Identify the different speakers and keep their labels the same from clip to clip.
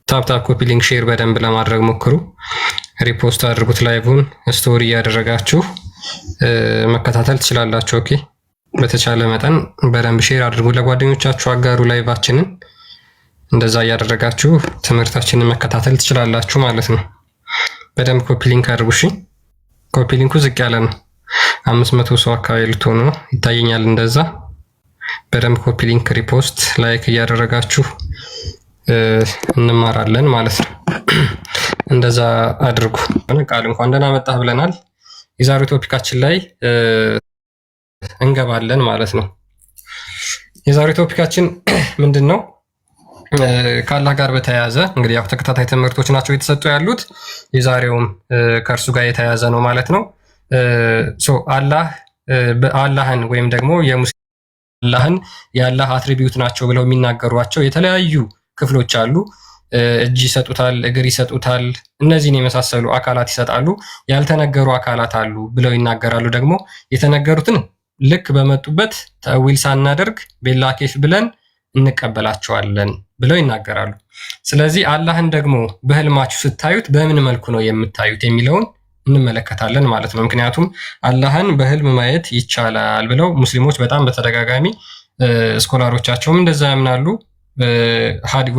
Speaker 1: ታፕታፕ ኮፒ ሊንክ ሼር በደንብ ለማድረግ ሞክሩ። ሪፖስት አድርጉት። ላይቭን ስቶሪ እያደረጋችሁ መከታተል ትችላላችሁ። ኦኬ፣ በተቻለ መጠን በደንብ ሼር አድርጉ፣ ለጓደኞቻችሁ አጋሩ። ላይቫችንን እንደዛ እያደረጋችሁ ትምህርታችንን መከታተል ትችላላችሁ ማለት ነው። በደንብ ኮፒ ሊንክ አድርጉ። እሺ፣ ኮፒ ሊንኩ ዝቅ ያለ ነው። 500 ሰው አካባቢ ልትሆኑ ነው ይታየኛል። እንደዛ በደንብ ኮፒ ሊንክ፣ ሪፖስት፣ ላይክ እያደረጋችሁ እንማራለን ማለት ነው። እንደዛ አድርጉ። ቃል እንኳን ደህና መጣህ ብለናል። የዛሬው ቶፒካችን ላይ እንገባለን ማለት ነው። የዛሬው ቶፒካችን ምንድን ነው? ከአላህ ጋር በተያያዘ እንግዲህ ያው ተከታታይ ትምህርቶች ናቸው የተሰጡ ያሉት። የዛሬውም ከእርሱ ጋር የተያያዘ ነው ማለት ነው። አላህን ወይም ደግሞ አላህን የአላህ አትሪቢዩት ናቸው ብለው የሚናገሯቸው የተለያዩ ክፍሎች አሉ። እጅ ይሰጡታል፣ እግር ይሰጡታል፣ እነዚህን የመሳሰሉ አካላት ይሰጣሉ። ያልተነገሩ አካላት አሉ ብለው ይናገራሉ። ደግሞ የተነገሩትን ልክ በመጡበት ተዊል ሳናደርግ ቤላ ኬፍ ብለን እንቀበላቸዋለን ብለው ይናገራሉ። ስለዚህ አላህን ደግሞ በህልማችሁ ስታዩት በምን መልኩ ነው የምታዩት የሚለውን እንመለከታለን ማለት ነው። ምክንያቱም አላህን በህልም ማየት ይቻላል ብለው ሙስሊሞች በጣም በተደጋጋሚ ስኮላሮቻቸውም እንደዛ ያምናሉ።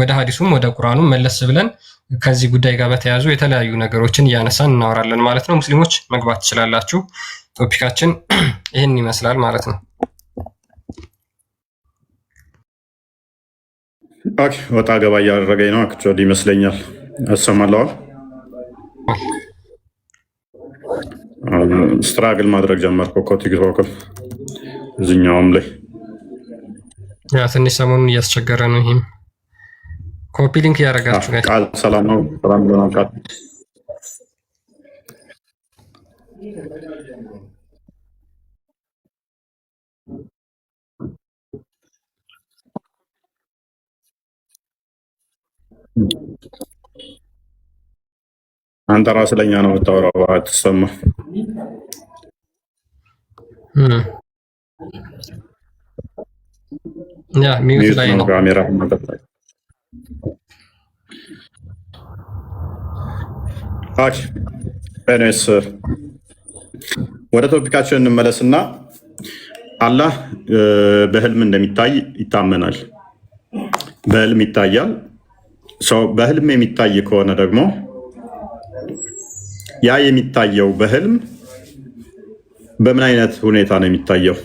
Speaker 1: ወደ ሀዲሱም ወደ ቁርአኑም መለስ ብለን ከዚህ ጉዳይ ጋር በተያያዙ የተለያዩ ነገሮችን እያነሳን እናወራለን ማለት ነው። ሙስሊሞች መግባት ትችላላችሁ። ቶፒካችን ይህን ይመስላል ማለት ነው።
Speaker 2: ኦኬ፣ ወጣ ገባ እያደረገኝ ነው አክቹዋሊ ይመስለኛል። አሰማለዋል ስትራግል ማድረግ ጀመርኩ እኮ ቲክቶክም እዚኛውም ላይ
Speaker 1: ያ ትንሽ ሰሞኑን እያስቸገረ ነው። ይሄም ኮፒ ሊንክ እያደረጋችሁ ጋር
Speaker 2: ቃል ሰላም ነው። ሰላም ነው። ቃል አንተ ራስህ ለኛ ነው የምታወራው፣ አትሰማ።
Speaker 1: ያ ሚውት ላይ ነው
Speaker 2: ካሜራ ማጠፋ። ኦኬ፣ በነስ ወደ ቶፒካችን እንመለስና አላህ በህልም እንደሚታይ ይታመናል። በህልም ይታያል። ሰው በህልም የሚታይ ከሆነ ደግሞ ያ የሚታየው በህልም በምን አይነት ሁኔታ ነው የሚታየው?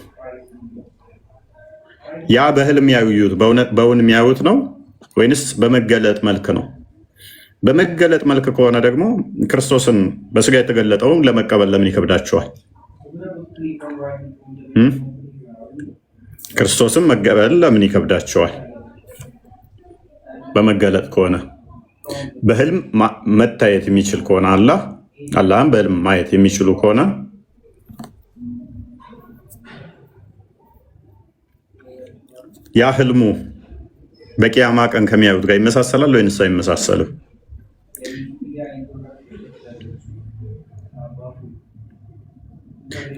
Speaker 2: ያ በህልም ያዩት በእውን የሚያዩት ነው ወይንስ በመገለጥ መልክ ነው? በመገለጥ መልክ ከሆነ ደግሞ ክርስቶስን በስጋ የተገለጠውን ለመቀበል ለምን ይከብዳቸዋል? ክርስቶስን መቀበል ለምን ይከብዳቸዋል? በመገለጥ ከሆነ በህልም መታየት የሚችል ከሆነ አላህን በህልም ማየት የሚችሉ ከሆነ ያ ህልሙ በቂያማ ቀን ከሚያዩት ጋር ይመሳሰላል ወይንስ አይመሳሰልም?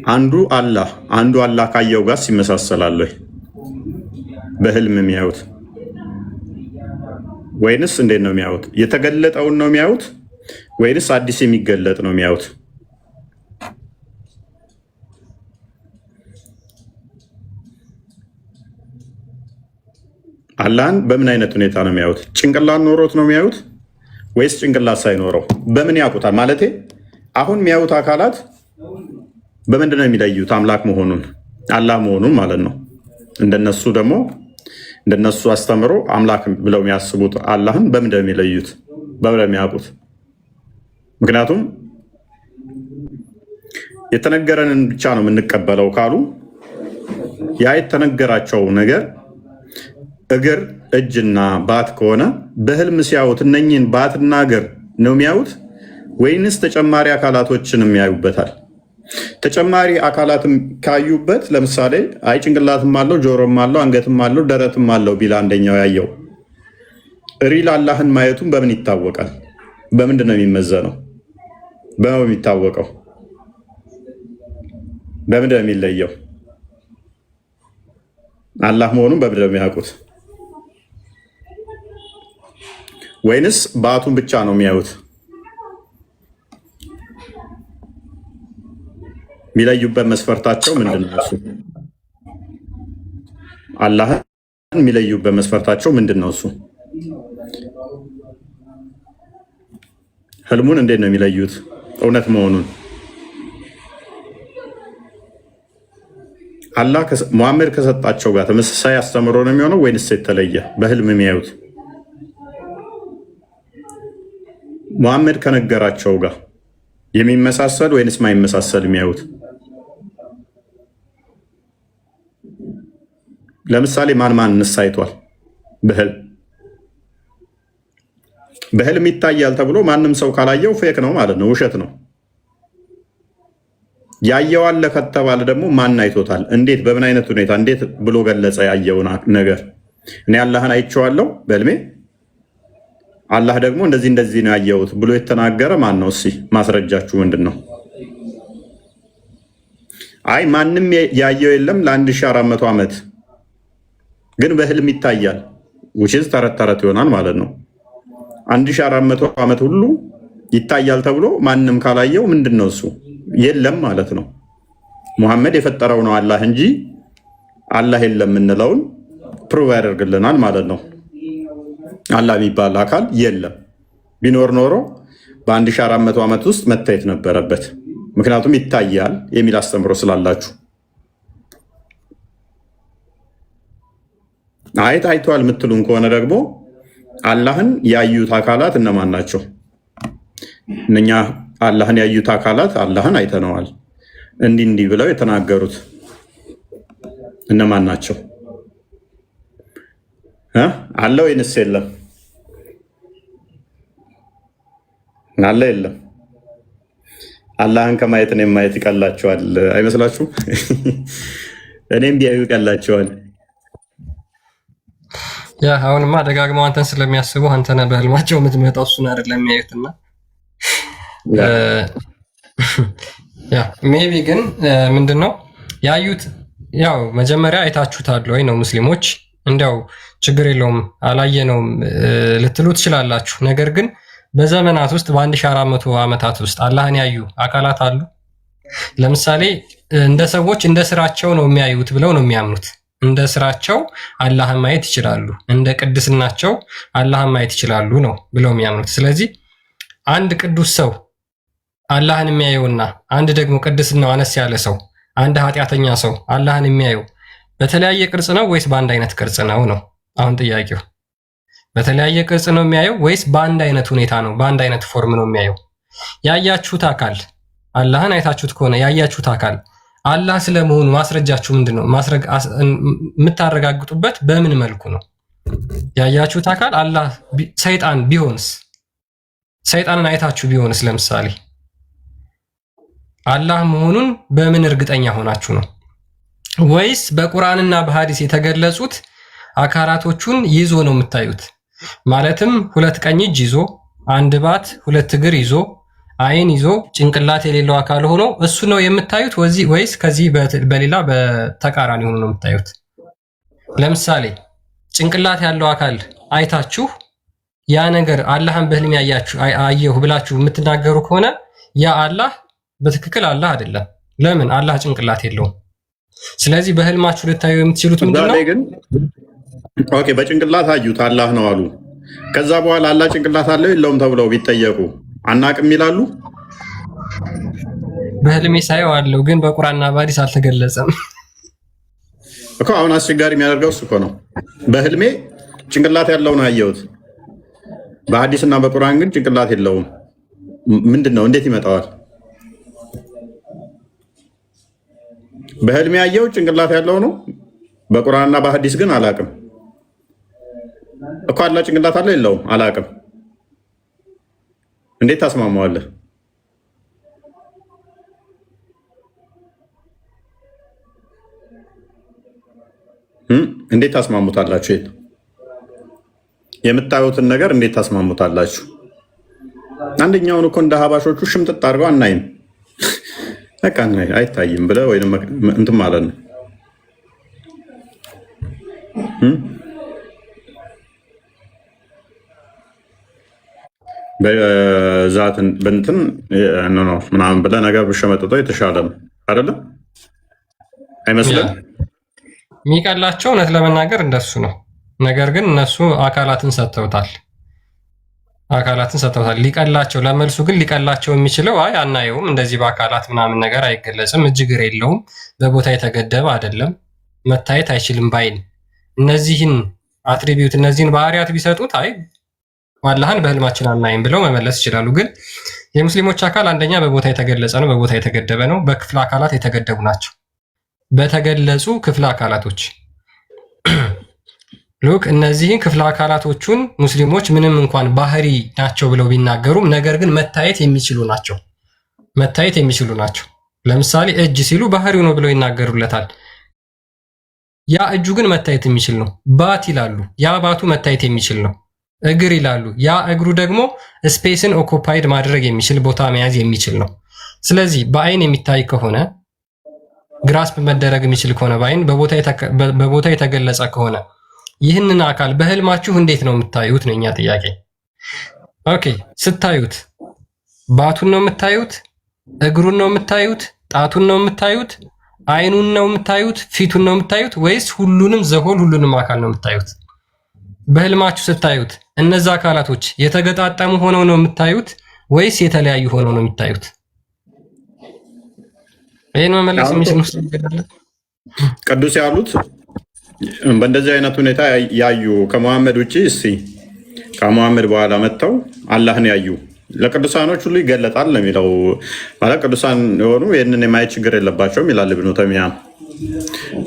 Speaker 2: አንዱ አላህ ካየው ጋር ይመሳሰላል ወይ? በህልም የሚያዩት ወይንስ እንዴት ነው የሚያዩት? የተገለጠውን ነው የሚያዩት ወይንስ አዲስ የሚገለጥ ነው የሚያዩት? አላህን በምን አይነት ሁኔታ ነው የሚያዩት? ጭንቅላት ኖሮት ነው የሚያዩት ወይስ ጭንቅላት ሳይኖረው? በምን ያውቁታል? ማለቴ አሁን የሚያዩት አካላት በምንድን ነው የሚለዩት? አምላክ መሆኑን አላህ መሆኑን ማለት ነው። እንደነሱ አስተምሮ አምላክ ብለው የሚያስቡት አላህን በምንድን ነው የሚለዩት? በምን የሚያውቁት? ምክንያቱም የተነገረንን ብቻ ነው የምንቀበለው ካሉ ያ የተነገራቸው ነገር እግር፣ እጅና ባት ከሆነ በህልም ሲያዩት እነኝህን ባትና እግር ነው የሚያዩት ወይንስ ተጨማሪ አካላቶችን የሚያዩበታል? ተጨማሪ አካላትም ካዩበት ለምሳሌ አይ ጭንቅላትም አለው፣ ጆሮም አለው፣ አንገትም አለው፣ ደረትም አለው ቢል አንደኛው ያየው ሪል አላህን ማየቱን በምን ይታወቃል? በምንድን ነው የሚመዘነው? በምን የሚታወቀው? በምንድን ነው የሚለየው? አላህ መሆኑን በምንድን ነው የሚያውቁት? ወይንስ ባቱን ብቻ ነው የሚያዩት? የሚለዩበት መስፈርታቸው ምንድን ነው? እሱ አላህን የሚለዩበት መስፈርታቸው ምንድን ነው? እሱ ህልሙን እንዴት ነው የሚለዩት እውነት መሆኑን? አላህ ሙሐመድ ከሰጣቸው ጋር ተመሳሳይ አስተምሮ ነው የሚሆነው ወይንስ የተለየ? በህልም የሚያዩት ሙሐመድ ከነገራቸው ጋር የሚመሳሰል ወይንስ ማይመሳሰል የሚያዩት? ለምሳሌ ማን እንሳይቷል? በህልም ይታያል ተብሎ ማንም ሰው ካላየው ፌክ ነው ማለት ነው፣ ውሸት ነው። ያየው አለ ከተባለ ደግሞ ማን አይቶታል? እንዴት? በምን አይነት ሁኔታ? እንዴት ብሎ ገለጸ ያየውን ነገር? እኔ አላህን አይቼዋለሁ በህልሜ፣ አላህ ደግሞ እንደዚህ ነው ያየሁት ብሎ የተናገረ ማን ነው? እስኪ ማስረጃችሁ ምንድን ነው? አይ ማንም ያየው የለም ለ1400 ዓመት ግን በህልም ይታያል፣ ውሽዝ ተረት ይሆናል ማለት ነው። 1400 ዓመት ሁሉ ይታያል ተብሎ ማንም ካላየው ምንድን ነው እሱ? የለም ማለት ነው። ሙሐመድ የፈጠረው ነው አላህ እንጂ አላህ የለም የምንለውን ፕሩቭ ያደርግልናል ማለት ነው። አላህ የሚባል አካል የለም። ቢኖር ኖሮ በ1400 ዓመት ውስጥ መታየት ነበረበት። ምክንያቱም ይታያል የሚል አስተምሮ ስላላችሁ። አይተዋል የምትሉን ከሆነ ደግሞ አላህን ያዩት አካላት እነማን ናቸው? እነኛ አላህን ያዩት አካላት አላህን አይተነዋል እንዲህ ብለው የተናገሩት እነማን ናቸው? አለ ወይንስ የለም? አለ የለም? አላህን ከማየት እኔም ማየት ይቀላቸዋል አይመስላችሁም? እኔም ቢያዩ ይቀላቸዋል።
Speaker 1: ያ አሁንማ ደጋግመው አንተን ስለሚያስቡ አንተነ በህልማቸው የምትመጣው እሱን አይደለም የሚያዩትና ያ ሜቢ ግን ምንድነው ያዩት? ያው መጀመሪያ አይታችሁታል ወይ ነው ሙስሊሞች። እንዲያው ችግር የለውም አላየነውም ልትሉ ትችላላችሁ። ነገር ግን በዘመናት ውስጥ በ1400 ዓመታት ውስጥ አላህን ያዩ አካላት አሉ። ለምሳሌ እንደ ሰዎች እንደ ስራቸው ነው የሚያዩት ብለው ነው የሚያምኑት። እንደ ስራቸው አላህን ማየት ይችላሉ፣ እንደ ቅድስናቸው አላህን ማየት ይችላሉ ነው ብለው የሚያምኑት። ስለዚህ አንድ ቅዱስ ሰው አላህን የሚያየውና አንድ ደግሞ ቅድስናው አነስ ያለ ሰው፣ አንድ ኃጢአተኛ ሰው አላህን የሚያየው በተለያየ ቅርጽ ነው ወይስ በአንድ አይነት ቅርጽ ነው ነው አሁን ጥያቄው። በተለያየ ቅርጽ ነው የሚያየው ወይስ በአንድ አይነት ሁኔታ ነው፣ በአንድ አይነት ፎርም ነው የሚያየው? ያያችሁት አካል አላህን አይታችሁት ከሆነ ያያችሁት አካል አላህ ስለመሆኑ ማስረጃችሁ ምንድነው? የምታረጋግጡበት በምን መልኩ ነው? ያያችሁት አካል አላህ ሰይጣን ቢሆንስ? ሰይጣንን አይታችሁ ቢሆንስ? ለምሳሌ አላህ መሆኑን በምን እርግጠኛ ሆናችሁ ነው? ወይስ በቁርአንና በሐዲስ የተገለጹት አካላቶቹን ይዞ ነው የምታዩት? ማለትም ሁለት ቀኝ እጅ ይዞ፣ አንድ ባት፣ ሁለት እግር ይዞ፣ አይን ይዞ፣ ጭንቅላት የሌለው አካል ሆኖ እሱ ነው የምታዩት? ወይስ ከዚህ በሌላ በተቃራኒ ሆኖ ነው የምታዩት? ለምሳሌ ጭንቅላት ያለው አካል አይታችሁ ያ ነገር አላህን በህልም አየሁ ብላችሁ የምትናገሩ ከሆነ ያ አላህ በትክክል አላህ አይደለም። ለምን? አላህ ጭንቅላት የለውም። ስለዚህ በህልማችሁ ልታዩ የምትችሉት ምንድነው?
Speaker 2: ኦኬ፣ በጭንቅላት አዩት አላህ ነው አሉ። ከዛ በኋላ አላህ ጭንቅላት አለው የለውም ተብለው ቢጠየቁ አናቅም ይላሉ።
Speaker 1: በህልሜ ሳየው አለው፣ ግን በቁርአንና በሐዲስ አልተገለጸም
Speaker 2: እኮ። አሁን አስቸጋሪ የሚያደርገው እሱ እኮ ነው። በህልሜ ጭንቅላት ያለው ነው ያየሁት፣ በሐዲስና በቁርአን ግን ጭንቅላት የለውም። ምንድን ነው? እንዴት ይመጣዋል? በህልሜ ያየው ጭንቅላት ያለው ነው፣ በቁርአንና በሐዲስ ግን አላቅም እኮ። አላህ ጭንቅላት አለው የለውም አላቅም። እንዴት ታስማማዋለህ? እንዴት ታስማሙታላችሁ? የምታዩትን ነገር እንዴት ታስማሙታላችሁ? አንደኛውን እኮ እንደ ሀባሾቹ ሽምጥጥ አድርገው አናይም በቃ አይታይም ብለህ ወይም እንትን ማለት ነው። በዛትን በንትን ምናምን ብለህ ነገር ብሸመጥጠው የተሻለ ነው አይደለም? አይመስልም?
Speaker 1: የሚቀላቸው እውነት ለመናገር እንደሱ ነው። ነገር ግን እነሱ አካላትን ሰጥተውታል። ሊቀላቸው ለመልሱ ግን ሊቀላቸው የሚችለው አይ አናየውም፣ እንደዚህ በአካላት ምናምን ነገር አይገለጽም፣ እጅግር የለውም፣ በቦታ የተገደበ አይደለም፣ መታየት አይችልም ባይን እነዚህን አትሪቢዩት እነዚህን ባህሪያት ቢሰጡት አይ አላህን በህልማችን አናይም ብለው መመለስ ይችላሉ። ግን የሙስሊሞች አካል አንደኛ በቦታ የተገለጸ ነው፣ በቦታ የተገደበ ነው፣ በክፍለ አካላት የተገደቡ ናቸው። በተገለጹ ክፍለ አካላቶች ሉክ እነዚህን ክፍለ አካላቶቹን ሙስሊሞች ምንም እንኳን ባህሪ ናቸው ብለው ቢናገሩም ነገር ግን መታየት የሚችሉ ናቸው። ለምሳሌ እጅ ሲሉ ባህሪው ነው ብለው ይናገሩለታል። ያ እጁ ግን መታየት የሚችል ነው። ባት ይላሉ፣ ያ ባቱ መታየት የሚችል ነው። እግር ይላሉ፣ ያ እግሩ ደግሞ ስፔስን ኦኩፓይድ ማድረግ የሚችል ቦታ መያዝ የሚችል ነው። ስለዚህ በአይን የሚታይ ከሆነ ግራስፕ መደረግ የሚችል ከሆነ በአይን በቦታ የተገለጸ ከሆነ ይህንን አካል በህልማችሁ እንዴት ነው የምታዩት? ነው የኛ ጥያቄ። ኦኬ ስታዩት ባቱን ነው የምታዩት? እግሩን ነው የምታዩት? ጣቱን ነው የምታዩት? አይኑን ነው የምታዩት? ፊቱን ነው የምታዩት? ወይስ ሁሉንም ሁሉንም አካል ነው የምታዩት? በህልማችሁ ስታዩት እነዛ አካላቶች የተገጣጠሙ ሆነው ነው የምታዩት ወይስ የተለያዩ ሆነው ነው የምታዩት? ይሄን መመለስ የሚችል ሙስሊም ይገደል
Speaker 2: ቅዱስ ያሉት በእንደዚህ አይነት ሁኔታ ያዩ ከመሐመድ ውጪ እስቲ ከመሐመድ በኋላ መጥተው አላህን ያዩ ለቅዱሳኖች ሁሉ ይገለጣል ነው የሚለው። ማለት ቅዱሳን የሆኑ ይህንን የማየት ችግር የለባቸውም ይላል ኢብኑ ተይሚያ።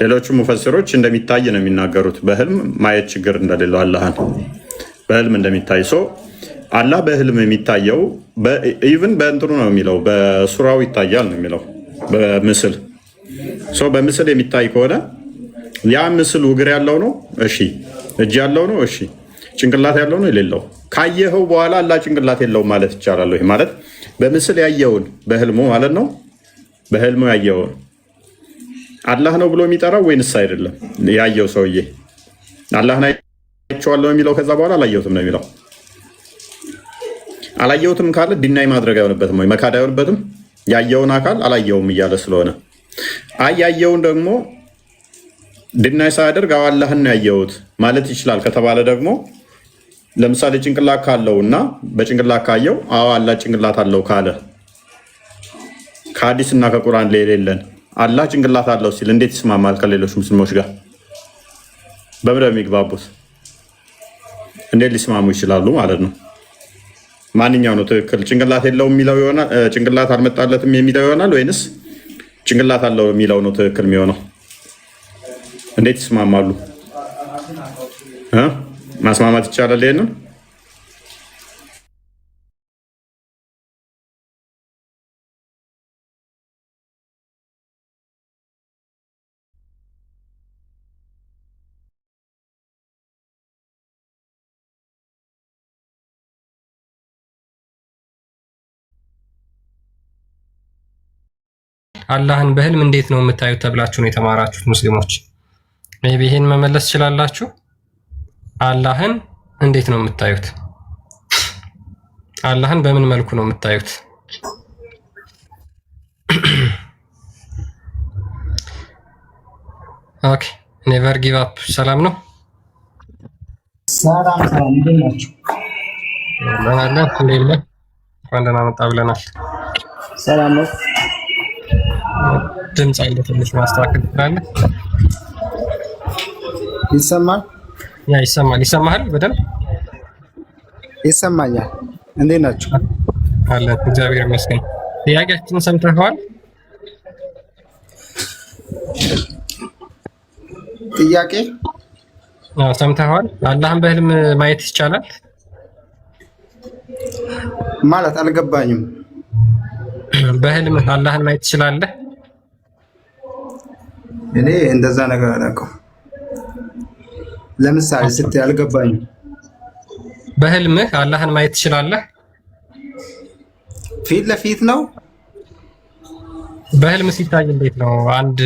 Speaker 2: ሌሎቹ ሙፈሲሮች እንደሚታይ ነው የሚናገሩት፣ በህልም ማየት ችግር እንደሌለው አላህን በህልም እንደሚታይ ሰው አላህ በህልም የሚታየው ኢቭን በእንትኑ ነው የሚለው በሱራው ይታያል ነው የሚለው በምስል ሰው በምስል የሚታይ ከሆነ ያ ምስሉ እግር ያለው ነው እሺ፣ እጅ ያለው ነው እሺ፣ ጭንቅላት ያለው ነው የሌለው። ካየኸው በኋላ አላህ ጭንቅላት የለውም ማለት ይቻላል ወይ? ማለት በምስል ያየውን በህልሙ ማለት ነው። በህልሙ ያየውን አላህ ነው ብሎ የሚጠራው ወይንስ አይደለም? ያየው ሰውዬ አላህን አይቼዋለሁ የሚለው ከዛ በኋላ አላየሁትም ነው የሚለው። አላየሁትም ካለ ዲናይ ማድረግ አይሆንበትም ወይ መካድ አይሆንበትም? ያየውን አካል አላየውም እያለ ስለሆነ አይ ያየውን ደግሞ ድናይ ሳያደርግ አላህን ያየሁት ማለት ይችላል ከተባለ ደግሞ ለምሳሌ ጭንቅላት ካለው እና በጭንቅላት ካየው አላህ ጭንቅላት አለው ካለ ከሐዲስ እና ከቁርአን ላይ የሌለን አላህ ጭንቅላት አለው ሲል እንዴት ይስማማል ከሌሎች ሙስሊሞች ጋር? በምን የሚግባቡት? እንዴት ሊስማሙ ይችላሉ ማለት ነው? ማንኛው ነው ትክክል? ጭንቅላት የለውም የሚለው ይሆናል? ጭንቅላት አልመጣለትም የሚለው ይሆናል ወይንስ ጭንቅላት አለው የሚለው ነው ትክክል የሚሆነው? እንዴት ይስማማሉ? ማስማማት ይቻላል? ይሄንን
Speaker 1: አላህን በህልም እንዴት ነው የምታዩት ተብላችሁ ነው የተማራችሁት ሙስሊሞች። ሜቢ ይሄን መመለስ ትችላላችሁ። አላህን እንዴት ነው የምታዩት? አላህን በምን መልኩ ነው የምታዩት? ኦኬ ኔቨር ጊቭ አፕ። ሰላም ነው።
Speaker 3: ሰላም እንዴት ናችሁ?
Speaker 1: እንዴት ነህ? እንኳን ደህና መጣ ብለናል።
Speaker 3: ሰላም ነው።
Speaker 1: ድምፅ አለ ትንሽ ማስተካከል ትችላለህ?
Speaker 3: ይሰማል?
Speaker 1: ያ ይሰማል። ይሰማሃል? በደንብ
Speaker 3: ይሰማኛል። እንዴት ናችሁ?
Speaker 1: አለ እግዚአብሔር ይመስገን። ጥያቄያችንን ሰምተኸዋል?
Speaker 3: ጥያቄ
Speaker 1: ሰምተኸዋል? አላህን በህልም ማየት ይቻላል
Speaker 3: ማለት አልገባኝም።
Speaker 1: በህልም አላህን ማየት ትችላለህ?
Speaker 3: እኔ እንደዛ ነገር አላውቅም። ለምሳሌ ስትይ አልገባኝም።
Speaker 1: በህልምህ አላህን ማየት ትችላለህ?
Speaker 3: ፊት ለፊት ነው?
Speaker 1: በህልም ሲታይ እንዴት ነው? አንድ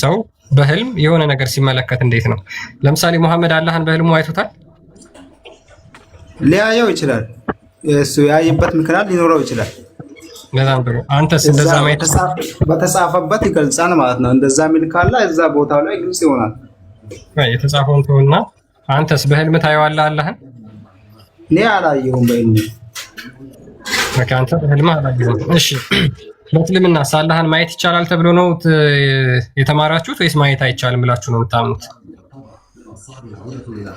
Speaker 1: ሰው በህልም የሆነ ነገር ሲመለከት እንዴት ነው? ለምሳሌ ሙሐመድ አላህን በህልሙ አይቶታል?
Speaker 3: ሊያየው ይችላል። እሱ ያየበት ምክንያት ሊኖረው ይችላል።
Speaker 1: በጣም ጥሩ። አንተስ እንደዛ ማየት
Speaker 3: በተጻፈበት ይገልጻል ማለት ነው። እንደዛ ሚል ካለ እዛ ቦታው ላይ ግልጽ ይሆናል።
Speaker 1: የተጻፈውን ተውና፣ አንተስ በህልም ታየዋለህ አላህን?
Speaker 3: እኔ አላየሁም በህልም።
Speaker 1: አንተ በህልም አላየሁም። እሺ በእስልምና አላህን ማየት ይቻላል ተብሎ ነው የተማራችሁት ወይስ ማየት አይቻልም ብላችሁ ነው የምታምኑት?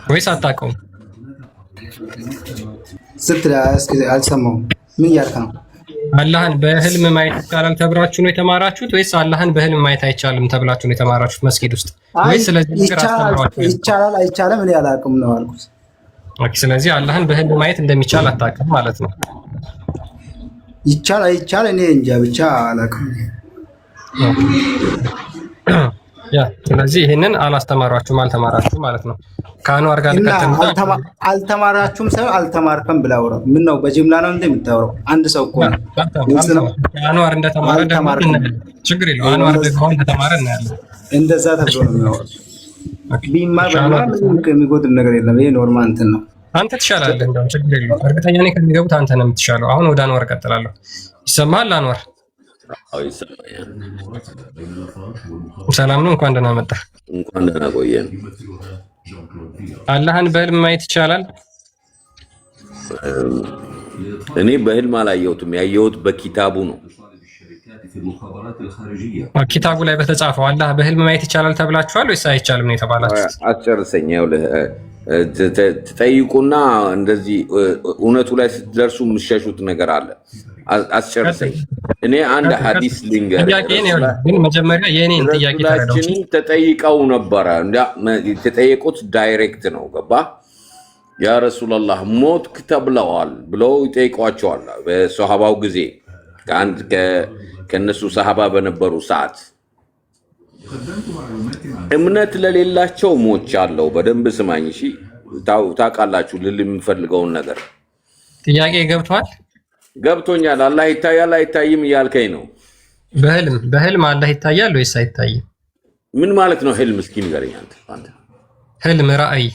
Speaker 1: ወይስ አታውቀውም?
Speaker 3: ስትል አልሰማሁም። ምን እያልክ ነው?
Speaker 1: አላህን በህልም ማየት ይቻላል ተብላችሁ ነው የተማራችሁት ወይስ አላህን በህልም ማየት አይቻልም ተብላችሁ ነው የተማራችሁት መስጊድ ውስጥ? ወይስ ስለዚህ ነገር አስተምራችሁ?
Speaker 3: ይቻላል አይቻልም እኔ አላውቅም ነው አልኩት።
Speaker 1: ኦኬ፣ ስለዚህ አላህን በህልም ማየት እንደሚቻል አታውቅም ማለት ነው።
Speaker 3: ይቻል አይቻል እኔ እንጃ ብቻ አላውቅም።
Speaker 1: ያ ስለዚህ ይሄንን አላስተማራችሁም አልተማራችሁም ማለት ነው። ከአንዋር ጋር ልቀጥልና
Speaker 3: አልተማራችሁም ሳይሆን አልተማርከም ብላ አውራ። ምን ነው በጅምላ ነው እንደምታወራው? አንድ ሰው እኮ ነው
Speaker 1: አንዋር እንደተማረ ደግሞ ችግር የለውም። አንዋር ደግሞ እንደተማረ እናያለን።
Speaker 3: እንደዛ ተብሎ ነው የሚያወራው። ቢማር ምንም የሚጎድል ነገር የለም። ይሄ ኖርማል እንትን ነው።
Speaker 1: አንተ ትሻላለህ፣ እንደውም ችግር የለውም። እርግጠኛ ነኝ ከሚገቡት አንተ ነው የምትሻለው። አሁን ወደ አንዋር እቀጥላለሁ። ይሰማሃል አንዋር? ሰላም ነው። እንኳን ደህና መጣህ።
Speaker 4: እንኳን ደህና ቆየን።
Speaker 1: አላህን በህልም ማየት ይቻላል?
Speaker 4: እኔ በህልም አላየሁትም፣ ያየሁት በኪታቡ ነው።
Speaker 1: ኪታቡ ላይ በተጻፈው አላህ በህልም ማየት ይቻላል ተብላችኋል ወይስ አይቻልም ነው የተባላችሁት?
Speaker 4: አስጨርሰኝ። ይኸውልህ ትጠይቁና እንደዚህ እውነቱ ላይ ስትደርሱ የምትሸሹት ነገር አለ። አስጨርሰኝ። እኔ አንድ ሐዲስ ልንገር።
Speaker 1: ግን መጀመሪያ የኔን ጥያቄ ተረዳችሁ።
Speaker 4: ተጠይቀው ነበረ። የተጠየቁት ዳይሬክት ነው። ገባ? ያ ረሱላህ ሞትክ ተብለዋል ብለው ይጠይቋቸዋል። በሰሃባው ጊዜ ከነሱ ሰሃባ በነበሩ ሰዓት እምነት ለሌላቸው ሞች አለው። በደንብ ስማኝ እሺ። ታውቃላችሁ ልል የምፈልገውን ነገር።
Speaker 1: ጥያቄ ገብቷል?
Speaker 4: ገብቶኛል። አላህ ይታያል አይታይም እያልከኝ ነው።
Speaker 1: በህልም አላህ ይታያል ወይስ አይታይም?
Speaker 4: ምን ማለት ነው ህልም? እስኪ ንገረኝ አንተ።
Speaker 1: ህልም ራእይ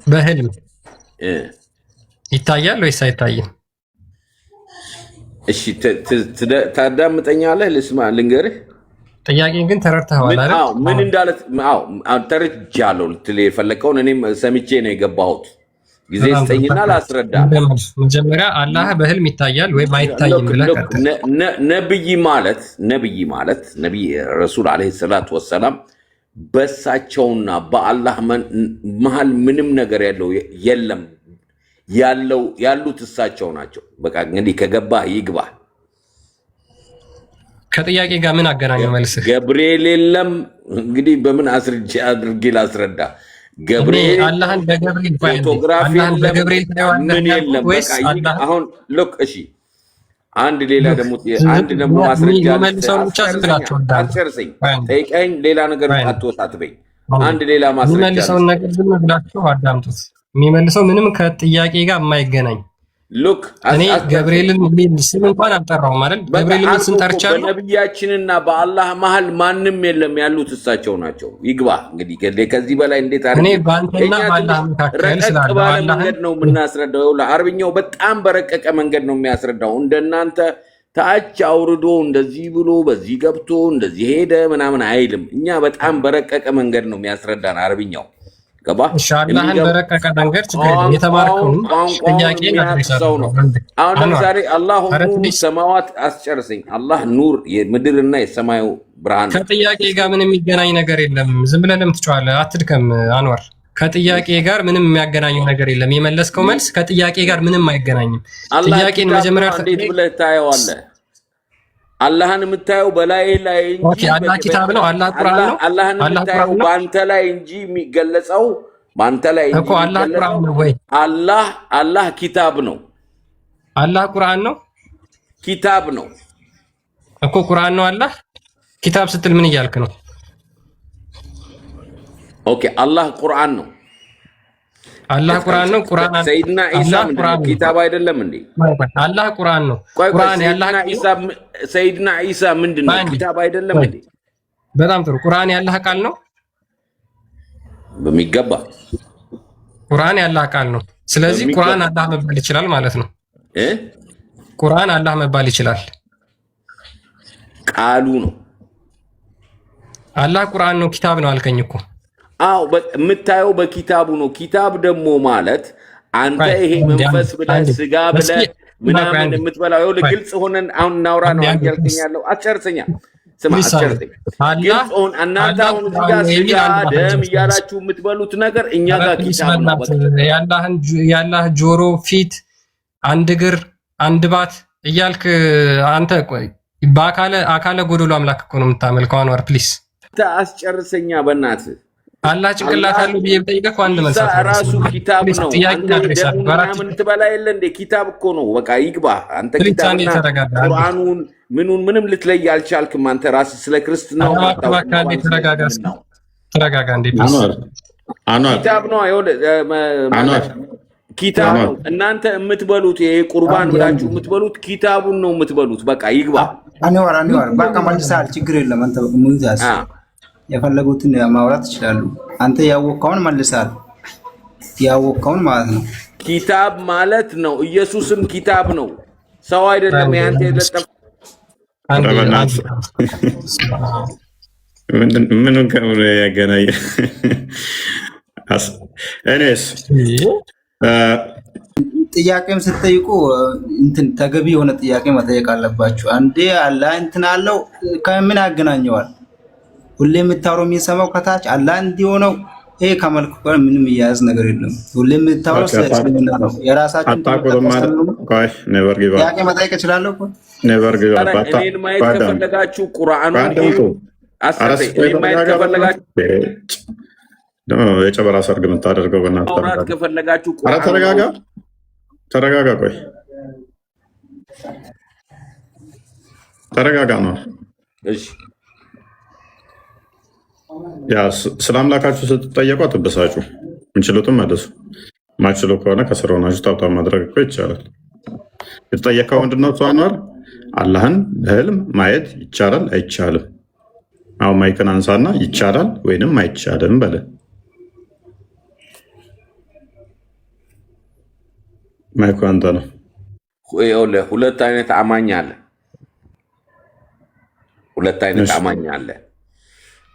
Speaker 1: በህልም ይታያል ወይስ አይታይም?
Speaker 4: እሺ ታዳምጠኛለህ? ልስማ ልንገርህ።
Speaker 1: ጥያቄን ግን ተረድተኸዋል አይደል?
Speaker 4: ምን እንዳለ ተረድቻለሁ ልትል የፈለከውን እኔም ሰምቼ ነው የገባሁት። ጊዜ ስጠኝና ላስረዳ።
Speaker 1: መጀመሪያ አላህ በህልም ይታያል ወይም አይታይም ብለህ ቀጥል።
Speaker 4: ነብይ ማለት ነብይ ረሱል አለይሂ ሰላቱ ወሰላም በሳቸውና በአላህ መሃል ምንም ነገር የለም። ያሉት እሳቸው ናቸው። በቃ እንግዲህ ከገባህ ይግባህ።
Speaker 1: ከጥያቄ ጋር ምን አገናኘው መልስህ?
Speaker 4: ገብርኤል የለም። እንግዲህ በምን አድርጌ ላስረዳ? ገብርኤል
Speaker 1: አላህን በገብርኤል
Speaker 4: ፎቶግራፊ ምን የለም። በቃ አሁን ሎክ እሺ፣ አንድ ደግሞ ማስረጃ አልጨርሰኝ። ጠይቀኝ፣ ሌላ ነገር አትወሳትበኝ። አንድ ሌላ ማስረጃ
Speaker 1: የሚመልሰውን ነገር ዝም ብላችሁ አዳምጡት። የሚመልሰው ምንም ከጥያቄ ጋር የማይገናኝ
Speaker 4: ሉክ
Speaker 1: እኔ ገብርኤልን ስም እንኳን አልጠራሁም አይደል? ገብርኤልን ስም ጠርቻለሁ።
Speaker 4: በነቢያችንና በአላህ መሃል ማንም የለም፣ ያሉት እሳቸው ናቸው። ይግባ እንግዲህ ከዚህ በላይ እንዴት
Speaker 1: እኔ ባንተና ባላህ መካከል ስላለ
Speaker 4: መንገድ ነው የምናስረዳው። ለአረብኛው በጣም በረቀቀ መንገድ ነው የሚያስረዳው። እንደናንተ ታች አውርዶ እንደዚህ ብሎ በዚህ ገብቶ እንደዚህ ሄደ ምናምን አይልም። እኛ በጣም በረቀቀ መንገድ ነው የሚያስረዳን አረብኛው። ገባ?
Speaker 1: አላህን በረቀቀ መንገድ የተማርከውን ጥያቄ
Speaker 4: ነው። አሁን ለምሳሌ አላሁ ሰማዋት አስጨርሰኝ። አላህ ኑር የምድርና የሰማዩ ብርሃን።
Speaker 1: ከጥያቄ ጋር ምንም የሚገናኝ ነገር የለም። ዝም ብለህ ለምን ትጮኻለህ? አትድከም አንዋር። ከጥያቄ ጋር ምንም የሚያገናኘው ነገር የለም። የመለስከው መልስ ከጥያቄ ጋር ምንም አይገናኝም። ጥያቄን መጀመሪያ
Speaker 4: እንዴት ብለህ ታየዋለህ? አላህን የምታየው በላይ ላይ እንጂ
Speaker 1: አላህ ኪታብ ነው። አላህ ቁርአን ነው።
Speaker 4: አላህን የምታየው በአንተ ላይ እንጂ የሚገለጸው በአንተ ላይ እንጂ
Speaker 1: እኮ አላህ ቁርአን ነው ወይ?
Speaker 4: አላህ ኪታብ ነው።
Speaker 1: አላህ ቁርአን ነው።
Speaker 4: ኪታብ ነው
Speaker 1: እኮ ቁርአን ነው። አላህ ኪታብ ስትል ምን እያልክ ነው?
Speaker 4: ኦኬ አላህ ቁርአን ነው።
Speaker 1: አላህ ቁርአን ነው። ቁርአን
Speaker 4: ሰይድና ኢሳ ኪታብ አይደለም እንዴ?
Speaker 1: አላህ ቁርአን ነው።
Speaker 4: ቁርአን ያላህ ሰይድና ኢሳ ምንድነው? ኪታብ አይደለም እንዴ?
Speaker 1: በጣም ጥሩ። ቁርአን ያላህ ቃል ነው።
Speaker 4: በሚገባ
Speaker 1: ቁርአን ያላህ ቃል ነው። ስለዚህ ቁርአን አላህ መባል ይችላል ማለት ነው። ቁርአን አላህ መባል ይችላል።
Speaker 4: ቃሉ ነው።
Speaker 1: አላህ ቁርአን ነው ኪታብ ነው አልከኝ እኮ።
Speaker 4: አዎ የምታየው በኪታቡ ነው። ኪታብ ደግሞ ማለት አንተ ይሄ መንፈስ ብለህ ስጋ ብለህ ምናምን የምትበላው ይኸውልህ፣ ግልጽ ሆነን አሁን እናውራ ነው ያልከኛለሁ። አትጨርሰኛ ስማ፣ አትጨርሰኝ። ግልጽ ሆን እናንተ አሁን እዚህ ጋር ስጋ ደም እያላችሁ የምትበሉት ነገር እኛ ጋር ኪታብ ነው።
Speaker 1: ያላህ ጆሮ፣ ፊት፣ አንድ እግር፣ አንድ ባት እያልክ አንተ አካለ ጎዶሎ አምላክ እኮ ነው የምታመልከው። አንዋር ፕሊስ
Speaker 4: አስጨርሰኛ በእናትህ።
Speaker 1: አላህ ጭንቅላት አለው ብዬ ብጠይቅህ አንድ መልስ
Speaker 4: ራሱ ኪታብ ነው። ምናምን ትበላ የለ እንደ ኪታብ እኮ ነው። በቃ ይግባ አንተ ኪታብና ቁርአኑን ምንም ልትለይ አልቻልክም። አንተ ራስህ ስለ ክርስትናው
Speaker 1: ተረጋጋ እንዴ
Speaker 4: ኪታብ ነው ኪታብ ነው። እናንተ የምትበሉት ይሄ ቁርባን ብላችሁ የምትበሉት ኪታቡን ነው የምትበሉት። በቃ ይግባ።
Speaker 3: አንዋር በቃ መልሰሃል። ችግር የለም። አንተ ሙይዛስ የፈለጉትን ማውራት ይችላሉ። አንተ ያወቅከውን መልሰሃል። ያወቅከውን ማለት ነው።
Speaker 4: ኪታብ ማለት ነው። ኢየሱስም ኪታብ ነው፣ ሰው አይደለም። ያንተ የለጠፍ
Speaker 2: ምን ያገናኝ? እኔስ
Speaker 3: ጥያቄም ስትጠይቁ እንትን ተገቢ የሆነ ጥያቄ መጠየቅ አለባችሁ። አንዴ አላህ እንትን አለው ከምን ያገናኘዋል? ሁሌ የምታወራው የሚሰማው ከታች አላህ እንዲሆነው ይሄ ከመልኩ ጋር ምንም እያያዝ ነገር የለም። ሁሌ የምታወራው ስለእስልምና ነው። የራሳችሁን ጥያቄ መጠየቅ እችላለሁ እኮ
Speaker 4: እኔን ማየት ከፈለጋችሁ ቁርአኑን እኔን ማየት ከፈለጋችሁ
Speaker 2: የጨበራ ሰርግ የምታደርገው
Speaker 4: ማውራት ከፈለጋችሁ
Speaker 2: ተረጋጋ። ቆይ ተረጋጋ ነው።
Speaker 4: እሺ
Speaker 2: ያ ስለ አምላካችሁ ስትጠየቁ አትበሳጩ። ምንችሉትም መልሱ። ማችሉ ከሆነ ከስር ሆናችሁ ታብታብ ማድረግ እኮ ይቻላል። የተጠየቀው ምንድነው? አንዋር አላህን በህልም ማየት ይቻላል አይቻልም? አሁን ማይክን አንሳና ይቻላል ወይንም አይቻልም በለ። ማይኩ አንተ ነው።
Speaker 4: ሁለት አይነት አማኝ አለ። ሁለት አይነት አማኝ አለ።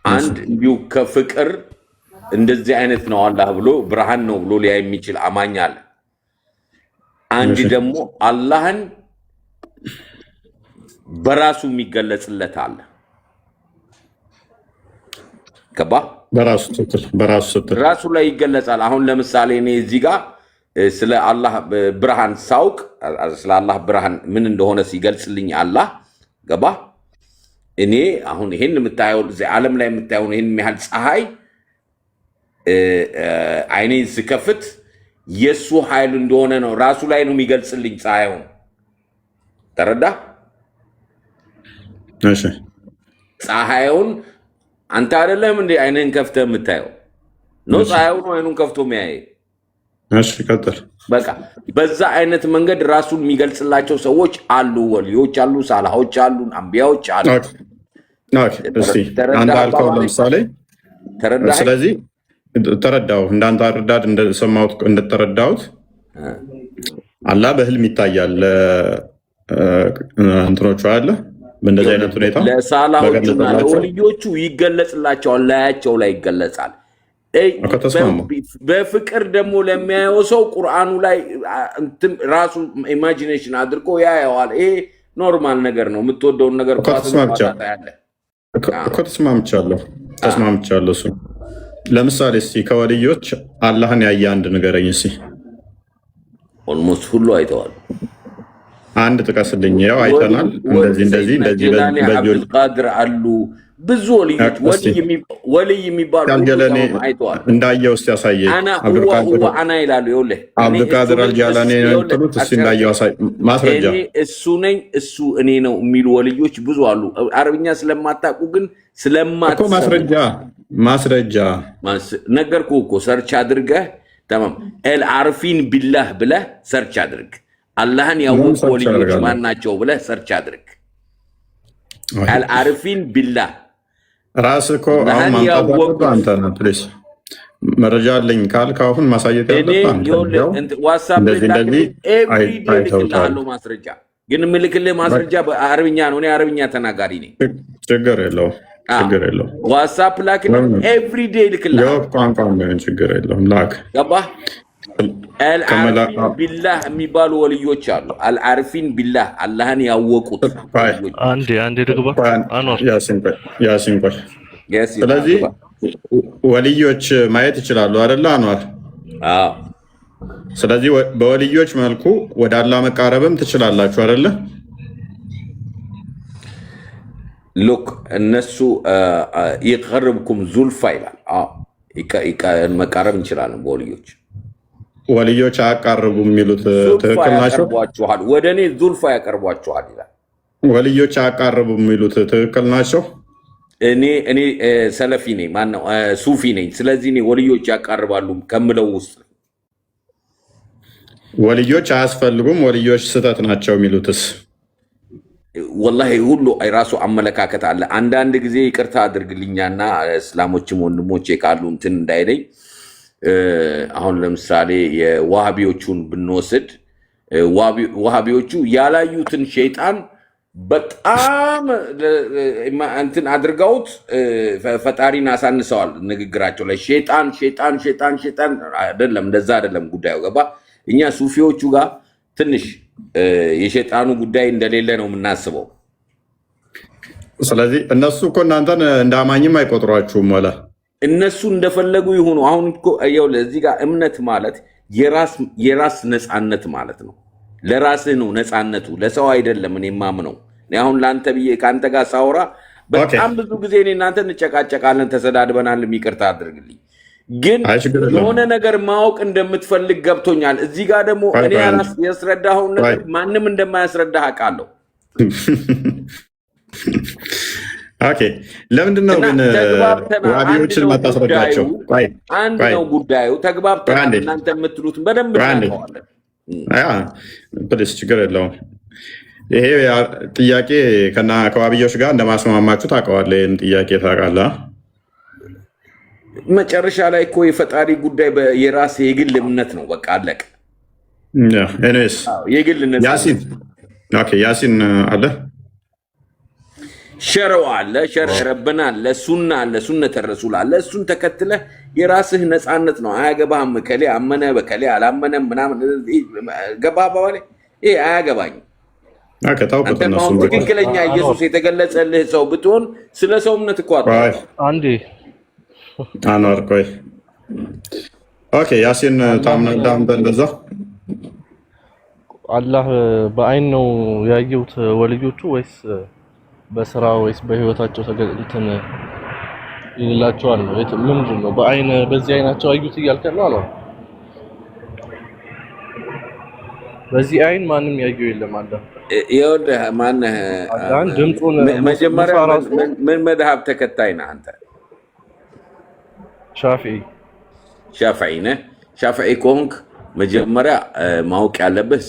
Speaker 4: አንድ እንዲሁ ከፍቅር እንደዚህ አይነት ነው አላህ ብሎ ብርሃን ነው ብሎ ሊያ የሚችል አማኝ አለ። አንድ ደግሞ አላህን በራሱ የሚገለጽለት አለ። ከባ በራሱ ላይ ይገለጻል። አሁን ለምሳሌ እኔ እዚህ ጋር ስለ አላህ ብርሃን ሳውቅ ስለ አላህ ብርሃን ምን እንደሆነ ሲገልጽልኝ አላህ ገባ። እኔ አሁን ይሄን የምታየው እዚህ ዓለም ላይ የምታየው ይሄን የሚያህል ፀሐይ አይኔን ስከፍት የሱ ኃይል እንደሆነ ነው ራሱ ላይ ነው የሚገልጽልኝ ፀሐዩን። ተረዳ?
Speaker 2: እሺ
Speaker 4: ፀሐዩን አንተ አይደለም እንዴ አይነን ከፍተህ የምታየው ነው? ፀሐዩ ነው አይኑን ከፍቶ የሚያየው።
Speaker 2: እሺ ቀጥል።
Speaker 4: በቃ በዛ አይነት መንገድ ራሱን የሚገልጽላቸው ሰዎች አሉ። ወልዮች አሉ፣ ሳላሆች አሉ፣ አንቢያዎች አሉ።
Speaker 2: እስቲ አንተ አልከው ለምሳሌ ስለዚህ ተረዳው እንዳንተ አረዳድ እንደሰማሁት እንደተረዳሁት አላህ በህልም ይታያል። እንትኖቹ አለ በእንደዚህ አይነት ሁኔታ
Speaker 4: ለሳላሆቹና ለወልዮቹ ይገለጽላቸዋል። ላያቸው ላይ ይገለጻል። በፍቅር ደግሞ ለሚያየው ሰው ቁርአኑ ላይ ራሱ ኢማጂኔሽን አድርጎ ያየዋል። ይሄ ኖርማል ነገር ነው። የምትወደውን ነገር
Speaker 2: ተስማምቻለሁ። እሱ ለምሳሌ እስኪ ከወልዮች አላህን ያየ አንድ ንገረኝ እስኪ።
Speaker 4: ኦልሞስት ሁሉ አይተዋል።
Speaker 2: አንድ ጥቀስልኝ። ያው አይተናል። እንደዚህ
Speaker 4: አብዱልቃድር አሉ ብዙ ወልይ የሚባሉ አይተዋል።
Speaker 2: እንዳየው እስኪ ያሳየኝ።
Speaker 4: አና ይላሉ። ይኸውልህ
Speaker 2: አብዱልቃድር አልጃላኒ የምትሉት እስኪ እንዳየው ማስረጃ።
Speaker 4: እሱ ነኝ እሱ እኔ ነው የሚሉ ወልዮች ብዙ አሉ። አረብኛ ስለማታውቁ ግን ስለማትሰሙ
Speaker 2: ማስረጃ
Speaker 4: ነገርኩህ እኮ። ሰርች አድርገህ ተማም አልዓርፊን ቢላህ ብለህ ሰርች አድርግ። አላህን ያወቁ ወልዮች ማን ናቸው ብለህ ሰርች አድርግ። አልዓርፊን ቢላህ
Speaker 2: ራስህ እኮ አሁን ማምጣት አንተ ነህ። ፕሊስ መረጃ አለኝ ካልክ አሁን ማሳየት ያለብህ
Speaker 4: ዋትስአፕ ልክልሃለሁ ማስረጃ። ግን የምልክልህ ማስረጃ በአረብኛ ነው። እኔ አረብኛ ተናጋሪ ነኝ።
Speaker 2: ችግር የለውም።
Speaker 4: ዋትስአፕ ላክልህ፣ ኤቭሪዴይ ልክልሃለሁ።
Speaker 2: ቋንቋ ችግር የለውም። ላክ
Speaker 4: ገባህ? አልዓርፊን ቢላህ የሚባሉ ወልዮች አሉ። አልዓርፊን ቢላህ አላህን ያወቁት።
Speaker 5: አንዴ ደግሞ
Speaker 2: ያሲን ቆይ። ስለዚህ ወልዮች ማየት ይችላሉ አይደለ አንዋር?
Speaker 4: አዎ።
Speaker 2: ስለዚህ በወልዮች መልኩ ወደ አላህ መቃረብም ትችላላችሁ አይደለ?
Speaker 4: ሉክ እነሱ ይቀርብኩም ዙልፋ ይላል። መቃረብ እንችላለን በወልዮች።
Speaker 2: ወልዮች አያቃርቡም የሚሉት ትክክል ናቸው።
Speaker 4: ወደ እኔ ዙልፋ ያቀርቧችኋል ይላል።
Speaker 2: ወልዮች አያቃርቡም የሚሉት ትክክል ናቸው።
Speaker 4: እኔ ሰለፊ ነኝ፣ ማነው ሱፊ ነኝ። ስለዚህ እኔ ወልዮች ያቃርባሉ ከምለው ውስጥ
Speaker 2: ወልዮች አያስፈልጉም፣ ወልዮች ስህተት ናቸው የሚሉትስ?
Speaker 4: ወላሂ ሁሉ የራሱ አመለካከት አለ። አንዳንድ ጊዜ ይቅርታ አድርግልኛና እስላሞችም ወንድሞቼ ካሉ እንትን እንዳይለኝ፣ አሁን ለምሳሌ የዋሃቢዎቹን ብንወስድ ዋሃቢዎቹ ያላዩትን ሸይጣን በጣም እንትን አድርገውት ፈጣሪን አሳንሰዋል። ንግግራቸው ላይ ሸይጣን ሸይጣን ሸይጣን ሸይጣን አይደለም፣ እንደዛ አይደለም ጉዳዩ። ገባ? እኛ ሱፊዎቹ ጋር ትንሽ የሸይጣኑ ጉዳይ እንደሌለ ነው የምናስበው።
Speaker 2: ስለዚህ እነሱ እኮ እናንተን እንደ አማኝም አይቆጥሯችሁም። ወላ
Speaker 4: እነሱ እንደፈለጉ ይሁኑ። አሁን እኮ እዚህ ጋር እምነት ማለት የራስ ነፃነት ማለት ነው። ለራስህ ነው ነፃነቱ፣ ለሰው አይደለም። እኔ የማምነው አሁን ለአንተ ብዬ ከአንተ ጋር ሳወራ በጣም ብዙ ጊዜ እኔ እናንተ እንጨቃጨቃለን፣ ተሰዳድበናል። የሚቅርታ አድርግልኝ። ግን የሆነ ነገር ማወቅ እንደምትፈልግ ገብቶኛል። እዚህ ጋር ደግሞ እኔ ያስረዳኸውን ነገር ማንም እንደማያስረዳህ አውቃለሁ።
Speaker 2: ኦኬ፣ ለምንድን ነው ግን ዋሃቢዎችን ማታስረዳቸው?
Speaker 4: አንድ ነው ጉዳዩ። ተግባብተናል። እናንተ የምትሉትን በደንብ እናውቀዋለን።
Speaker 2: ፕሊስ ችግር የለውም። ይሄ ጥያቄ ከዋሃቢዮች ጋር እንደማስማማችሁ ታውቀዋለህ። ይህን ጥያቄ ታውቃለህ።
Speaker 4: መጨረሻ ላይ እኮ የፈጣሪ ጉዳይ የራስ የግል እምነት ነው። በቃ አለቀ። የግል ያሲን አለ፣ ሸረው አለ፣ ሸርዕ ረበና አለ፣ ሱና አለ፣ ሱነተ ረሱል አለ። እሱን ተከትለህ የራስህ ነፃነት ነው። አያገባህም። ከሌ አመነ በከሌ አላመነም ምናምን ገባህ አባባሌ። ይሄ አያገባኝም። አንተም አሁን ትክክለኛ ኢየሱስ የተገለጸልህ ሰው ብትሆን ስለ ሰው እምነት እኮ
Speaker 5: አንዴ
Speaker 2: አንዋር ቆይ። ኦኬ ያሲን ታምናለህ እንደዛ?
Speaker 5: አላህ በአይን ነው ያየሁት ወልዮቹ ወይስ በስራ ወይስ በህይወታቸው ተገንተን ይላቸዋል? ምንድን ነው በአይን በዚህ አይናቸው አዩት እያልከን ነው? በዚህ አይን ማንም ያየው የለም አለ።
Speaker 4: ይኸውልህ ማነህ
Speaker 5: ድምፁን
Speaker 4: መጀመሪያ ምን መድሃብ ተከታይ ነህ አንተ? ሻፊዒ ነህ። ሻፊዒ ከሆንክ መጀመሪያ ማወቅ ያለብህ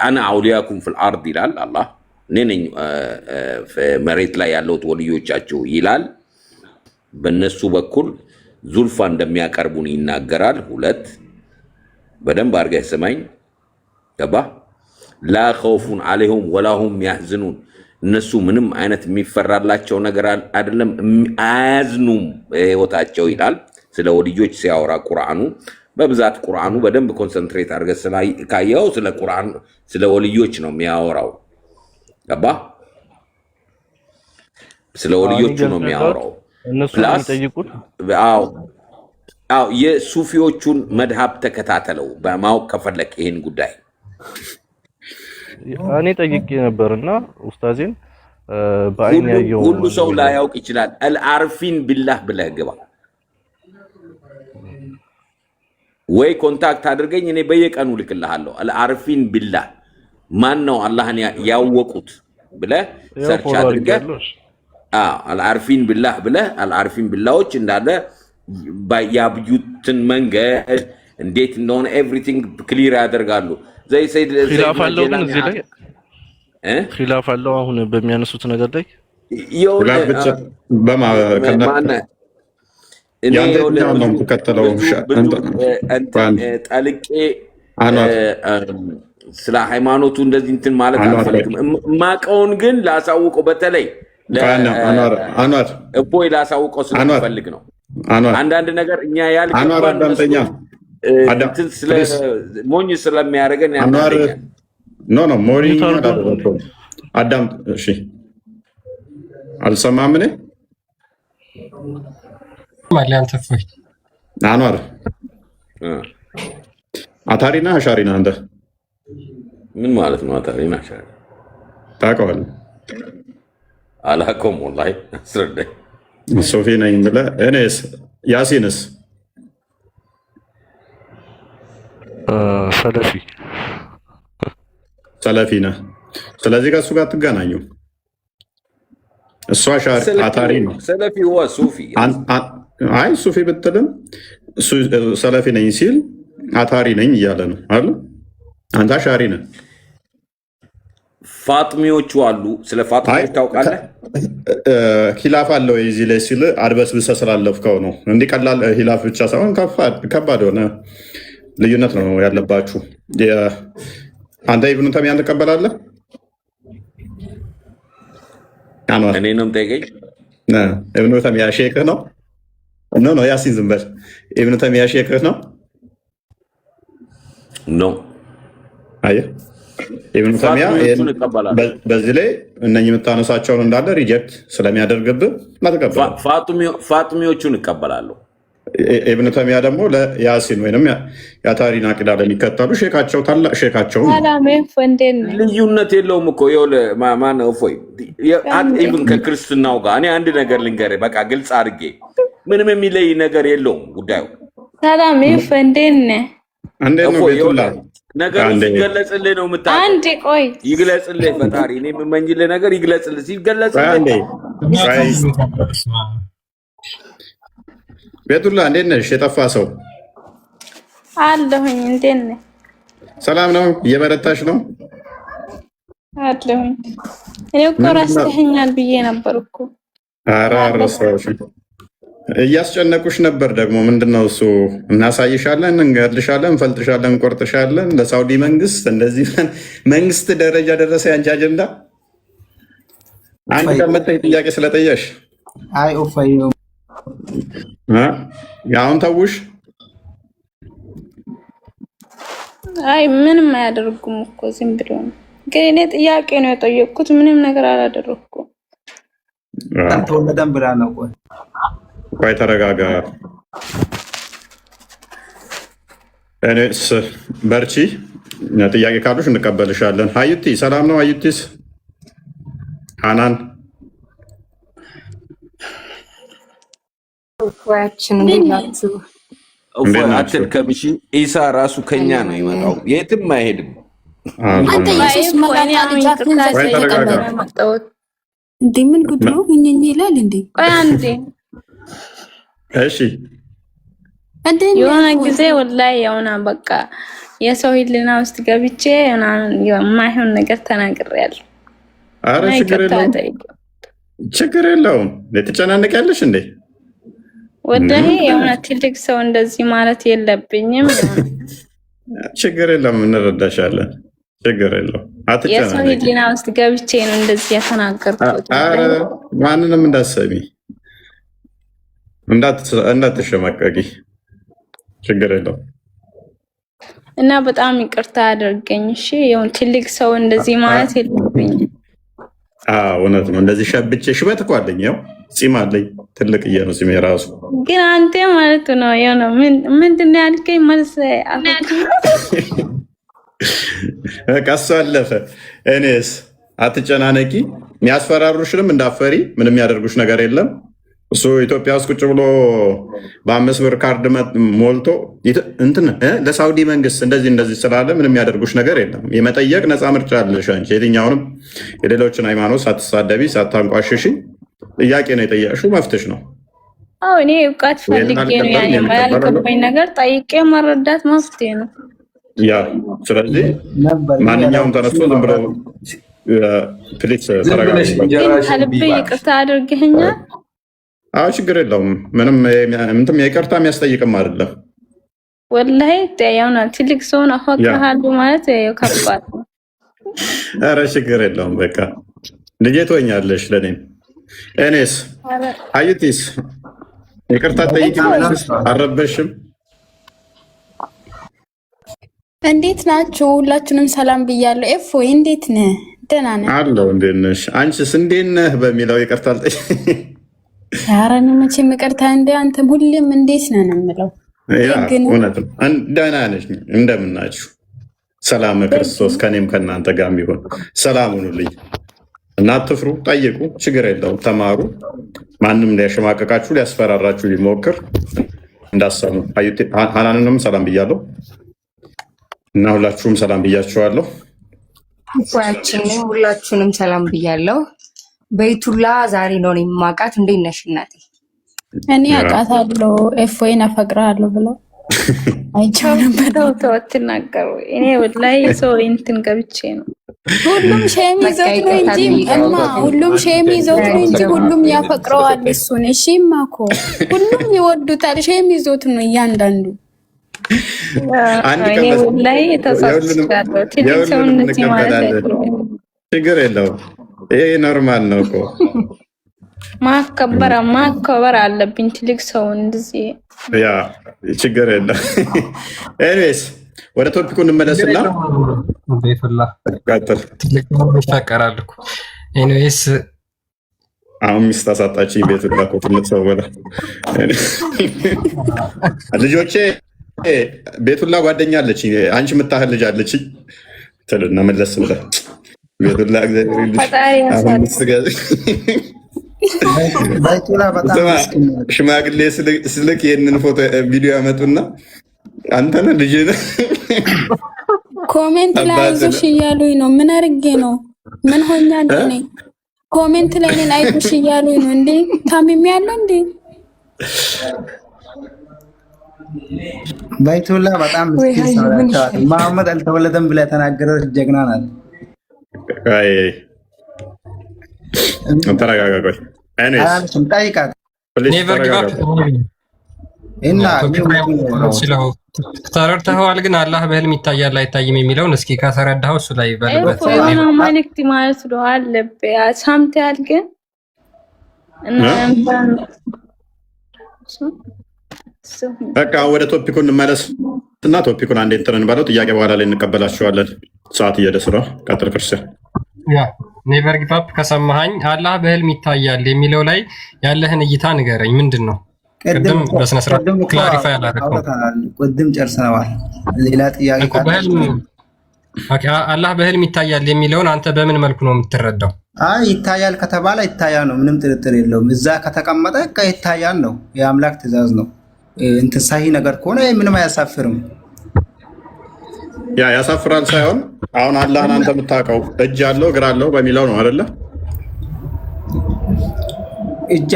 Speaker 4: አና አውሊያኩም ፊል አርድ ይላል አላህ። እኔ ነኝ መሬት ላይ ያለሁት ወልዮቻችሁ ይላል። በእነሱ በኩል ዙልፋ እንደሚያቀርቡን ይናገራል። ሁለት በደንብ አድርገህ ስማኝ። ገባህ? ላ ኸውፉን ዐለይሂም ወላሁም ያሕዝኑን። እነሱ ምንም አይነት የሚፈራላቸው ነገር አይደለም፣ አያዝኑም በህይወታቸው ይላል። ስለ ወልዮች ሲያወራ ቁርአኑ በብዛት ቁርአኑ በደንብ ኮንሰንትሬት አድርገህ ካየኸው ስለ ቁርአን ስለ ወልዮች ነው የሚያወራው። ገባህ? ስለ ወልዮቹ ነው የሚያወራው።
Speaker 5: እነሱ የሚጠይቁት
Speaker 4: የሱፊዎቹን መድሃብ ተከታተለው በማወቅ ከፈለክ ይሄን ጉዳይ።
Speaker 5: እኔ ጠይቄ ነበርና ኡስታዜን በአይን ያየው
Speaker 4: ሁሉ ሰው ላያውቅ ይችላል። አልዓርፊን ቢላህ ብለህ ግባ ወይ ኮንታክት አድርገኝ፣ እኔ በየቀኑ ልክልሃለሁ። አልዓርፊን ቢላህ ማን ነው አላህን ያወቁት ብለህ ሰርች አድርገህ አልዓርፊን ቢላህ ብለህ አልዓርፊን ቢላዎች እንዳለ ያብዩትን መንገድ እንዴት እንደሆነ ኤቭሪቲንግ ክሊር ያደርጋሉ። ዘይ ሰይድ
Speaker 5: ኺላፍ አለው ግን እዚህ ላይ ኺላፍ አለው። አሁን በሚያነሱት ነገር ላይ
Speaker 4: እኔ ጠልቄ ስለ ሃይማኖቱ እንደዚህ እንትን ማለት አልፈልግም። ማቀውን ግን ላሳውቀው፣ በተለይ እፎይ ላሳውቀው ስለምፈልግ ነው። አንዳንድ ነገር እኛ ያልገባን ሞኝ ስለሚያደርገን ያናደኛል።
Speaker 2: አዳም እሺ፣ አልሰማም። እኔ አኗር አታሪና አሻሪና አንተ
Speaker 4: ምን ማለት ነው? አታሪና አሻሪ
Speaker 2: ታውቀዋለህ?
Speaker 4: አላውቀውም። ወላሂ አስረዳኝ።
Speaker 2: ሶፊ ነኝ ብለህ እኔስ ያሲንስ ሰለፊ ነህ። ስለዚህ ከእሱ ጋር ትገናኙ። እሱ አታሪ ነው።
Speaker 4: ሰለፊ ሱፊ።
Speaker 2: አይ ሱፊ ብትልም እሱ ሰለፊ ነኝ ሲል አታሪ ነኝ እያለ ነው አለ። አንተ አሻሪ ነህ።
Speaker 4: ፋጥሚዎቹ አሉ። ስለ ፋጥሚዎች ታውቃለህ?
Speaker 2: ሂላፍ አለው እዚህ ላይ ሲል አድበስብሰህ ስላለፍከው ነው። እንዲህ ቀላል ሂላፍ ብቻ ሳይሆን ከባድ የሆነ ልዩነት ነው ያለባችሁ። አንተ ኢብኑ ተይሚያን ትቀበላለህ?
Speaker 4: እኔ ነው የምጠይቀኝ?
Speaker 2: ኢብኑ ተይሚያ ሼክህ ነው? ኖ ያሲን ዝም በል። ኢብኑ ተይሚያ ሼክህ ነው?
Speaker 4: ኖ።
Speaker 2: አየህ፣ ኢብኑ ተይሚያ በዚህ ላይ እነኝህ የምታነሳቸውን እንዳለ ሪጀክት ስለሚያደርግብህ ማትቀበል።
Speaker 4: ፋጥሚዎቹን እቀበላለሁ።
Speaker 2: ኢብኑ ተይሚያ ደግሞ ለያሲን ወይም የአታሪን አቂዳ ለሚከተሉ ሼካቸው ታላቅ ሼካቸው
Speaker 4: ልዩነት የለውም እኮ ማነው እፎይ ኢብን ከክርስትናው ጋር እኔ አንድ ነገር ልንገርህ፣ በቃ ግልጽ አድርጌ ምንም የሚለይ ነገር የለውም ጉዳዩ።
Speaker 6: ሰላም ይፈንደን
Speaker 4: ነገሩ ሲገለጽልህ ነው የምታውቀው።
Speaker 6: አንዴ ቆይ
Speaker 4: ይግለጽልህ ፈጣሪ። እኔ የምመኝልህ ነገር ይግለጽልህ። ሲገለጽልህ
Speaker 2: ቤቱላ እንዴት ነሽ? የጠፋ ሰው
Speaker 6: አለሁኝ። እንዴት ነህ?
Speaker 2: ሰላም ነው? እየበረታሽ ነው?
Speaker 6: አለሁኝ። እኔ እኮ ረስተኸኛል ብዬ ነበር እኮ።
Speaker 2: ኧረ አልረሳሁሽም። እያስጨነቁሽ ነበር ደግሞ። ምንድነው እሱ? እናሳይሻለን፣ እንገድልሻለን፣ እንፈልጥሻለን፣ እንቆርጥሻለን። ለሳውዲ መንግስት እንደዚህ መንግስት ደረጃ ደረሰ ያንቺ አጀንዳ። አንድ ቀን መተህ ጥያቄ ስለጠየሽ
Speaker 3: አይ ኦፋይ
Speaker 2: አሁን ተውሽ።
Speaker 6: አይ ምንም አያደርጉም እኮ ዝም ብሎ ነው። ግን እኔ ጥያቄ ነው የጠየቅኩት፣ ምንም ነገር አላደረኩም።
Speaker 3: ተወለደን ብላ ነው።
Speaker 2: ቆይ ተረጋጋ። እኔስ በርቺ። ጥያቄ ካሉሽ እንቀበልሻለን። አዩቲ ሰላም ነው? አዩቲስ ሃናን
Speaker 4: አትልከምሽ። ኢሳ ራሱ ከኛ ነው ይመጣው፣ የትም አይሄድም።
Speaker 7: እንዴ ምን ጉድ ነው? እኛኝ ይላል እንዴ?
Speaker 2: እሺ
Speaker 6: የሆነ ጊዜ ወላሂ የሆነ በቃ የሰው ህሊና ውስጥ ገብቼ የማይሆን ነገር ተናግሬያለሁ።
Speaker 2: ኧረ ችግር የለውም። ትጨናነቂያለሽ እንዴ?
Speaker 6: ወላሂ የሆነ ትልቅ ሰው እንደዚህ ማለት የለብኝም።
Speaker 2: ችግር የለም፣ እንረዳሻለን። ችግር የለውም።
Speaker 6: የሰው ህሊና ውስጥ ገብቼ ነው እንደዚህ የተናገርኩት።
Speaker 2: ማንንም እንዳትሰሚ፣ እንዳትሸማቀቂ። ችግር የለውም።
Speaker 6: እና በጣም ይቅርታ አድርገኝ እሺ። የሆነ ትልቅ ሰው እንደዚህ ማለት የለብኝም።
Speaker 2: እውነት ነው። እንደዚህ ሸብቼ ሽበት እኮ አለኝ፣ ያው ፂም አለኝ፣ ትልቅዬ ነው ፂሜ ራሱ።
Speaker 6: ግን አንተ ማለት ነው የሆነ ምንድን ነው ያልከኝ? መልስ
Speaker 2: በቃ እሱ አለፈ። እኔስ አትጨናነቂ፣ የሚያስፈራሩሽንም እንዳፈሪ፣ ምንም ያደርጉሽ ነገር የለም። እሱ ኢትዮጵያ ውስጥ ቁጭ ብሎ በ5 ብር ካርድ ሞልቶ እንትን ለሳውዲ መንግስት እንደዚህ ስላለ ምንም ያደርጉሽ ነገር የለም። የመጠየቅ ነፃ ምርጫ አለሽ አንቺ። የትኛውንም የሌሎችን ሃይማኖት ሳትሳደቢ ሳታንቋሽሽ ጥያቄ ነው የጠየቅሽው፣ መፍትሽ ነው።
Speaker 6: እኔ እውቀት ፈልጌ ነው ያልገባኝ ነገር ጠይቄ መረዳት መፍትሄ ነው።
Speaker 2: ያ ስለዚህ ማንኛውም ተነስቶ ዝም ብሎ ፕሊስ ተረጋጋ።
Speaker 6: ከልብ ይቅርታ አድርገኸኛል።
Speaker 2: አዎ ችግር የለውም። ምንም እንትን ይቅርታ የሚያስጠይቅም አይደለም።
Speaker 6: ወላሂ ያውና ትልቅ ሰውን አፈቅርሃለሁ ማለት ያው ከባድ ነው።
Speaker 2: ኧረ ችግር የለውም። በቃ ልጄ ትሆኛለሽ ለእኔም። እኔስ አዩቲስ ይቅርታ ጠይቂ። አልረበሽም።
Speaker 7: እንዴት ናችሁ? ሁላችሁንም ሰላም ብያለሁ። ኤፎይ እንዴት ነህ? ደህና ነህ?
Speaker 2: አለሁ። እንዴት ነሽ? አንቺስ እንዴት ነህ በሚለው ይቅርታ ጠይቂ።
Speaker 7: ኧረ እኔ መቼም ይቅርታ እንደ አንተም ሁሌም እንዴት ነህ ነው የምለው።
Speaker 2: እውነት ነው። ደህና ነሽ? እንደምን ናችሁ? ሰላም ክርስቶስ ከኔም ከእናንተ ጋር ቢሆን ሰላም ሁኑልኝ እና አትፍሩ፣ ጠይቁ፣ ችግር የለውም። ተማሩ። ማንም ሊያሸማቀቃችሁ ሊያስፈራራችሁ ሊሞክር እንዳሰሙ። ሀናንንም ሰላም ብያለሁ እና ሁላችሁም ሰላም ብያችኋለሁ።
Speaker 8: ሁላችሁንም ሰላም ብያለሁ። በይቱላ ዛሬ ነው የማውቃት። እንዴት ነሽ እናቴ?
Speaker 7: እኔ አውቃታለሁ። ኤፎይን አፈቅርሃለሁ ብለው አይቻው ነበር።
Speaker 6: ተው አትናገሩ። እኔ ወላሂ ሰው እንትን ገብቼ ነው።
Speaker 7: ሁሉም ሼም ይዘውት ነው እንጂ ሁሉም ሼም ይዘውት ነው እንጂ ሁሉም ያፈቅረዋል እሱን። እሺማ እኮ ሁሉም ይወዱታል። ሼም ይዘውት ነው እያንዳንዱ።
Speaker 6: እኔ ወላሂ ተሳስቻለሁ። ትልቅ ሰው እንደዚህ ማለት
Speaker 2: ችግር የለውም። ይሄ ኖርማል ነው እኮ
Speaker 6: ማከበር አለብኝ ትልቅ ሰው እንደዚህ።
Speaker 2: ያ ችግር የለም። ኤኒዌይስ ወደ ቶፒኩ እንመለስና
Speaker 1: ቤቱላ
Speaker 2: ቀጥል።
Speaker 1: ትልቅ ሰው ይፈቀራል እኮ። ኤኒዌይስ
Speaker 2: አሁን ሚስት አሳጣችኝ። ቤቱላ እኮ ትልቅ ሰው በላ ልጆቼ ቤቱላ ጓደኛ አለችኝ፣ አንቺ የምታህል ልጅ አለችኝ ትልና መለስ ብለህ ቤቱላ እግዚአብሔር ሽማግሌ ስልክ ይህንን ፎቶ ቪዲዮ ያመጡና አንተነ ልጅ
Speaker 7: ኮሜንት ላይ አይዞሽ እያሉኝ ነው። ምን አድርጌ ነው? ምን ሆኛለሁ? እኔ ኮሜንት ላይ እኔን አይዞሽ እያሉኝ ነው። እንዴ ታምሜ ያለው እንዴ?
Speaker 3: ባይቱላ በጣም መሐመድ አልተወለደም ብላ የተናገረች ጀግና ናት።
Speaker 2: ተረጋጋ። ቆይ
Speaker 3: ጠይቃት
Speaker 6: እና
Speaker 1: ተረድተኸዋል? ግን አላህ በህልም ይታያል አይታይም የሚለውን እስኪ ከተረዳኸው እሱ ላይ በልበት
Speaker 6: መልዕክት ማለት ነው አለብህ። ሰምተሃል? ግን
Speaker 2: በቃ ወደ ቶፒኩ እንመለስ እና ቶፒኩን አንዴ እንትን እንበለው። ጥያቄ በኋላ ላይ እንቀበላችኋለን። ሰዓት እየደረሰ ነው። ቀጥል ክርስቲያን።
Speaker 1: ኔቨር ጊቭ አፕ። ከሰማኸኝ አላህ በህልም ይታያል የሚለው ላይ ያለህን እይታ ንገረኝ። ምንድን ነው? ቅድም በስነ ስርዓት ክላሪፋይ አላደረገው።
Speaker 3: ቅድም ጨርሰነዋል። ሌላ ጥያቄ
Speaker 1: አላህ በህልም ይታያል የሚለውን አንተ በምን መልኩ ነው የምትረዳው?
Speaker 3: ይታያል ከተባለ ይታያል ነው፣ ምንም ጥርጥር የለውም። እዛ ከተቀመጠ ይታያል ነው፣ የአምላክ ትእዛዝ ነው። እንትን ሳሂ ነገር ከሆነ ምንም አያሳፍርም።
Speaker 2: ያ ያሳፍራል ሳይሆን አሁን አላህን አንተ የምታውቀው እጅ አለው እግር አለው በሚለው ነው አይደለ?
Speaker 3: እጅ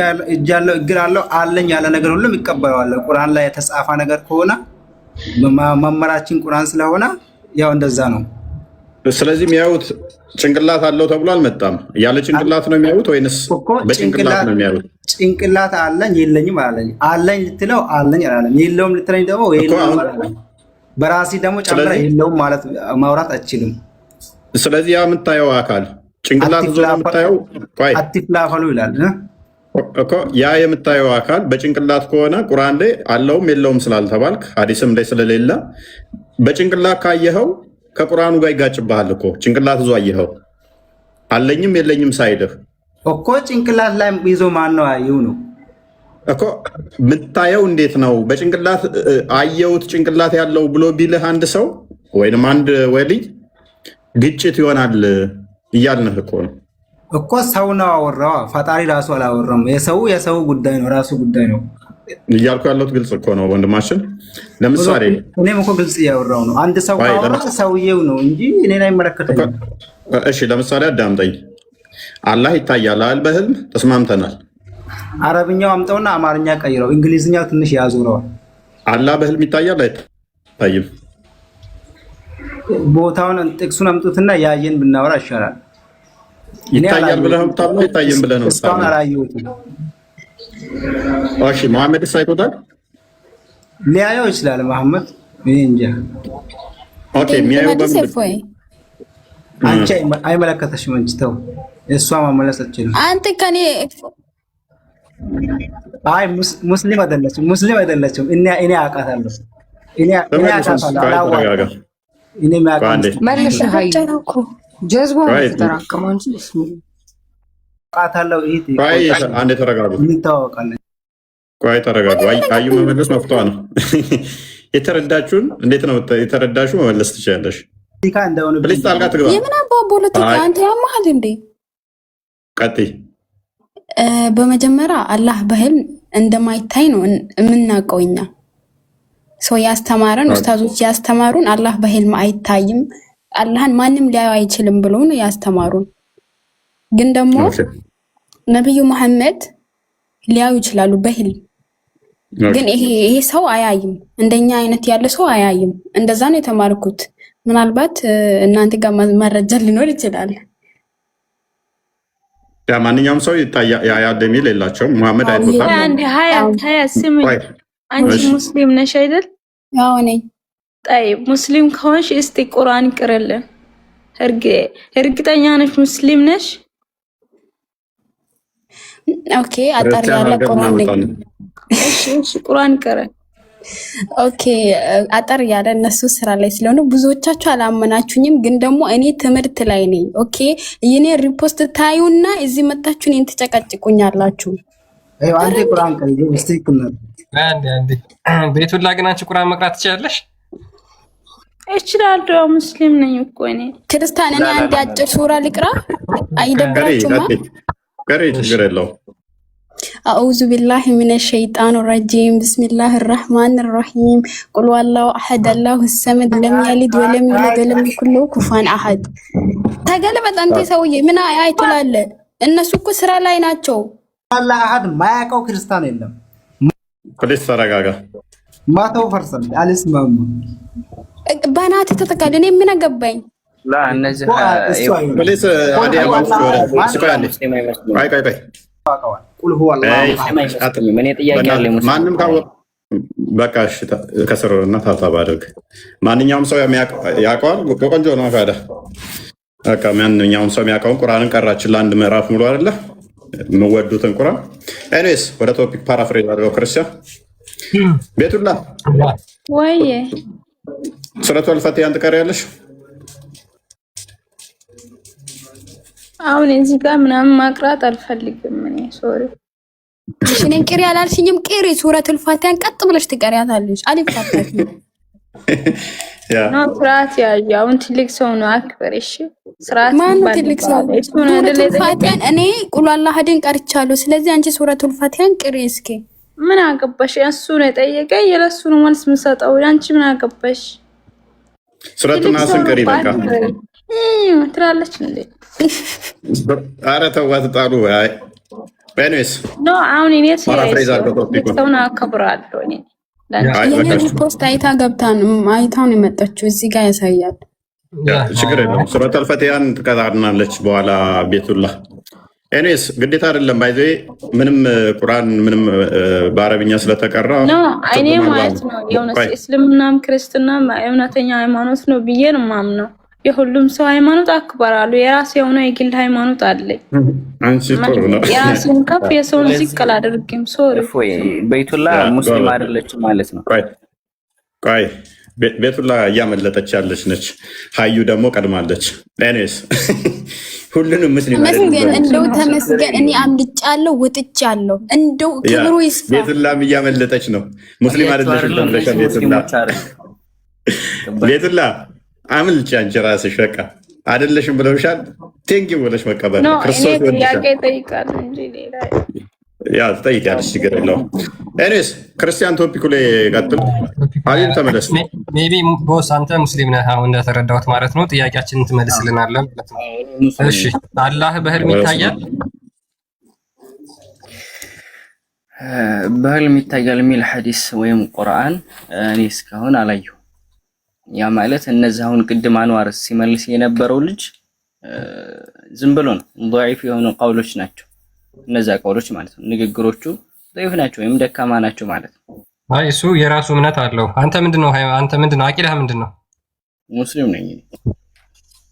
Speaker 3: አለው እግር አለው አለኝ ያለ ነገር ሁሉም ይቀበለዋል። ቁርአን ላይ የተጻፈ ነገር ከሆነ መመራችን ቁርአን ስለሆነ ያው እንደዛ ነው።
Speaker 2: ስለዚህ የሚያዩት ጭንቅላት አለው ተብሎ አልመጣም። ያለ ጭንቅላት ነው የሚያዩት ወይንስ በጭንቅላት ነው የሚያዩት?
Speaker 3: ጭንቅላት አለኝ የለኝም አላለኝ። አለኝ ልትለው አለኝ አላለኝ። የለውም ልትለኝ ደግሞ የለውም አላለኝ። በራሲ ደግሞ ጨምረ የለውም ማለት ማውራት አችልም።
Speaker 2: ስለዚህ ያ የምታየው አካል ጭንቅላት ዞ የምታየው
Speaker 3: አትፍላፈሉ ይላል
Speaker 2: እኮ። ያ የምታየው አካል በጭንቅላት ከሆነ ቁርአን ላይ አለውም የለውም ስላልተባልክ ሐዲስም ላይ ስለሌለ በጭንቅላት ካየኸው ከቁርአኑ ጋር ይጋጭብሃል እኮ። ጭንቅላት ዞ አየኸው አለኝም የለኝም ሳይልህ
Speaker 3: እኮ ጭንቅላት ላይ ይዞ ማን ነው አየው ነው
Speaker 2: እኮ የምታየው። እንዴት ነው በጭንቅላት አየሁት ጭንቅላት ያለው ብሎ ቢልህ አንድ ሰው ወይንም አንድ ወልይ ግጭት ይሆናል እያልንህ እኮ ነው
Speaker 3: እኮ። ሰው ነው አወራው፣ ፈጣሪ ራሱ አላወራም። የሰው ጉዳይ ነው፣ ራሱ ጉዳይ ነው
Speaker 2: እያልኩ ያለሁት ግልጽ እኮ ነው ወንድማችን። ለምሳሌ
Speaker 3: እኔም እኮ ግልጽ እያወራው ነው። አንድ ሰው ካወራ ሰውዬው ነው እንጂ እኔን አይመለከተኝም።
Speaker 2: እሺ ለምሳሌ አዳምጠኝ። አላህ ይታያል አይደል? በህልም ተስማምተናል።
Speaker 3: አረብኛው አምጠውና አማርኛ ቀይረው እንግሊዝኛው ትንሽ ያዙረዋል።
Speaker 2: አላህ በህልም ይታያል አይታይም?
Speaker 3: ቦታውን ጥቅሱን አምጡትና ያየን ብናወራ ይሻላል።
Speaker 2: ይታያል ብለህ ነው የምታምነው? አይታይም ብለህ ነው
Speaker 3: እስካሁን አላየሁትም።
Speaker 2: እሺ መሐመድ ሳይቶታል
Speaker 3: ሊያየው ይችላል መሐመድ እኔ እንጃ።
Speaker 2: ኦኬ የሚያየው
Speaker 3: አንቺ አይመለከተሽም እንጂ ተው እሷ ማመለስ አትችልም።
Speaker 7: አንተ ከኔ
Speaker 3: አይ ሙስሊም አይደለችም። እኔ አውቃታለሁ እኔ
Speaker 8: መልሽ ሀይ ጀዝባ ተራከመው እንጂ
Speaker 3: አውቃታለሁ።
Speaker 2: አንዴ ተረጋጉ።
Speaker 3: እንታወቃለን።
Speaker 2: ቆይ ተረጋጉ። አዩ መመለስ መፍቷ ነው። የተረዳችሁን እንዴት ነው የተረዳችሁ? መመለስ ትችላለሽ። ፕሊስ ጣልቃ ትግባ።
Speaker 7: የምን አባው ፖለቲካ አንተ ያማሃል እንዴ?
Speaker 2: ቀጥይ።
Speaker 7: በመጀመሪያ አላህ በህልም እንደማይታይ ነው የምናውቀው እኛ። ሰው ያስተማረን ኡስታዞች ያስተማሩን አላህ በህልም አይታይም፣ አላህን ማንም ሊያዩ አይችልም ብሎ ነው ያስተማሩን። ግን ደግሞ ነብዩ መሐመድ ሊያዩ ይችላሉ በህልም። ግን ይሄ ሰው አያይም፣ እንደኛ አይነት ያለ ሰው አያይም። እንደዛ ነው የተማርኩት። ምናልባት እናንተ ጋር መረጃ ሊኖር ይችላል።
Speaker 2: ያ ማንኛውም ሰው ያያል የሚል የላቸውም። መሐመድ አይቶታል።
Speaker 6: አንዴ ሀያ ስምኝ አንቺ ሙስሊም ነሽ አይደል?
Speaker 7: ያው ነኝ።
Speaker 6: طيب ሙስሊም ከሆንሽ እስቲ ቁርአን ቅረልን። እርግጠኛ ነሽ ሙስሊም ነሽ?
Speaker 7: ኦኬ አጣር ያለ ቁርአን ነኝ።
Speaker 6: እሺ ቁርአን ቅረ።
Speaker 7: ኦኬ አጣር ያለ እነሱ ስራ ላይ ስለሆነ ብዙዎቻችሁ አላመናችሁኝም። ግን ደግሞ እኔ ትምህርት ላይ ነኝ። ኦኬ የኔ ሪፖስት ታዩና እዚህ መጣችሁ እኔን ትጨቀጭቁኛላችሁ።
Speaker 3: አንዴ ቁርአን ቅረ እስቲ ኩነር
Speaker 1: አንዴ ቤቱላ ግን አንቺ ቁርአን መቅራት ትችላለሽ?
Speaker 6: እችላለሁ። ሙስሊም ነኝ እኮ እኔ
Speaker 7: ክርስቲያን ነኝ። አንዴ አጭር ሱራ ልቅራ አይደብራችሁማ?
Speaker 2: ቀሪ ችግር የለውም።
Speaker 7: أعوذ بالله من الشيطان الرجيم بسم الله الرحمن الرحيم قل والله أحد الله الصمد لم يلد ولم يولد ولم يكن له كفوا أحد ተገለበጥ አንተ ሰውዬ ምን አይተላለ? እነሱ እኮ ስራ ላይ ናቸው።
Speaker 3: አላህ አሐድ ማያውቀው ክርስቲያን የለም።
Speaker 2: ፕሊስ ተረጋጋ።
Speaker 3: 100% አልስማሙ
Speaker 7: ባናት ተተካለ። እኔ ምን አገባኝ?
Speaker 9: ላ እነዚህ
Speaker 2: ፕሊስ አዲያ ቆይ
Speaker 3: ቁል ሁወ አላሁ
Speaker 2: ማንም ካወቀ በቃ እሺ፣ ከስር እና ታታባ አድርግ። ማንኛውም ሰው ያውቀዋል። ቆንጆ ነው ታዲያ። በቃ ማንኛውም ሰው የሚያውቀውን ቁርአንን ቀራችን ለአንድ ምዕራፍ ሙሉ አይደለ? የምወዱትን ቁርአን። ኤኒዌይስ ወደ ቶፒክ ፓራፍሬዝ አድርገው ክርስቲያን ቤቱላ
Speaker 6: ወይ
Speaker 2: ሱረቱል ፈቲሃን ትቀሪያለሽ?
Speaker 6: አሁን እዚህ ጋር ምናምን ማቅራት አልፈልግም እኔ ሶሪ።
Speaker 7: እኔ ቅሪ አላልሽኝም? ቅሪ ሱረቱል ፋቲሃን ቀጥ ብለሽ ትቀሪያታለሽ። አልፋታሽ
Speaker 6: ነው ስርዓት ያዥ። አሁን ትልቅ ሰው ነው አክበር። እሺ ስርዓት
Speaker 7: ማን ትልቅ ሰው? ሱረቱል ፋቲሃን እኔ ቁል አላህን ቀርቻለሁ። ስለዚህ አንቺ ሱረቱል ፋቲሃን ቅሪ እስኪ።
Speaker 6: ምን አገባሽ? እሱ ነው የጠየቀኝ፣ የለሱ ነው መልስ የምሰጠው። አንቺ ምን አገባሽ?
Speaker 2: ሱረቱን ናስን ቅሪ በቃ
Speaker 6: ትላለች እንዴ?
Speaker 2: ኧረ ተዋት ጣሉ። አይ ኤኒዌይስ
Speaker 6: ኖ አሁን እኔ ሰውን አከብራለሁ እኔ
Speaker 7: ለአንቺ ፖስት አይታ ገብታ ነው አይታውን የመጣችው እዚህ ጋር ያሳያል።
Speaker 2: ችግር የለውም። ሱረቱል ፈቲሃን ትቀራናለች በኋላ ቤቱላ። ኤኒዌይስ ግዴታ አይደለም ባይዘ ምንም ቁርአን ምንም በአረብኛ ስለተቀራ
Speaker 6: ነው እኔ ማለት ነው የሆነ እስልምናም ክርስትናም እውነተኛ ሃይማኖት ነው ብዬ ነው የማምነው። የሁሉም ሰው ሃይማኖት አክብራለሁ። የራሴ የሆነ የግል ሃይማኖት አለኝ።
Speaker 2: አንቺ ጥሩ ነው።
Speaker 6: የራሴን ከፍ የሰውን ዝቅ አላደርግም። ሶሪ
Speaker 9: ቤቱላ ሙስሊም አይደለችም ማለት ነው።
Speaker 2: ቆይ ቤቱላ እያመለጠች ያለች ነች። ሀዩ ደግሞ ቀድማለች። ኤኒዌይስ ሁሉንም ሙስሊም
Speaker 7: ተመስገን፣ እንደው ተመስገን። እኔ አምልጫለሁ ወጥቻለሁ። እንደው ክብሩ ይስፋ።
Speaker 2: ቤቱላም እያመለጠች ነው። ሙስሊም አይደለችም ተብለሽ ቤቱላ አምልጭ አንቺ ራስሽ በቃ አይደለሽም ብለውሻል። ቴንኪው ብለሽ መቀበል
Speaker 6: ነው።
Speaker 2: ክርስቶስ
Speaker 6: እኔ ጥያቄ እጠይቃለሁ እንጂ ሌላ
Speaker 2: ያ ትጠይቂያለሽ፣ ችግር የለውም። ኤኒዌይስ ክርስቲያን ቶፒኩ ላይ ቀጥል። አሊን ተመለስ።
Speaker 1: ሜቢ ቦስ አንተ ሙስሊም ነህ አሁን እንደተረዳሁት ማለት ነው። ጥያቄያችንን ትመልስልናለህ ማለት ነው። እሺ አላህ በህልም ይታያል?
Speaker 9: በህልም ይታያል የሚል ሐዲስ ወይም ቁርአን እኔ እስካሁን አላየሁ። ያ ማለት እነዚህ አሁን ቅድም አንዋር ሲመልስ የነበረው ልጅ ዝም ብሎ ነው ضعيف የሆኑ ቀውሎች ናቸው። እነዛ ቀውሎች ማለት ነው ንግግሮቹ ضعيف ናቸው ወይም ደካማ ናቸው ማለት ነው።
Speaker 1: አይ እሱ የራሱ እምነት አለው። አንተ ምንድነው አቂዳህ ምንድነው?
Speaker 9: ሙስሊም ነኝ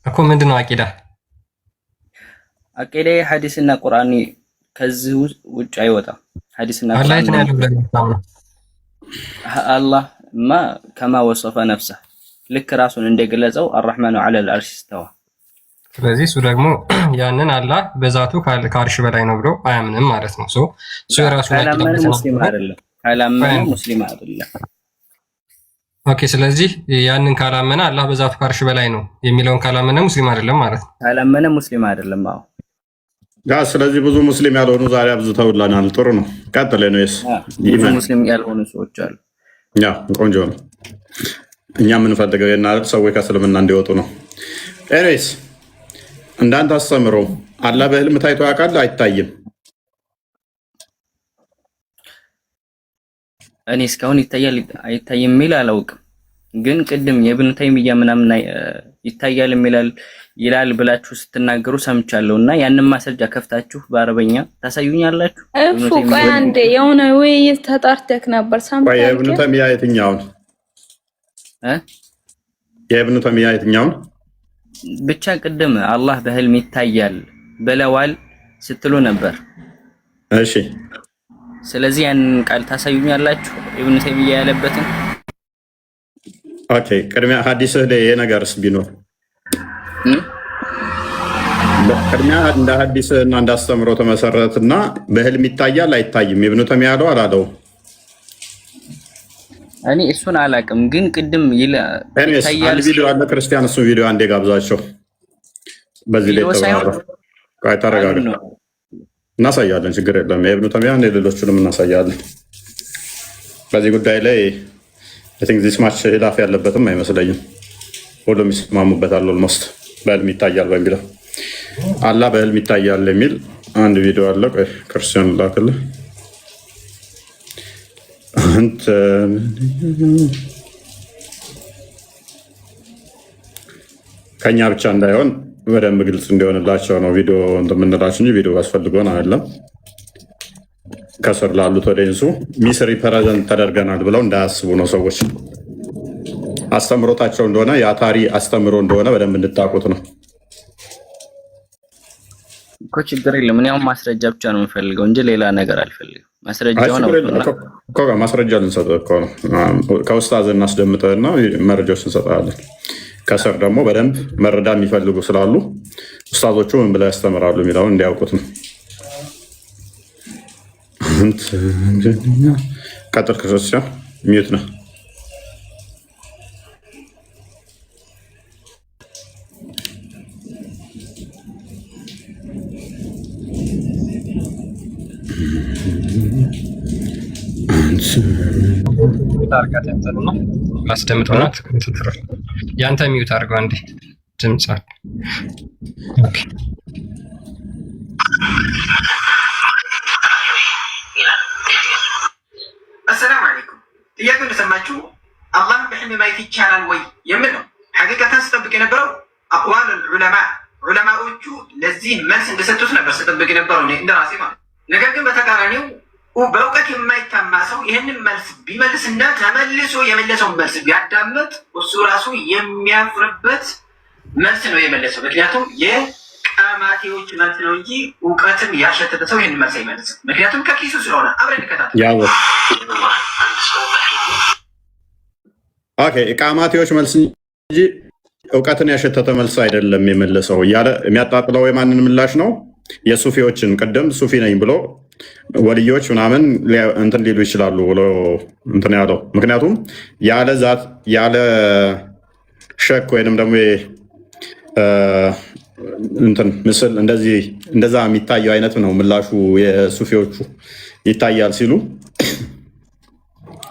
Speaker 1: እኮ ምንድነው አቂዳ?
Speaker 9: አቂዳ ሐዲስና ቁርአን ከዚህ ውጭ አይወጣም። ሐዲስና ቁርአን አላህ ማ ከማ ወሰፈ ነፍሰህ ልክ ራሱን እንደገለጸው አርህማኑ ዐለል አርሽ እስተዋ።
Speaker 1: ስለዚህ እሱ ደግሞ ያንን አላህ በዛቱ ከአርሽ በላይ ነው ብሎ አያምንም ማለት ነው። እሱ የራሱ
Speaker 9: ካላመነ ሙስሊም አይደለም። ካላመነ ሙስሊም አይደለም።
Speaker 1: ኦኬ። ስለዚህ ያንን ካላመነ አላህ በዛቱ ከአርሽ በላይ ነው የሚለውን ካላመነ ሙስሊም አይደለም ማለት ነው።
Speaker 9: ካላመነ ሙስሊም አይደለም። አዎ
Speaker 2: ያ ስለዚህ ብዙ ሙስሊም ያልሆኑ ዛሬ አብዝተውልናል። ጥሩ ነው። ቀጥለ ነው
Speaker 9: ብዙ ሙስሊም ያልሆኑ ሰዎች አሉ።
Speaker 2: ያ ቆንጆ ነው። እኛ የምንፈልገው ሰዎች ከእስልምና እንዲወጡ ነው። ኤኒዌይስ እንዳንተ አስተምሮ አላህ በህልም ታይቶ ያውቃል? አይታይም።
Speaker 9: እኔ እስካሁን ይታያል አይታይም የሚል አላውቅም። ግን ቅድም የኢብኑ ተይሚያ ምናምን ይታያል ይላል ብላችሁ ስትናገሩ ሰምቻለሁና ያንን ማስረጃ ከፍታችሁ በአረበኛ ታሳዩኛላችሁ?
Speaker 6: እፉ ቆይ አንዴ የሆነ ውይይት ተጣርተክ ነበር ሰምታችሁ?
Speaker 2: የኢብኑ ተይሚያ የትኛውን የኢብኑ ተይሚያ የትኛውን
Speaker 9: ብቻ ቅድም አላህ በህልም ይታያል ብለዋል ስትሉ ነበር።
Speaker 2: እሺ
Speaker 9: ስለዚህ ያንን ቃል ታሳዩኛላችሁ ኢብኑ ተይሚያ ያለበትን?
Speaker 2: ኦኬ ቅድሚያ ሐዲስህ ላይ የነገርስ ቢኖር ቅድሚያ እንደ ሐዲስህ እና እንዳስተምሮ ተመሰረትና በህልም ይታያል አይታይም ኢብኑ ተይሚያ ያለው አላለው?
Speaker 9: እኔ እሱን አላውቅም። ግን ቅድም
Speaker 2: ይታያል ቪዲዮ አለ ክርስቲያን፣ እሱ ቪዲዮ አንዴ ጋብዛቸው። በዚህ ላይ ተረጋጋ፣ እናሳያለን። ችግር የለም። የኢብኑ ተይሚያ ሌሎቹንም እናሳያለን። በዚህ ጉዳይ ላይ ዚስ ማች ሂላፍ ያለበትም አይመስለኝም። ሁሉም ይስማሙበታል። ኦልሞስት በህልም ይታያል በሚለው አላህ በህልም ይታያል የሚል አንድ ቪዲዮ አለ። ቆይ ክርስቲያን ላክልህ። ከኛ ብቻ እንዳይሆን በደንብ ግልጽ እንዲሆንላቸው ነው ቪዲዮ እንደምንላችሁ እንጂ ቪዲዮ አስፈልጎን አይደለም። ከስር ላሉት ወደንሱ ሚስ ሪፕሬዘንት ተደርገናል ብለው እንዳያስቡ ነው ሰዎች። አስተምሮታቸው እንደሆነ የአታሪ አስተምሮ እንደሆነ በደንብ እንድታውቁት ነው
Speaker 9: እኮ። ችግር የለም። እኔ አሁን ማስረጃ ብቻ ነው የምፈልገው እንጂ ሌላ ነገር አልፈልግም። ማስረጃው ነው
Speaker 2: እኮ ማስረጃ ልንሰጥህ እኮ ነው። ከኡስታዝ እናስደምጥህና መረጃዎች እንሰጥሃለን። ከስር ደግሞ በደንብ መረዳ የሚፈልጉ ስላሉ ኡስታዞቹ ምን ብለው ያስተምራሉ የሚለውን እንዲያውቁት ነው። ቀጥል ክርስቲያን ሚዩት ነው።
Speaker 1: አስደምጠውና ያንተ ሚዩት አድርገው አንዴ ድምጽ አለ። ኦኬ
Speaker 10: አሰላሙ አለይኩም። ጥያቄው እንደሰማችሁ አላህ በህልም ማየት ይቻላል ወይ የሚል ነው። ሐቂቀተን ስጠብቅ የነበረው አቅዋል ዑለማዎቹ ለዚህ መልስ እንደሰጡት ነበር ስጠብቅ የነበረው እንደራሴ ማለት። ነገር ግን በተቃራኒው በእውቀት የማይታማ ሰው ይህንን መልስ ቢመልስና ተመልሶ የመለሰውን መልስ ቢያዳምጥ እሱ ራሱ የሚያፍርበት መልስ ነው የመለሰው። ምክንያቱም የቃማቴዎች መልስ ነው እንጂ እውቀትን ያሸተተ ሰው ይህንን መልስ አይመልስም። ምክንያቱም ከኪሱ ስለሆነ። አብረን እንከታተል።
Speaker 2: ቃማቴዎች መልስ እንጂ እውቀትን ያሸተተ መልስ አይደለም የመለሰው እያለ የሚያጣጥለው የማንን ምላሽ ነው? የሱፊዎችን። ቅድም ሱፊ ነኝ ብሎ ወልዮች ምናምን እንትን ሊሉ ይችላሉ ብሎ እንትን ያለው። ምክንያቱም ያለ ዛት ያለ ሸክ ወይንም ደግሞ እንትን ምስል እንደዛ የሚታየው አይነት ነው ምላሹ። የሱፊዎቹ ይታያል ሲሉ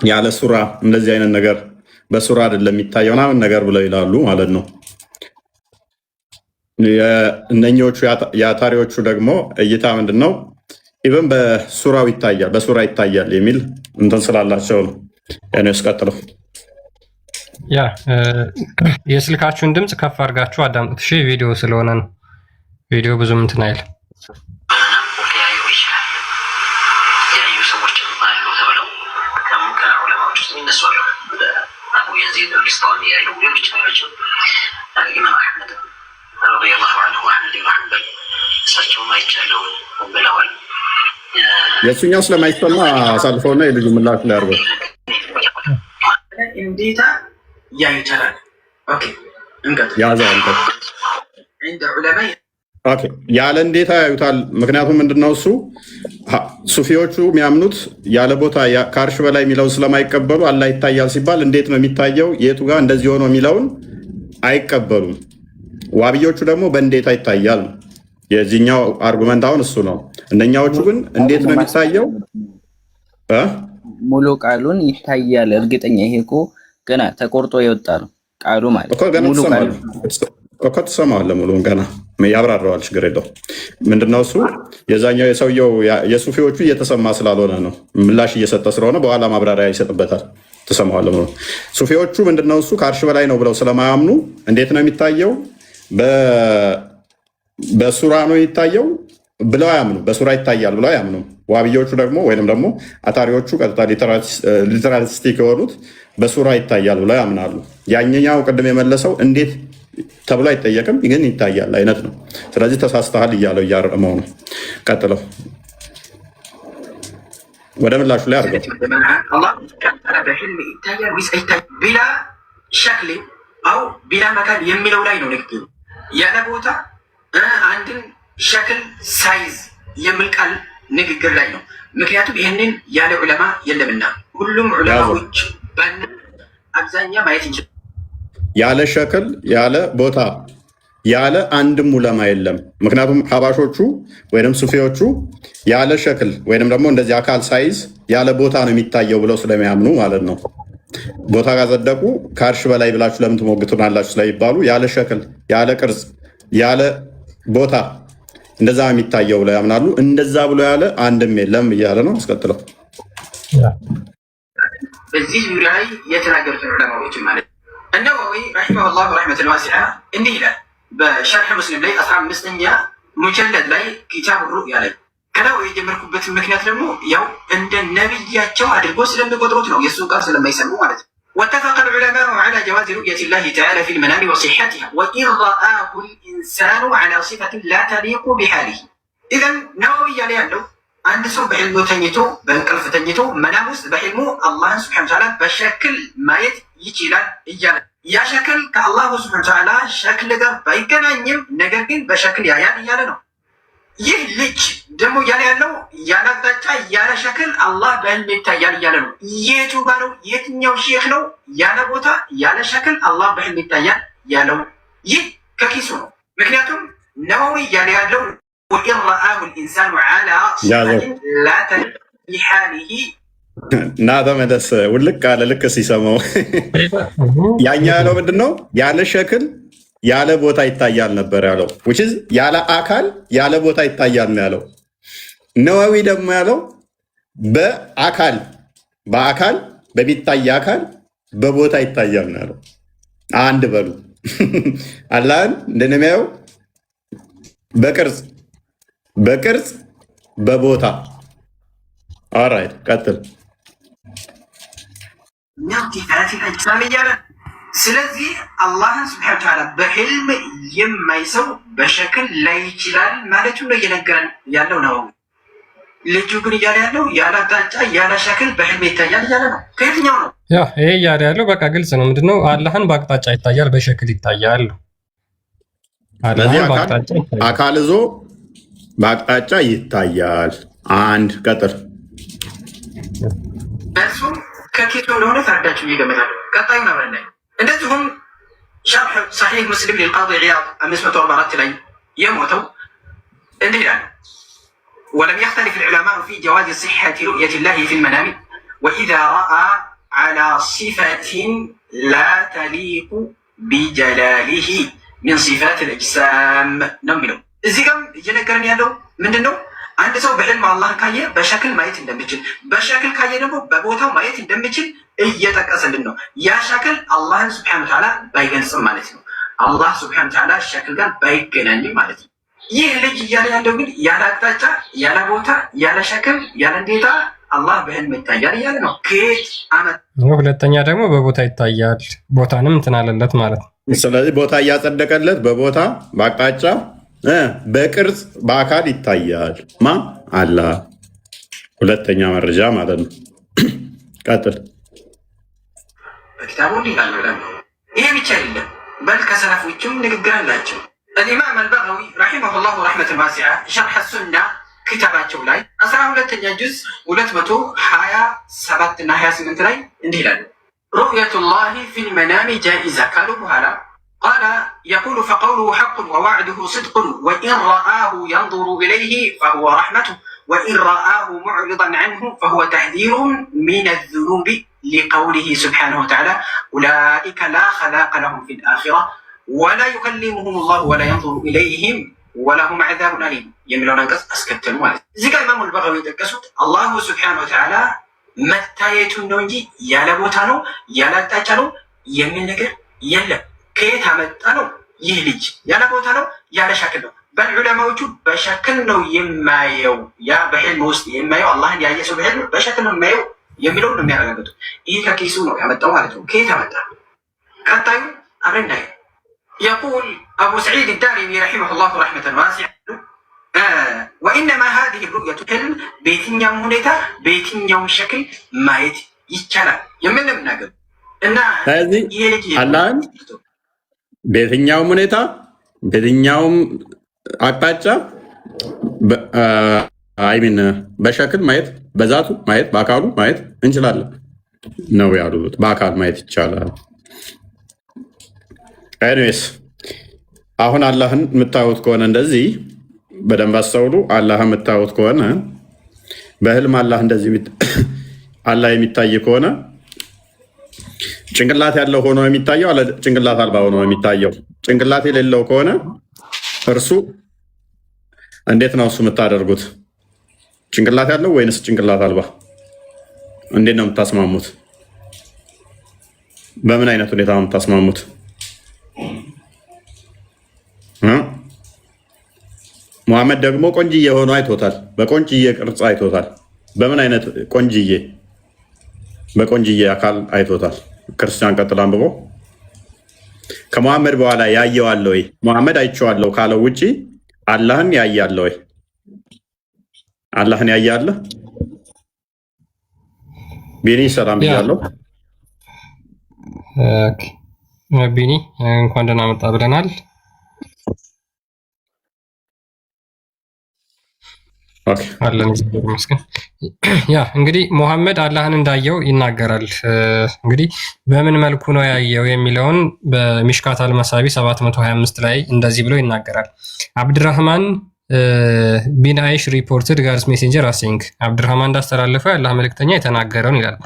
Speaker 2: ያለ ሱራ እንደዚህ አይነት ነገር በሱራ አይደለም የሚታየው ምናምን ነገር ብለው ይላሉ ማለት ነው። እነኞቹ የአታሪዎቹ ደግሞ እይታ ምንድን ነው? ኢቨን በሱራው ይታያል በሱራ ይታያል የሚል እንትን ስላላቸው ነው። ያኔስ ቀጥለው
Speaker 1: ያ የስልካችሁን ድምፅ ከፍ አድርጋችሁ አዳምጡት። እሺ ቪዲዮ ስለሆነ ነው። ቪዲዮ ብዙም እንትን አይልም።
Speaker 11: ያዩ ሰዎች
Speaker 10: እነዚህ ፓኪስታን ያሉ ሌሎች ናቸው። ኢማም አሕመድ ረዲየላሁ ዐንሁ አሕመድ ብን ሐንበል እሳቸውም አይቻለው ብለዋል።
Speaker 2: የእሱኛው ስለማይሰማ አሳልፈውና የልጁ ምላሽ ላይ አድርገው
Speaker 10: እንዴታ ያይቻላል። ኦኬ እንቀጥል።
Speaker 2: ያዛው
Speaker 10: عند علماء
Speaker 2: ኦኬ ያለ እንዴታ ያዩታል። ምክንያቱም ምንድነው እሱ ሱፊዎቹ የሚያምኑት ያለ ቦታ ከአርሽ በላይ የሚለውን ስለማይቀበሉ አላህ ይታያል ሲባል እንዴት ነው የሚታየው የቱ ጋር እንደዚህ ሆኖ የሚለውን አይቀበሉም። ዋብዮቹ ደግሞ በእንዴታ ይታያል። የዚህኛው አርጉመንት አሁን እሱ ነው። እነኛዎቹ ግን እንዴት ነው የሚታየው?
Speaker 9: ሙሉ ቃሉን ይታያል። እርግጠኛ ይሄ እኮ ገና ተቆርጦ የወጣ ነው ቃሉ ማለት ሙሉ ቃሉ
Speaker 2: እኮ ትሰማዋለህ። ሙሉውን ገና ያብራራዋል። ችግር የለው። ምንድነው እሱ የዛኛው የሰውየው የሱፊዎቹ እየተሰማ ስላልሆነ ነው። ምላሽ እየሰጠ ስለሆነ በኋላ ማብራሪያ ይሰጥበታል። ትሰማዋለህ። ሙሉ ሱፊዎቹ ምንድነው እሱ ከአርሽ በላይ ነው ብለው ስለማያምኑ እንዴት ነው የሚታየው? በሱራ ነው የሚታየው ብለው አያምኑ። በሱራ ይታያል ብለው አያምኑ። ዋብዮቹ ደግሞ ወይንም ደግሞ አታሪዎቹ ቀጥታ ሊተራሊስቲክ የሆኑት በሱራ ይታያል ብለው ያምናሉ። ያኛው ቅድም የመለሰው እንዴት ተብሎ አይጠየቅም፣ ግን ይታያል አይነት ነው። ስለዚህ ተሳስተሃል እያለው እያረመው ነው። ቀጥለው ወደ ምላሹ ላይ አድርገው
Speaker 10: ቢላ ሸክል አው ቢላ መካን የሚለው ላይ ነው ንግግሩ። ያለ ቦታ አንድን ሸክል ሳይዝ የሚል ቃል ንግግር ላይ ነው። ምክንያቱም ይህንን ያለ ዑለማ የለምና ሁሉም ዑለማዎች አብዛኛ ማየት እንችላል።
Speaker 2: ያለ ሸክል ያለ ቦታ ያለ አንድም ዑለማ የለም። ምክንያቱም ሐባሾቹ ወይንም ሱፊዎቹ ያለ ሸክል ወይንም ደግሞ እንደዚህ አካል ሳይዝ ያለ ቦታ ነው የሚታየው ብለው ስለሚያምኑ ማለት ነው። ቦታ ካጸደቁ ከአርሽ በላይ ብላችሁ ለምን ትሞግቱናላችሁ ስለሚባሉ ያለ ሸክል ያለ ቅርጽ ያለ ቦታ እንደዛ የሚታየው ብለው ያምናሉ። እንደዛ ብሎ ያለ አንድም የለም እያለ ነው። አስቀጥለው
Speaker 10: በዚህ ዙሪያ ላይ የተናገሩት ዑለማዎች ማለት النووي رحمه الله رحمة واسعة እንዲህ ይላል በሸርሕ ሙስሊም ላይ 15ኛ ሙጀለድ ላይ ኪታብ ሩእያ ላይ ከላው የጀመርኩበት ምክንያት ደግሞ ያው እንደ ነብያቸው አድርጎ ስለሚቆጥሩት ነው። የእሱን ቃል ስለማይሰሙ ማለት ነው። واتفق العلماء على جواز رؤية الله تعالى في المنام وصحتها وإن رآه الإنسان على صفة لا تليق بحاله. إذا نووي يعني ያለው አንድ ሰው በህልሙ ተኝቶ በእንቅልፍ ተኝቶ መናም ውስጥ በህልሙ አላህን ሱብሓነሁ ወተዓላ በሸክል ማየት ይችላል እያለ ያ ሸክል ከአላሁ ሱብሓነሁ ወተዓላ ሸክል ጋር ባይገናኝም ነገር ግን በሸክል ያያል እያለ ነው። ይህ ልጅ ደግሞ እያለ ያለው ያለ አቅጣጫ ያለ ሸክል አላህ በህልም ይታያል እያለ ነው። የቱ ጋር ነው? የትኛው ሼክ ነው ያለ ቦታ ያለ ሸክል አላህ በህልም ይታያል ያለው? ይህ ከኪሱ ነው። ምክንያቱም ነወዊ እያለ ያለው ወኢን ረአሁ ልኢንሳኑ ዐላ ሲፈትን ላ ተሊቁ ቢሓሊሂ
Speaker 2: እና ተመለስ ውልቅ አለ። ልክ ሲሰማው ያኛ ያለው ምንድን ነው? ያለ ሸክል ያለ ቦታ ይታያል ነበር ያለው። ያለ አካል ያለ ቦታ ይታያል ነው ያለው። ነዋዊ ደግሞ ያለው በአካል በሚታይ አካል በቦታ ይታያል ነው ያለው። አንድ በሉ አላህን እንደነሚያየው በቅርጽ በቦታ ኦራይት ቀጥል።
Speaker 10: ስለዚህ አላህን ስብሐነ ወተዓላ በህልም የማይሰው በሸክል ላይ ይችላል ማለቱ ነው እየነገረን ያለው ነው። ልጁ ግን እያለ ያለው ያለ አቅጣጫ ያለ ሸክል በህልም ይታያል እያለ ነው። ከየትኛው ነው?
Speaker 1: ይሄ እያለ ያለው በቃ ግልጽ ነው። ምንድነው? አላህን በአቅጣጫ ይታያል፣ በሸክል ይታያል።
Speaker 2: አካል ይዞ በአቅጣጫ ይታያል። አንድ ቀጥል።
Speaker 10: እሱም ከኬቱ እንደሆነ ተረዳችሁ ይገመታሉ። ቀጣዩ ነበር ላይ እንደዚሁም ሸርሕ ሰሒህ ሙስሊም ሊልቃዲ ዒያድ 544 ላይ የሞተው እንዲህ ይላል ولم يختلف العلماء في جواز صحة رؤية الله في المنام وإذا رأى على صفة لا تليق بجلاله من صفات الأجسام نملو እዚህ ጋር እየነገረን ያለው ምንድን ነው? አንድ ሰው በህልም አላህን ካየ በሸክል ማየት እንደሚችል፣ በሸክል ካየ ደግሞ በቦታው ማየት እንደሚችል እየጠቀሰልን ነው። ያ ሸክል አላህን ሱብሓነሁ ወተዓላ ባይገልጽም ማለት ነው። አላህ ሱብሓነሁ ወተዓላ ሸክል ጋር ባይገናኝም ማለት ነው። ይህ ልጅ እያለ ያለው ግን ያለ አቅጣጫ፣ ያለ ቦታ፣ ያለ ሸክል፣ ያለ እንዴታ አላህ በህልም ይታያል እያለ ነው። ከየት አመት?
Speaker 1: ሁለተኛ ደግሞ በቦታ ይታያል፣ ቦታንም እንትን አለለት ማለት ነው።
Speaker 2: ስለዚህ ቦታ እያጸደቀለት በቦታ በአቅጣጫ በቅርጽ በአካል ይታያል። አላህ ሁለተኛ መረጃ ማለት ነው። ቀጥል።
Speaker 10: በኪታቡ ይላል። ይሄ ብቻ አይደለም፣ በል ከሰለፎችም ንግግር አላቸው። الإمام البغوي رحمه الله رحمة واسعة شرح السنة كتاباته لاي 12ኛ ጁዝ 227 እና 28 ላይ እንዲህ ይላል رؤية الله في المنام جائزة قالوا بهذا قال يقول فقوله حق ووعده صدق وإن رآه ينظر إليه فهو رحمته وإن رآه معرضا عنه فهو تحذير من الذنوب لقوله سبحانه وتعالى أولئك لا خلاق لهم في الآخرة ولا يكلمهم الله ولا ينظر إليهم ولهم عذاب أليم የሚለውን አንቀጽ አስከተሉ ማለት ነው። እዚህ ጋር ኢማሙ አልበጋዊ የጠቀሱት አላሁ ሱብሓነሁ ወተዓላ መታየቱን ነው እንጂ ያለ ቦታ ነው ያለ አቅጣጫ ነው የሚል ነገር የለም። ከየት አመጣ ነው? ይህ ልጅ ያለ ቦታ ነው ያለ ሸክል ነው። በዑለማዎቹ በሸክል ነው የማየው፣ ያ በሕልም ውስጥ የማየው አላህን ያየ ሰው በሕልም በሸክል ነው የማየው የሚለው ነው የሚያረጋግጡ። ይህ ከኪሱ ነው ያመጣው ማለት ነው። ከየት አመጣ? ቀጣዩ አብረን እናየው። يقول أبو سعيد الدارمي رحمه الله رحمة واسعة وإنما هذه الرؤية حلم بيتين يوم هنيتا بيتين يوم شكل ما يتشرع يمن من أقل
Speaker 2: هذه الآن بيتين يوم هنيتا بيتين يوم أكباتشا አይሚን በሸክል ማየት በዛቱ ማየት በአካሉ ማየት እንችላለን ነው ያሉት። በአካል ማየት ይቻላል። ኤኒዌይስ አሁን አላህን የምታዩት ከሆነ እንደዚህ በደንብ አስተውሉ። አላህን የምታዩት ከሆነ በህልም አላህ እንደዚህ አላህ የሚታይ ከሆነ ጭንቅላት ያለው ሆኖ የሚታየው አለ ጭንቅላት አልባ ሆኖ የሚታየው? ጭንቅላት የሌለው ከሆነ እርሱ እንዴት ነው እሱ የምታደርጉት? ጭንቅላት ያለው ወይንስ ጭንቅላት አልባ? እንዴት ነው የምታስማሙት? በምን አይነት ሁኔታ ነው የምታስማሙት? ሙሐመድ ደግሞ ቆንጅዬ ሆኖ አይቶታል። በቆንጅዬ ቅርጽ አይቶታል። በምን አይነት ቆንጅዬ? በቆንጅዬ አካል አይቶታል። ክርስቲያን ቀጥል አንብቦ ከሙሐመድ በኋላ ያየዋለ ወይ? ሙሐመድ አይቼዋለሁ ካለው ውጪ አላህን ያያለ ወይ? አላህን ያያለ? ቢኒ ሰላም ብያለሁ።
Speaker 1: ቢኒ እንኳን ደህና መጣ ብለናል። አለን ይመስገን። ያ እንግዲህ ሙሐመድ አላህን እንዳየው ይናገራል። እንግዲህ በምን መልኩ ነው ያየው የሚለውን በሚሽካት አልመሳቢ 725 ላይ እንደዚህ ብሎ ይናገራል። አብድራህማን ቢን አይሽ ሪፖርትድ ጋርስ ሜሴንጀር አሲንግ አብድራህማን እንዳስተላለፈው የአላህ መልእክተኛ የተናገረውን ይላል።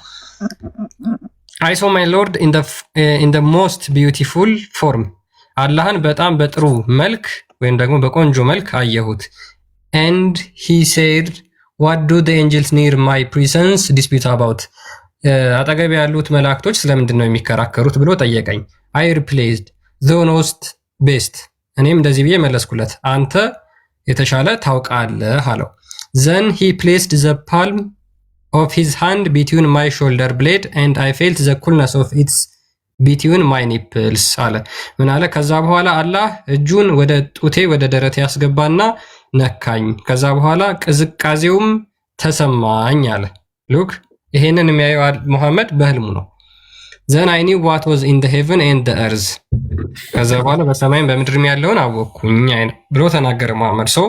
Speaker 1: I saw my Lord in the most beautiful form አላህን በጣም በጥሩ መልክ ወይም ደግሞ በቆንጆ መልክ አየሁት። And he said what do the angels near my presence dispute about አጠገብ ያሉት መላእክቶች ስለምንድን ነው የሚከራከሩት ብሎ ጠየቀኝ። I replied thou knowest best እኔም እንደዚህ ብዬ መለስኩለት አንተ የተሻለ ታውቃለህ አለው። Then he placed the palm of his hand between my shoulder blade and I felt the coolness of its between my nipples አለ። ምን አለ? ከዛ በኋላ አላህ እጁን ወደ ጡቴ ወደ ደረቴ ያስገባና ነካኝ። ከዛ በኋላ ቅዝቃዜውም ተሰማኝ አለ። ሉክ ይሄንን የሚያየው ሙሐመድ በህልሙ ነው። Then I knew what was in the heaven and the earth ከዛ በኋላ በሰማይም በምድርም ያለውን አወቅኩኝ ብሎ ተናገረ ሙሐመድ። ሶ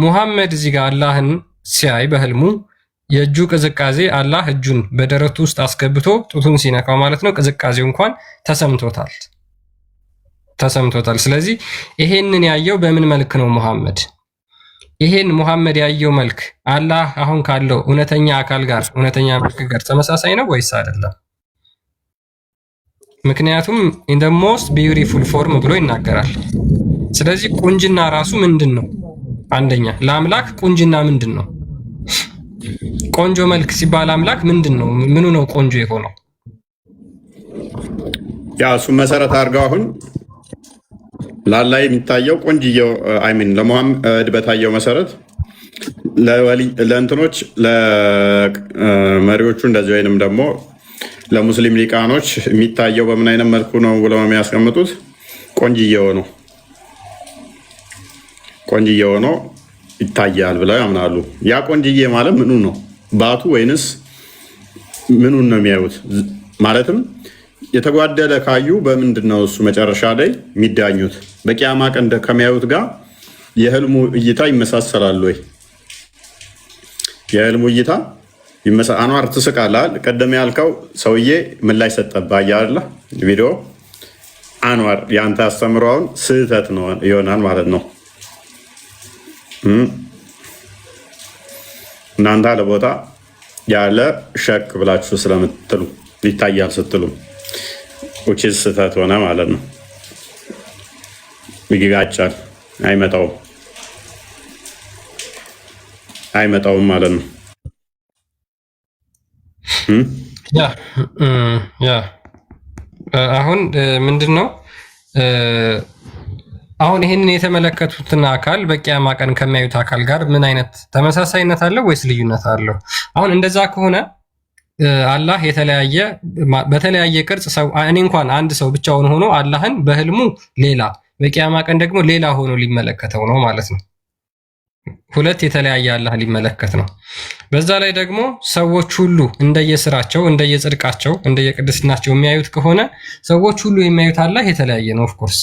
Speaker 1: ሙሐመድ እዚህ ጋር አላህን ሲያይ በህልሙ የእጁ ቅዝቃዜ አላህ እጁን በደረቱ ውስጥ አስገብቶ ጡቱን ሲነካው ማለት ነው ቅዝቃዜው እንኳን ተሰምቶታል። ስለዚህ ይሄንን ያየው በምን መልክ ነው ሙሐመድ? ይሄን ሙሐመድ ያየው መልክ አላህ አሁን ካለው እውነተኛ አካል ጋር እውነተኛ መልክ ጋር ተመሳሳይ ነው ወይስ አይደለም? ምክንያቱም in the most beautiful form ብሎ ይናገራል። ስለዚህ ቁንጅና ራሱ ምንድን ነው? አንደኛ ለአምላክ ቁንጅና ምንድን ነው? ቆንጆ መልክ ሲባል አምላክ ምንድን ነው? ምኑ ነው ቆንጆ የሆነው?
Speaker 2: ያ እሱ መሰረት አድርገው አሁን ላላይ የሚታየው ቆንጅየው አይሚን ለሙሐመድ በታየው መሰረት ለእንትኖች ለመሪዎቹ እንደዚህ ወይንም ደግሞ ለሙስሊም ሊቃኖች የሚታየው በምን አይነት መልኩ ነው ብለው የሚያስቀምጡት? ቆንጅዬ ሆኖ ይታያል ብለው ያምናሉ። ያ ቆንጅዬ ማለት ምኑ ነው? ባቱ ወይንስ ምኑን ነው የሚያዩት? ማለትም የተጓደለ ካዩ በምንድን ነው እሱ መጨረሻ ላይ የሚዳኙት? በቂያማ ቀን ከሚያዩት ጋር የህልሙ እይታ ይመሳሰላል ወይ? የህልሙ እይታ አንዋር ትስቃለህ። ቀደም ያልከው ሰውዬ ምን ላይ ሰጠብህ? አያለ ቪዲዮ አንዋር የአንተ አስተምሮውን ስህተት ነው ይሆናል ማለት ነው። እናንተ ለቦታ ያለ ሸክ ብላችሁ ስለምትሉ ይታያል ስትሉ ውጪ ስህተት ሆነ ማለት ነው። ይጋጫል፣ አይመጣውም ማለት ነው።
Speaker 1: አሁን ምንድን ነው አሁን ይህንን የተመለከቱትን አካል በቂያማ ቀን ከሚያዩት አካል ጋር ምን አይነት ተመሳሳይነት አለው ወይስ ልዩነት አለው? አሁን እንደዛ ከሆነ አላህ በተለያየ ቅርጽ እኔ እንኳን አንድ ሰው ብቻውን ሆኖ አላህን በህልሙ ሌላ በቂያማ ቀን ደግሞ ሌላ ሆኖ ሊመለከተው ነው ማለት ነው። ሁለት የተለያየ አላህ ሊመለከት ነው። በዛ ላይ ደግሞ ሰዎች ሁሉ እንደየስራቸው፣ እንደየጽድቃቸው፣ እንደየቅድስናቸው የሚያዩት ከሆነ ሰዎች ሁሉ የሚያዩት አላህ የተለያየ ነው። ኦፍ ኮርስ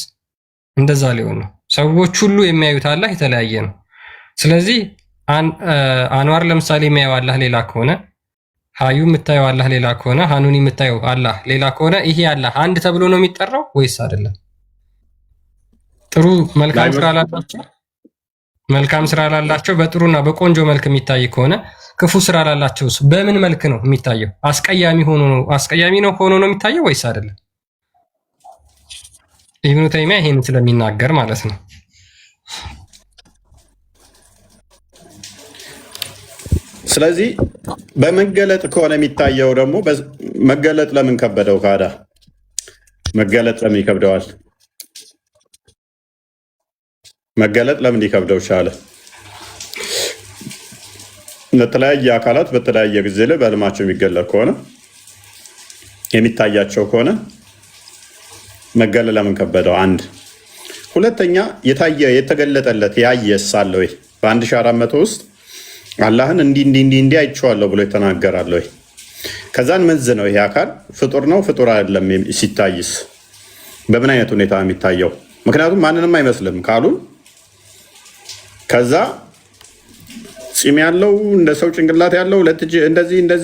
Speaker 1: እንደዛ ሊሆን ነው። ሰዎች ሁሉ የሚያዩት አላህ የተለያየ ነው። ስለዚህ አንዋር ለምሳሌ የሚያየው አላህ ሌላ ከሆነ፣ ሀዩ የምታየው አላህ ሌላ ከሆነ፣ ሀኑኒ የምታየው አላህ ሌላ ከሆነ ይሄ አላህ አንድ ተብሎ ነው የሚጠራው ወይስ አይደለም? ጥሩ መልካም ስራ ላላቸው በጥሩና በቆንጆ መልክ የሚታይ ከሆነ ክፉ ስራ ላላቸው በምን መልክ ነው የሚታየው? አስቀያሚ ነው ሆኖ ነው የሚታየው ወይስ አይደለም? ኢብኑ ተይሚያ ይሄን ስለሚናገር ማለት ነው።
Speaker 2: ስለዚህ በመገለጥ ከሆነ የሚታየው ደግሞ መገለጥ ለምን ከበደው? ካዳ መገለጥ ለምን ይከብደዋል? መገለጥ ለምን ሊከብደው ቻለ? ለተለያየ አካላት በተለያየ ጊዜ ላይ በህልማቸው የሚገለጥ ከሆነ የሚታያቸው ከሆነ መገለጥ ለምን ከበደው? አንድ ሁለተኛ የተገለጠለት ያየስ አለ ወይ? በ1400 ውስጥ አላህን እንዲህ አይቼዋለሁ ብሎ የተናገራል ወይ? ከዛን መዝ ነው ይሄ አካል ፍጡር ነው ፍጡር አይደለም ሲታይስ በምን አይነት ሁኔታ የሚታየው? ምክንያቱም ማንንም አይመስልም ካሉን ከዛ ፂም ያለው እንደ ሰው ጭንቅላት ያለው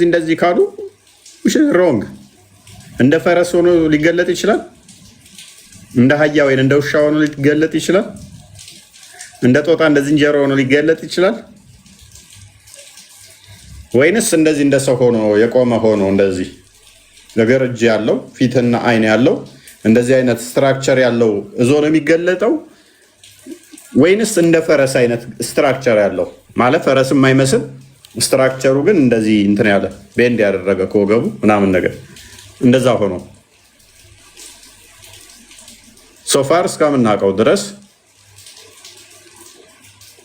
Speaker 2: እንደዚህ ካሉ ሮንግ። እንደ ፈረስ ሆኖ ሊገለጥ ይችላል። እንደ አህያ ወይ እንደ ውሻ ሆኖ ሊገለጥ ይችላል። እንደ ጦጣ እንደ ዝንጀሮ ሆኖ ሊገለጥ ይችላል። ወይንስ እንደዚህ እንደ ሰው ሆኖ የቆመ ሆኖ እንደዚህ ነገር እጅ ያለው ፊትና አይን ያለው እንደዚህ አይነት ስትራክቸር ያለው እዞ ነው የሚገለጠው? ወይንስ እንደ ፈረስ አይነት ስትራክቸር ያለው ማለት ፈረስ የማይመስል ስትራክቸሩ ግን እንደዚህ እንትን ያለ ቤንድ ያደረገ ከወገቡ ምናምን ነገር እንደዛ ሆኖ ሶፋር እስከምናውቀው ድረስ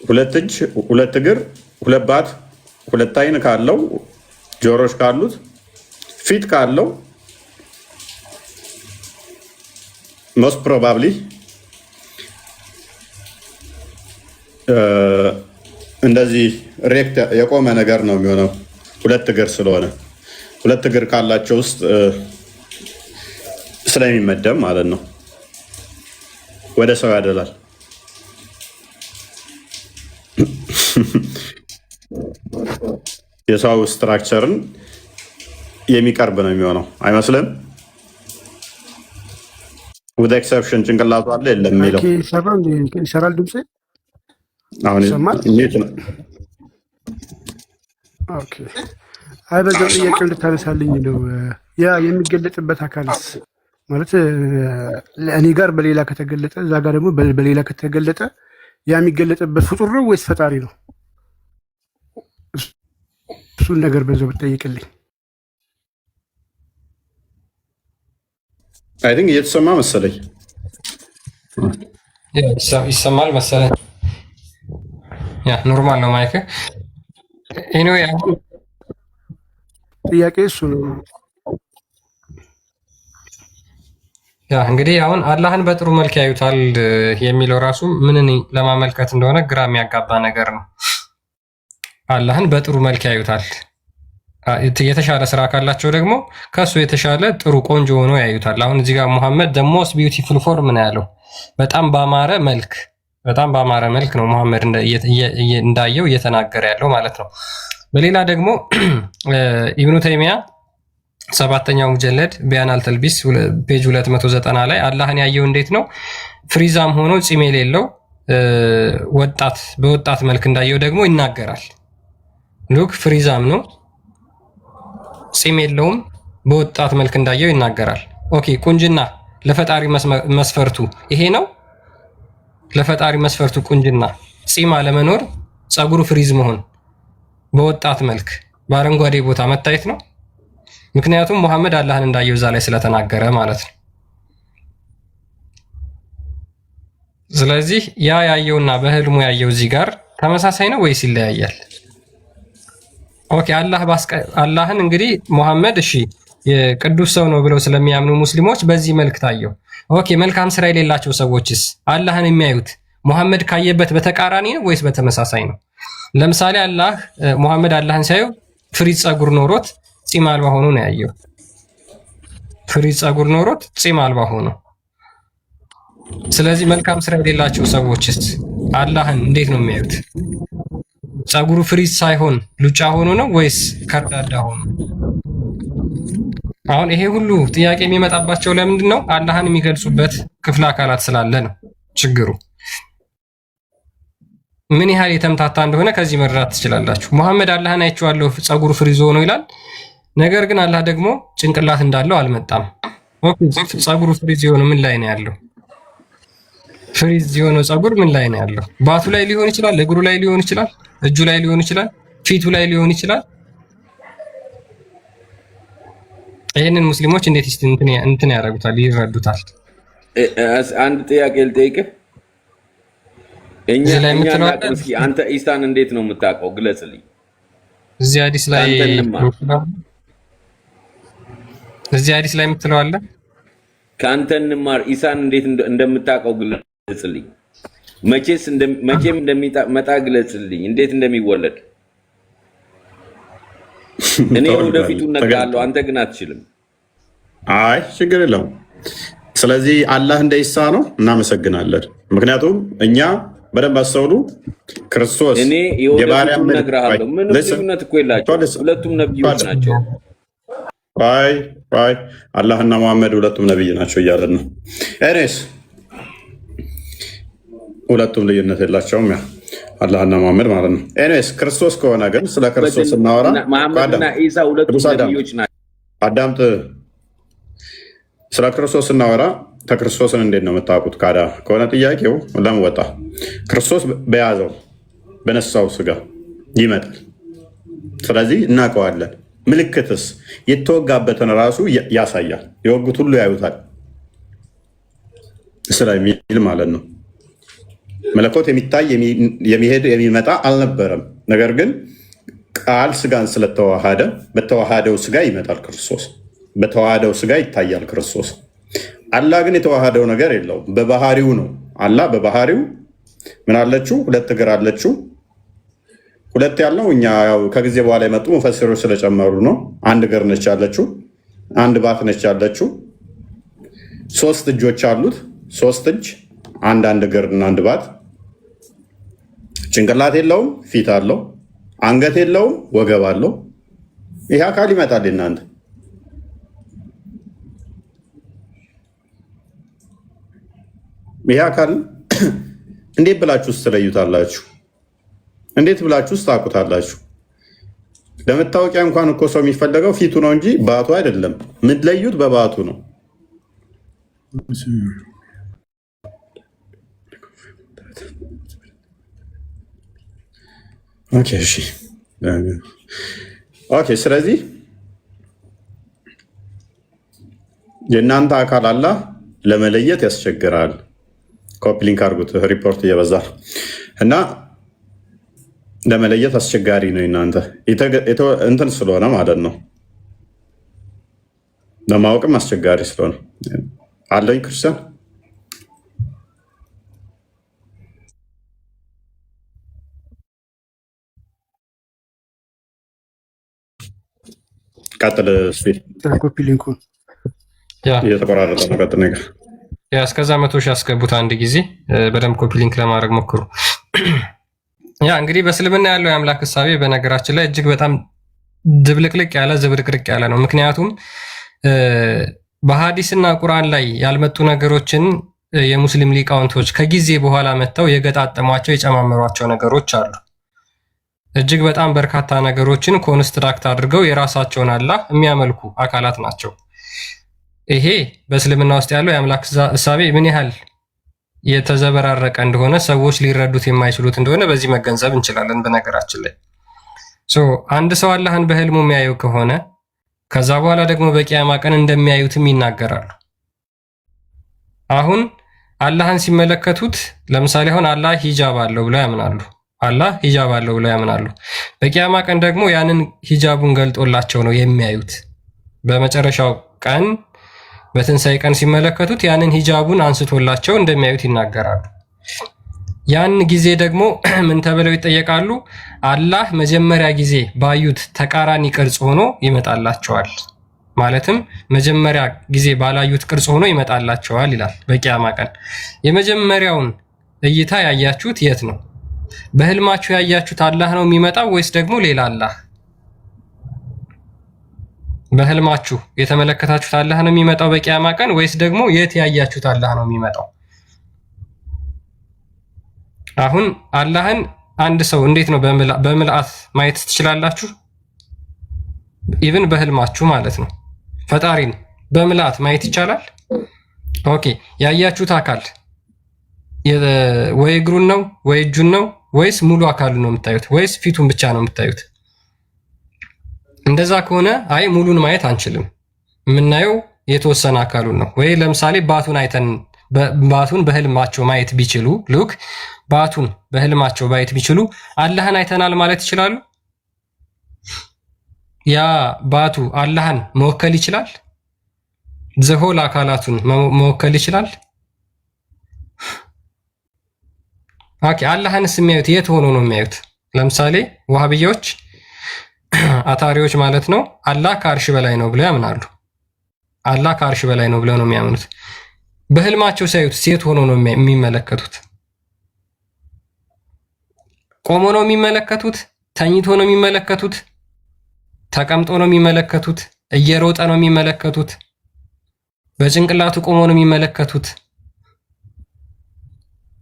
Speaker 2: ሁለት እጅ፣ ሁለት እግር፣ ሁለት ባት፣ ሁለት አይን ካለው ጆሮች ካሉት ፊት ካለው ሞስት ፕሮባብሊ እንደዚህ ሬክት የቆመ ነገር ነው የሚሆነው። ሁለት እግር ስለሆነ ሁለት እግር ካላቸው ውስጥ ስለሚመደብ ማለት ነው ወደ ሰው ያደላል። የሰው ስትራክቸርን የሚቀርብ ነው የሚሆነው አይመስልም? with exception ጭንቅላቱ አለ የለም የሚለው
Speaker 11: ይሰራል። ድምጼ
Speaker 2: አሁን እንዴት ነው?
Speaker 11: ኦኬ አይ በዛው ጥያቄ እንድታነሳልኝ ነው። ያ የሚገለጥበት አካልስ ማለት እኔ ጋር በሌላ ከተገለጠ እዛ ጋር ደግሞ በሌላ ከተገለጠ ያ የሚገለጥበት ፍጡር ነው ወይስ ፈጣሪ ነው? እሱን ነገር በዛው ብትጠይቅልኝ።
Speaker 2: አይ ቲንክ እየተሰማ መሰለኝ።
Speaker 1: ይሰማል መሰለኝ። ያ ኖርማል ነው ማይክ። ኤኒዌይ አሁን
Speaker 11: ጥያቄ እሱ ነው።
Speaker 1: ያ እንግዲህ አሁን አላህን በጥሩ መልክ ያዩታል የሚለው ራሱ ምንን ለማመልከት እንደሆነ ግራ የሚያጋባ ነገር ነው። አላህን በጥሩ መልክ ያዩታል። የተሻለ ስራ ካላቸው ደግሞ ከሱ የተሻለ ጥሩ ቆንጆ ሆኖ ያዩታል። አሁን እዚህ ጋር ሙሐመድ the most beautiful form ነው ያለው። በጣም ባማረ መልክ ነው ሙሐመድ እንዳየው እየተናገረ ያለው ማለት ነው። በሌላ ደግሞ ኢብኑ ተይሚያ 7ኛው ሙጀለድ ቢያን አልተልቢስ ፔጅ 290 ላይ አላህን ያየው እንዴት ነው? ፍሪዛም ሆኖ ፂም የሌለው በወጣት መልክ እንዳየው ደግሞ ይናገራል። ሉክ ፍሪዛም ነው፣ ፂም የለውም፣ በወጣት መልክ እንዳየው ይናገራል። ኦኬ ቁንጅና ለፈጣሪ መስፈርቱ ይሄ ነው። ለፈጣሪ መስፈርቱ ቁንጅና ፂም አለመኖር፣ ጸጉሩ ፍሪዝ መሆን፣ በወጣት መልክ በአረንጓዴ ቦታ መታየት ነው። ምክንያቱም ሙሐመድ አላህን እንዳየው እዛ ላይ ስለተናገረ ማለት ነው። ስለዚህ ያ ያየውና በህልሙ ያየው እዚህ ጋር ተመሳሳይ ነው ወይስ ይለያያል? ኦኬ አላህን እንግዲህ ሙሐመድ እሺ የቅዱስ ሰው ነው ብለው ስለሚያምኑ ሙስሊሞች በዚህ መልክ ታየው። ኦኬ መልካም ስራ የሌላቸው ሰዎችስ አላህን የሚያዩት ሙሐመድ ካየበት በተቃራኒ ነው ወይስ በተመሳሳይ ነው? ለምሳሌ ሙሐመድ አላህን ሲያየው ፍሪዝ ጸጉር ኖሮት ፂም አልባ ሆኖ ነው ያየው። ፍሪዝ ጸጉር ኖሮት ፂም አልባ ሆኖ። ስለዚህ መልካም ስራ የሌላቸው ሰዎችስ አላህን እንዴት ነው የሚያዩት? ጸጉሩ ፍሪዝ ሳይሆን ሉጫ ሆኖ ነው ወይስ ከርዳዳ ሆኖ? አሁን ይሄ ሁሉ ጥያቄ የሚመጣባቸው ለምንድን ነው? አላህን የሚገልጹበት ክፍለ አካላት ስላለ ነው ችግሩ። ምን ያህል የተምታታ እንደሆነ ከዚህ መረዳት ትችላላችሁ። ሙሐመድ አላህን አይቼዋለሁ ጸጉሩ ፍሪዝ ሆኖ ይላል። ነገር ግን አላህ ደግሞ ጭንቅላት እንዳለው አልመጣም። ኦኬ ጸጉሩ ፍሪዝ የሆነ ምን ላይ ነው ያለው? ፍሪዝ የሆነው ጸጉር ምን ላይ ነው ያለው? ባቱ ላይ ሊሆን ይችላል፣ እግሩ ላይ ሊሆን ይችላል፣ እጁ ላይ ሊሆን ይችላል፣ ፊቱ ላይ ሊሆን ይችላል። ይህንን ሙስሊሞች እንዴት እንትን ያደርጉታል? ይረዱታል?
Speaker 4: አንድ ጥያቄ ልጠይቅህ። አንተ ኢሳን እንዴት ነው የምታውቀው? ግለጽልኝ።
Speaker 1: እዚህ ሐዲስ ላይ የምትለው አለ።
Speaker 4: ከአንተ እንማር። ኢሳን እንዴት እንደምታውቀው ግለጽልኝ። መቼም እንደሚመጣ ግለጽልኝ። እንዴት እንደሚወለድ እኔ ወደፊቱ እነግርሃለሁ፣ አንተ ግን አትችልም።
Speaker 2: አይ ችግር የለውም። ስለዚህ አላህ እንደ ኢሳ ነው። እናመሰግናለን። ምክንያቱም እኛ በደንብ አስተውሉ። ክርስቶስ
Speaker 4: እኔ የወደፊቱ እነግርሃለሁ። ምንም ልዩነት እኮ የላቸውም። ሁለቱም ነብዮች ናቸው።
Speaker 2: አይ አላህና መሐመድ ሁለቱም ነብይ ናቸው እያለን ነው። ኤኒዌይስ ሁለቱም ልዩነት የላቸውም። ያ አላህና መሐመድ ማለት ነው። ኤኒዌይስ ክርስቶስ ከሆነ ግን ስለ ክርስቶስ እናወራ።
Speaker 4: መሐመድና ኢሳ ሁለቱም ነብዮች ናቸው።
Speaker 2: አዳምጥ። ስለ ክርስቶስ እናወራ። ከክርስቶስን እንዴት ነው የምታውቁት? ካዳ ከሆነ ጥያቄው ለምን ወጣ? ክርስቶስ በያዘው በነሳው ስጋ ይመጣል። ስለዚህ እናውቀዋለን። ምልክትስ የተወጋበትን ራሱ ያሳያል። የወጉት ሁሉ ያዩታል ስለሚል ማለት ነው። መለኮት የሚታይ የሚሄድ የሚመጣ አልነበረም። ነገር ግን ቃል ስጋን ስለተዋሃደ በተዋሃደው ስጋ ይመጣል ክርስቶስ። በተዋሃደው ስጋ ይታያል ክርስቶስ። አላህ ግን የተዋሃደው ነገር የለውም። በባህሪው ነው። አላህ በባህሪው ምን አለችው? ሁለት እግር አለችው። ሁለት ያልነው እኛ ያው ከጊዜ በኋላ የመጡ ሙፈሲሮች ስለጨመሩ ነው። አንድ እግር ነች ያለችው፣ አንድ ባት ነች ያለችው። 3 እጆች አሉት። 3 እጅ፣ አንድ እግር እና አንድ ባት። ጭንቅላት የለውም፣ ፊት አለው። አንገት የለውም፣ ወገብ አለው። ይህ አካል ይመጣል እናንተ ይህ አካል እንዴት ብላችሁ ትለዩታላችሁ? እንዴት ብላችሁ ታውቁታላችሁ? ለመታወቂያ እንኳን እኮ ሰው የሚፈለገው ፊቱ ነው እንጂ ባቱ አይደለም። የምትለዩት በባቱ ነው። ኦኬ። ስለዚህ የእናንተ አካል አላህ ለመለየት ያስቸግራል። ኮፒሊንክ አድርጉት፣ ሪፖርት እየበዛ እና ለመለየት አስቸጋሪ ነው። እናንተ እንትን ስለሆነ ማለት ነው። ለማወቅም አስቸጋሪ ስለሆነ አለኝ ክርስቲያን ቀጥል
Speaker 11: ኮፒ ሊንኩን
Speaker 2: እየተቆራረጠ ነው። ቀጥል ነገር
Speaker 1: እስከዛ 100 ሺህ ያስገቡት አንድ ጊዜ በደንብ ኮፒ ሊንክ ለማድረግ ሞክሩ። ያ እንግዲህ በእስልምና ያለው የአምላክ እሳቤ በነገራችን ላይ እጅግ በጣም ድብልቅልቅ ያለ ዝብርቅርቅ ያለ ነው። ምክንያቱም በሐዲስና ቁርአን ላይ ያልመጡ ነገሮችን የሙስሊም ሊቃውንቶች ከጊዜ በኋላ መጥተው የገጣጠሟቸው የጨማመሯቸው ነገሮች አሉ። እጅግ በጣም በርካታ ነገሮችን ኮንስትራክት አድርገው የራሳቸውን አላህ የሚያመልኩ አካላት ናቸው። ይሄ በእስልምና ውስጥ ያለው የአምላክ እሳቤ ምን ያህል የተዘበራረቀ እንደሆነ ሰዎች ሊረዱት የማይችሉት እንደሆነ በዚህ መገንዘብ እንችላለን። በነገራችን ላይ አንድ ሰው አላህን በህልሙ የሚያየው ከሆነ ከዛ በኋላ ደግሞ በቂያማ ቀን እንደሚያዩትም ይናገራሉ። አሁን አላህን ሲመለከቱት ለምሳሌ አሁን አላህ ሂጃብ አለው ብለው ያምናሉ። አላህ ሂጃብ አለው ብለው ያምናሉ። በቂያማ ቀን ደግሞ ያንን ሂጃቡን ገልጦላቸው ነው የሚያዩት። በመጨረሻው ቀን በትንሣኤ ቀን ሲመለከቱት ያንን ሂጃቡን አንስቶላቸው እንደሚያዩት ይናገራሉ። ያን ጊዜ ደግሞ ምን ተብለው ይጠየቃሉ? አላህ መጀመሪያ ጊዜ ባዩት ተቃራኒ ቅርጽ ሆኖ ይመጣላቸዋል። ማለትም መጀመሪያ ጊዜ ባላዩት ቅርጽ ሆኖ ይመጣላቸዋል ይላል። በቂያማ ቀን የመጀመሪያውን እይታ ያያችሁት የት ነው? በህልማችሁ ያያችሁት አላህ ነው የሚመጣው ወይስ ደግሞ ሌላ አላህ? በህልማችሁ የተመለከታችሁት አላህ ነው የሚመጣው በቂያማ ቀን ወይስ ደግሞ የት ያያችሁት አላህ ነው የሚመጣው? አሁን አላህን አንድ ሰው እንዴት ነው በምልአት ማየት ትችላላችሁ? ኢቭን በህልማችሁ ማለት ነው። ፈጣሪን በምልአት ማየት ይቻላል? ኦኬ፣ ያያችሁት አካል ወይ እግሩን ነው ወይ እጁን ነው ወይስ ሙሉ አካሉን ነው የምታዩት ወይስ ፊቱን ብቻ ነው የምታዩት? እንደዛ ከሆነ አይ ሙሉን ማየት አንችልም፣ የምናየው የተወሰነ አካሉን ነው። ወይ ለምሳሌ ባቱን በህልማቸው ማየት ቢችሉ ሉክ ባቱን በህልማቸው ማየት ቢችሉ አላህን አይተናል ማለት ይችላሉ? ያ ባቱ አላህን መወከል ይችላል? ዘሆል አካላቱን መወከል ይችላል? ኦኬ፣ አላህንስ የሚያዩት የት ሆኖ ነው የሚያዩት? ለምሳሌ ወሃቢያዎች አታሪዎች ማለት ነው አላህ ከአርሽ በላይ ነው ብለው ያምናሉ። አላህ ከአርሽ በላይ ነው ብለው ነው የሚያምኑት። በህልማቸው ሲያዩት ሴት ሆኖ ነው የሚመለከቱት? ቆሞ ነው የሚመለከቱት? ተኝቶ ነው የሚመለከቱት? ተቀምጦ ነው የሚመለከቱት? እየሮጠ ነው የሚመለከቱት? በጭንቅላቱ ቆሞ ነው የሚመለከቱት?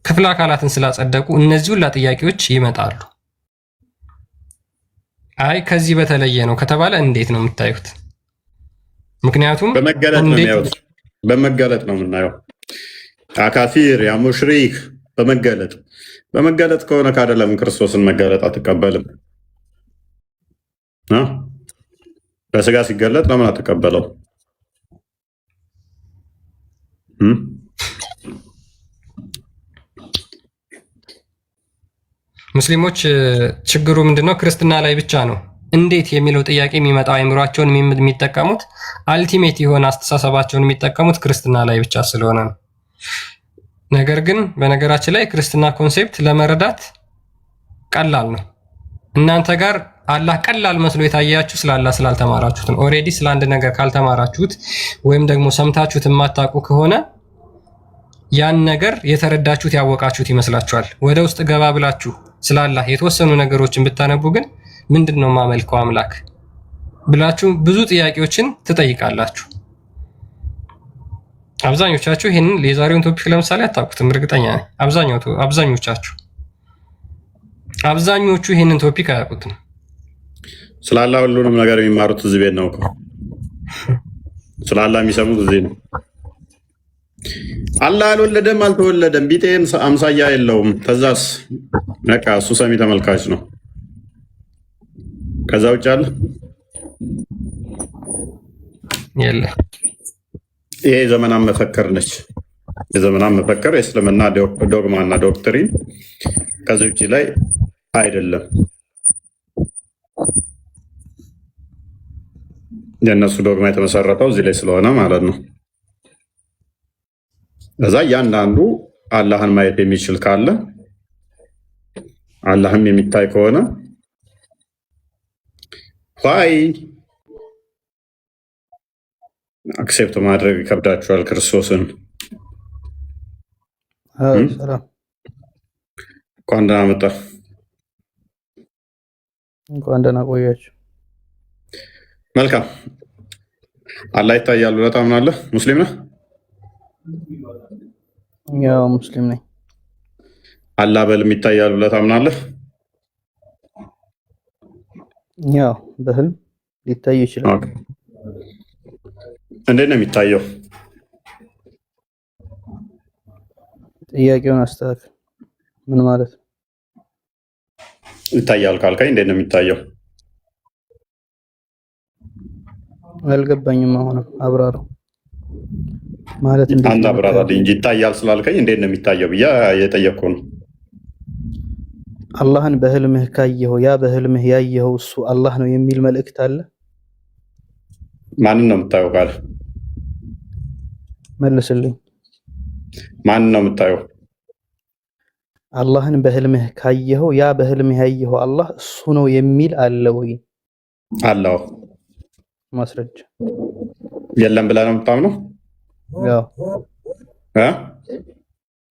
Speaker 1: ክፍለ አካላትን ስላጸደቁ እነዚህ ሁላ ጥያቄዎች ይመጣሉ። አይ ከዚህ በተለየ ነው ከተባለ እንዴት ነው የምታዩት? ምክንያቱም
Speaker 2: በመገለጥ ነው የሚያዩት። በመገለጥ ነው የምናየው። አካፊር ያ ሙሽሪክ በመገለጥ ከሆነ ካደለም ክርስቶስን መገለጥ አትቀበልም። በስጋ ሲገለጥ ለምን አትቀበለው?
Speaker 1: ሙስሊሞች ችግሩ ምንድነው? ክርስትና ላይ ብቻ ነው እንዴት የሚለው ጥያቄ የሚመጣው አይምሯቸውን የሚጠቀሙት አልቲሜት የሆነ አስተሳሰባቸውን የሚጠቀሙት ክርስትና ላይ ብቻ ስለሆነ ነው። ነገር ግን በነገራችን ላይ ክርስትና ኮንሴፕት ለመረዳት ቀላል ነው። እናንተ ጋር አላህ ቀላል መስሎ የታያችሁ ስለ አላህ ስላልተማራችሁት ነው። ኦሬዲ ስለ አንድ ነገር ካልተማራችሁት ወይም ደግሞ ሰምታችሁት የማታውቁ ከሆነ ያን ነገር የተረዳችሁት ያወቃችሁት ይመስላችኋል። ወደ ውስጥ ገባ ብላችሁ ስለ አላህ የተወሰኑ ነገሮችን ብታነቡ ግን ምንድን ነው ማመልከው አምላክ ብላችሁ ብዙ ጥያቄዎችን ትጠይቃላችሁ። አብዛኞቻችሁ ይሄንን የዛሬውን ቶፒክ ለምሳሌ አታውቁትም፣ እርግጠኛ ነኝ። አብዛኞቹ ይሄንን ቶፒክ አያውቁትም።
Speaker 2: ስለ አላህ ሁሉንም ነገር የሚማሩት እዚህ ቤት ነው እኮ። ስለ አላህ የሚሰሙት እዚህ ነው። አላህ አልወለደም አልተወለደም፣ ቢጤም አምሳያ የለውም። ከዛስ በቃ እሱ ሰሚ ተመልካች ነው። ከዛ ውጭ አለ
Speaker 1: የለ።
Speaker 2: ይሄ ዘመናን መፈክር ነች። የዘመናን መፈክር የእስልምና ዶግማና ዶክትሪን ከዚህ ውጭ ላይ አይደለም። የእነሱ ዶግማ የተመሰረተው እዚህ ላይ ስለሆነ ማለት ነው። እዛ እያንዳንዱ አላህን ማየት የሚችል ካለ አላህም የሚታይ ከሆነ ዋይ አክሴፕት ማድረግ ይከብዳችኋል ክርስቶስን? እንኳን ደህና መጣ።
Speaker 12: እንኳን ደህና ቆያችሁ።
Speaker 2: መልካም። አላህ ይታያል ብለህ ታምናለህ? ሙስሊም ነህ?
Speaker 12: ያው ሙስሊም ነኝ።
Speaker 2: አላህ በህልም ይታያል ብለህ ታምናለህ?
Speaker 12: ያው በህልም ሊታይ ይችላል።
Speaker 2: እንዴት ነው የሚታየው?
Speaker 12: ጥያቄውን አስተካክል። ምን ማለት ነው?
Speaker 2: ይታያል ካልከኝ እንዴት ነው የሚታየው?
Speaker 12: አልገባኝም። አሁንም አብራራው ማለት እንዴት?
Speaker 2: አንተ አብራራልኝ እንጂ ይታያል ስላልከኝ እንዴት ነው የሚታየው ብዬ የጠየቅኩ ነው።
Speaker 12: አላህን በህልምህ ካየኸው ያ በህልምህ ያየኸው እሱ አላህ ነው የሚል መልእክት አለ?
Speaker 2: ማንን ነው የምታየው ካለ
Speaker 12: መልስልኝ።
Speaker 2: ማንን ነው የምታየው?
Speaker 12: አላህን በህልምህ ካየኸው ያ በህልምህ ያየኸው አላህ እሱ ነው የሚል አለ ወይ?
Speaker 2: አለው።
Speaker 12: ማስረጃ
Speaker 2: የለም ብለህ ነው የምታምነው?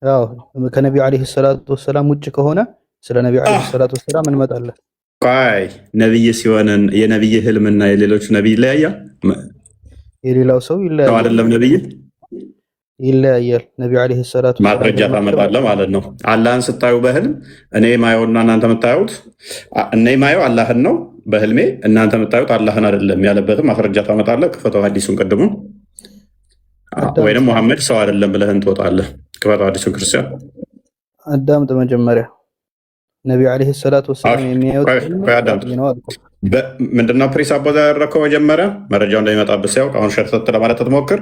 Speaker 12: ያው ከነቢዩ ዓለይሂ ሰላቱ ወሰላም ውጭ ከሆነ ስለ ነቢዩ ዓለይሂ ሰላቱ ወሰላም እንመጣለን።
Speaker 2: ቆይ ነብይ ሲሆን የነብይ ህልምና የሌሎች ነብይ ይለያያል?
Speaker 12: የሌላው ሰው ይለያያል
Speaker 2: አይደለም? ነብይ
Speaker 12: ይለያያል። ነቢዩ ዓለይሂ ሰላቱ ወሰላም
Speaker 2: ማስረጃ ታመጣለህ ማለት ነው። አላህን ስታዩ በህልም እኔ ማየውና እናንተ የምታዩት እኔ ማየው አላህን ነው በህልሜ፣ እናንተ የምታዩት አላህን አይደለም ያለበትም ማስረጃ ታመጣለህ። ክፈተው ሐዲሱን ቅድሙ፣ ወይንም መሐመድ ሰው አይደለም ብለህን ትወጣለህ። ክፈተው ሐዲሱን ክርስቲያን
Speaker 12: አዳምጥ መጀመሪያ። ነቢዩ ዓለይሂ ሰላቱ ወሰላም የሚያዩት
Speaker 2: ምንድነው? ፕሪሳፖዝ ያደረግከው መጀመሪያ መረጃው እንደሚመጣብህ ሲያውቅ፣ አሁን ሸርተት ለማለት ትሞክር።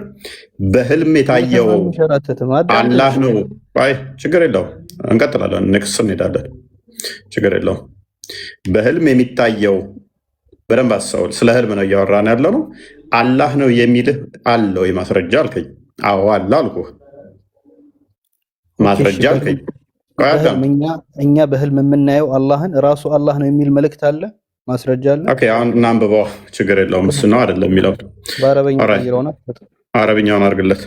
Speaker 2: በህልም የታየው አላህ ነው። አይ ችግር የለውም እንቀጥላለን፣ ኔክስት እንሄዳለን። ችግር የለውም። በህልም የሚታየው በደንብ አስተውል። ስለ ህልም ነው እያወራን ያለ ነው። አላህ ነው የሚልህ አለ ወይ ማስረጃ አልከኝ። አዎ አለ አልኩህ። ማስረጃ አልከኝ።
Speaker 12: እኛ በህልም የምናየው አላህን ራሱ አላህ ነው የሚል መልእክት አለ? ማስረጃ አለ?
Speaker 2: ኦኬ አሁን እናንብበው። ችግር የለውም። እሱ ነው አይደለም የሚለው
Speaker 12: በአረበኛ ይለውና
Speaker 2: አረብኛውን አድርግለት።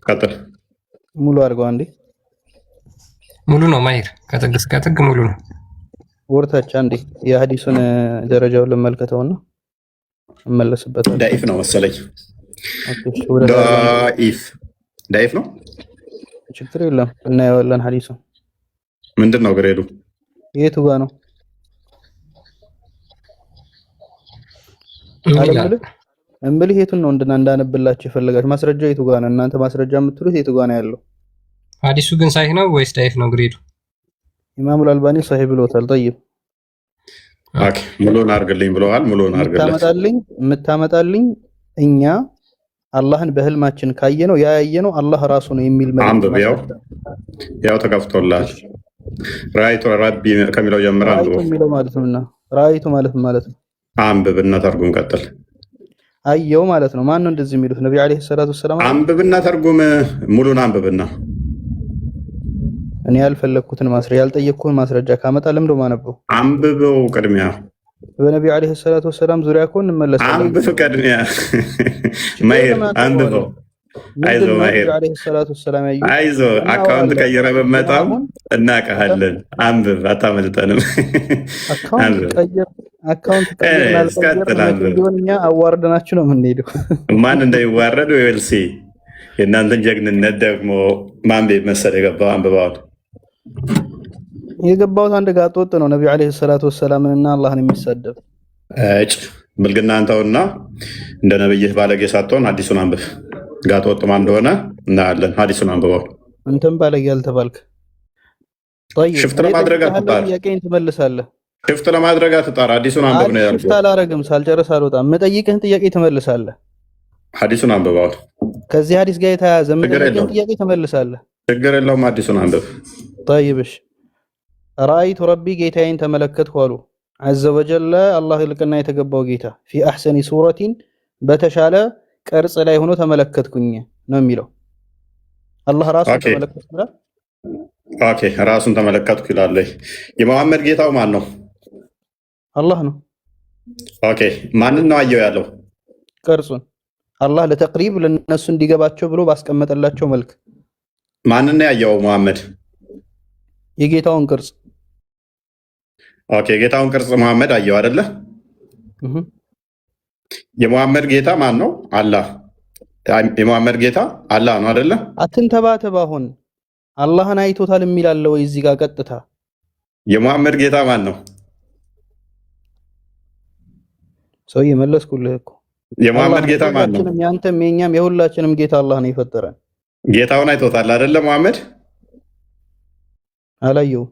Speaker 2: ቀጥል።
Speaker 12: ሙሉ አድርገው አንዴ።
Speaker 1: ሙሉ ነው ማሂር፣ ከጥግ እስከ ጥግ ሙሉ ነው።
Speaker 12: ወርታች አንዴ የሐዲሱን ደረጃውን ልመልከተውና እመለስበታለሁ።
Speaker 2: ዳኢፍ ነው መሰለኝ። ዳኢፍ ነው።
Speaker 12: ችግር የለም እናየዋለን። ሐዲሱ
Speaker 2: ምንድን ነው ግሬዱ?
Speaker 12: የቱ ጋ ነው? እምልህ የቱን ነው እንዳነብላችሁ የፈለጋችሁ? ማስረጃ የቱ ጋ ነው? እናንተ ማስረጃ የምትሉት የቱ ጋ ነው ያለው?
Speaker 1: ሐዲሱ ግን ሳሂህ ነው ወይስ ዳኢፍ ነው ግሬዱ?
Speaker 12: ኢማሙል አልባኒ ሳሂህ ብሎታል። ጠይብ
Speaker 2: ኦኬ ሙሉን አድርግልኝ ብለዋል። ሙሉን አድርግልኝ
Speaker 12: የምታመጣልኝ እኛ አላህን በህልማችን ካየነው ያ ያየነው አላህ ራሱ ነው የሚል
Speaker 2: አንብብ። ያው ተከፍቶላል። ራይቱ ረቢ ከሚለው ጀምራ አንብብ
Speaker 12: የሚለው ማለት ነውና ራይቱ ማለት ነው።
Speaker 2: አንብብና ተርጉም ቀጥል።
Speaker 12: አየው ማለት ነው። ማን ነው እንደዚህ የሚሉት? ነብዩ አለይሂ ሰላቱ ወሰላም።
Speaker 2: አንብብና ተርጉም። ሙሉን አንብብና
Speaker 12: እኔ ያልፈለኩትን ማስረጃ ያልጠየቅኩን ማስረጃ ካመጣ ለምዶ ማነበው
Speaker 2: አንብበው ቅድሚያ
Speaker 12: በነቢዩ ዓለይሂ ሰላቱ ወሰላም ዙሪያ እኮ እንመለሳለን።
Speaker 2: አንብብ ቅድሚያ ማሂር አንብበው። አይዞህ ማሂር አይዞህ። አካውንት ቀይረህ በመጣም እናውቅሃለን። አንብብ አታመልጠንም።
Speaker 12: አካውንት ቀይረህ እኛ አዋርደናችሁ ነው የምንሄደው።
Speaker 2: ማን እንደሚዋረድ ወይልሲ የእናንተን ጀግንነት ደግሞ ማን ቤት መሰለህ የገባው? አንብበዋል።
Speaker 12: የገባሁት አንድ ጋጥ ወጥ ነው። ነብዩ አለይሂ ሰላቱ ወሰላምን እና አላህን የሚሳደብ
Speaker 2: ብልግና አንተውና እንደ ነብይህ ባለጌ ሳትሆን ሐዲሱን አንብብ። ጋጥ ወጥ ማን እንደሆነ እናያለን። ሐዲሱን አንብበው።
Speaker 12: አንተም ባለጌ አልተባልክ።
Speaker 2: ሽፍት ለማድረግ አትጣር።
Speaker 12: ጥያቄን ትመልሳለህ።
Speaker 2: ሽፍት ለማድረግ አትጣር። ሐዲሱን አንብብ ነው ያልኩህ።
Speaker 12: ሽፍት አላረግም። ሳልጨርስ አልወጣም። የምጠይቅህን ጥያቄ ትመልሳለህ።
Speaker 2: ሐዲሱን አንብበው።
Speaker 12: ከዚህ ሐዲስ ጋር የተያያዘ የምጠይቅህን ጥያቄ ትመልሳለህ።
Speaker 2: ችግር የለውም። ሐዲሱን አንብብ።
Speaker 12: طيب እሺ ረአይቱ ረቢ ጌታዬን ተመለከትኩ አሉ ዐዘ ወጀለ አላህ ልቅና የተገባው ጌታ ፊ አሕሰኒ ሱረቲን በተሻለ ቅርጽ ላይ ሆኖ ተመለከትኩኝ ነው የሚለው። አላህ ራሱን ተመለከትኩ ይላል።
Speaker 2: ኦኬ ራሱን ተመለከትኩ ይላል። የመሐመድ ጌታው ማን ነው?
Speaker 12: አላህ ነው።
Speaker 2: ኦኬ ማንን ነው አየው ያለው?
Speaker 12: ቅርጹን አላህ ለተቅሪብ ለነሱ እንዲገባቸው ብሎ ባስቀመጠላቸው መልክ።
Speaker 2: ማንን ነው ያየው መሐመድ?
Speaker 12: የጌታውን ቅርጽ።
Speaker 2: ኦኬ የጌታውን ቅርጽ መሐመድ አየው አይደለ? የመሐመድ ጌታ ማን ነው? አላህ። የመሐመድ ጌታ አላህ ነው አይደለ?
Speaker 12: አትንተባተብ። አሁን አላህን አይቶታል የሚል አለ ወይ እዚህ ጋር ቀጥታ?
Speaker 2: የመሐመድ ጌታ ማን ነው?
Speaker 12: ሰውዬ መለስኩልህ እኮ።
Speaker 2: የመሐመድ ጌታ ማን ነው?
Speaker 12: ያንተም የኛም የሁላችንም ጌታ አላህ ነው የፈጠረን።
Speaker 2: ጌታውን አይቶታል አይደለ መሐመድ?
Speaker 12: አላየው።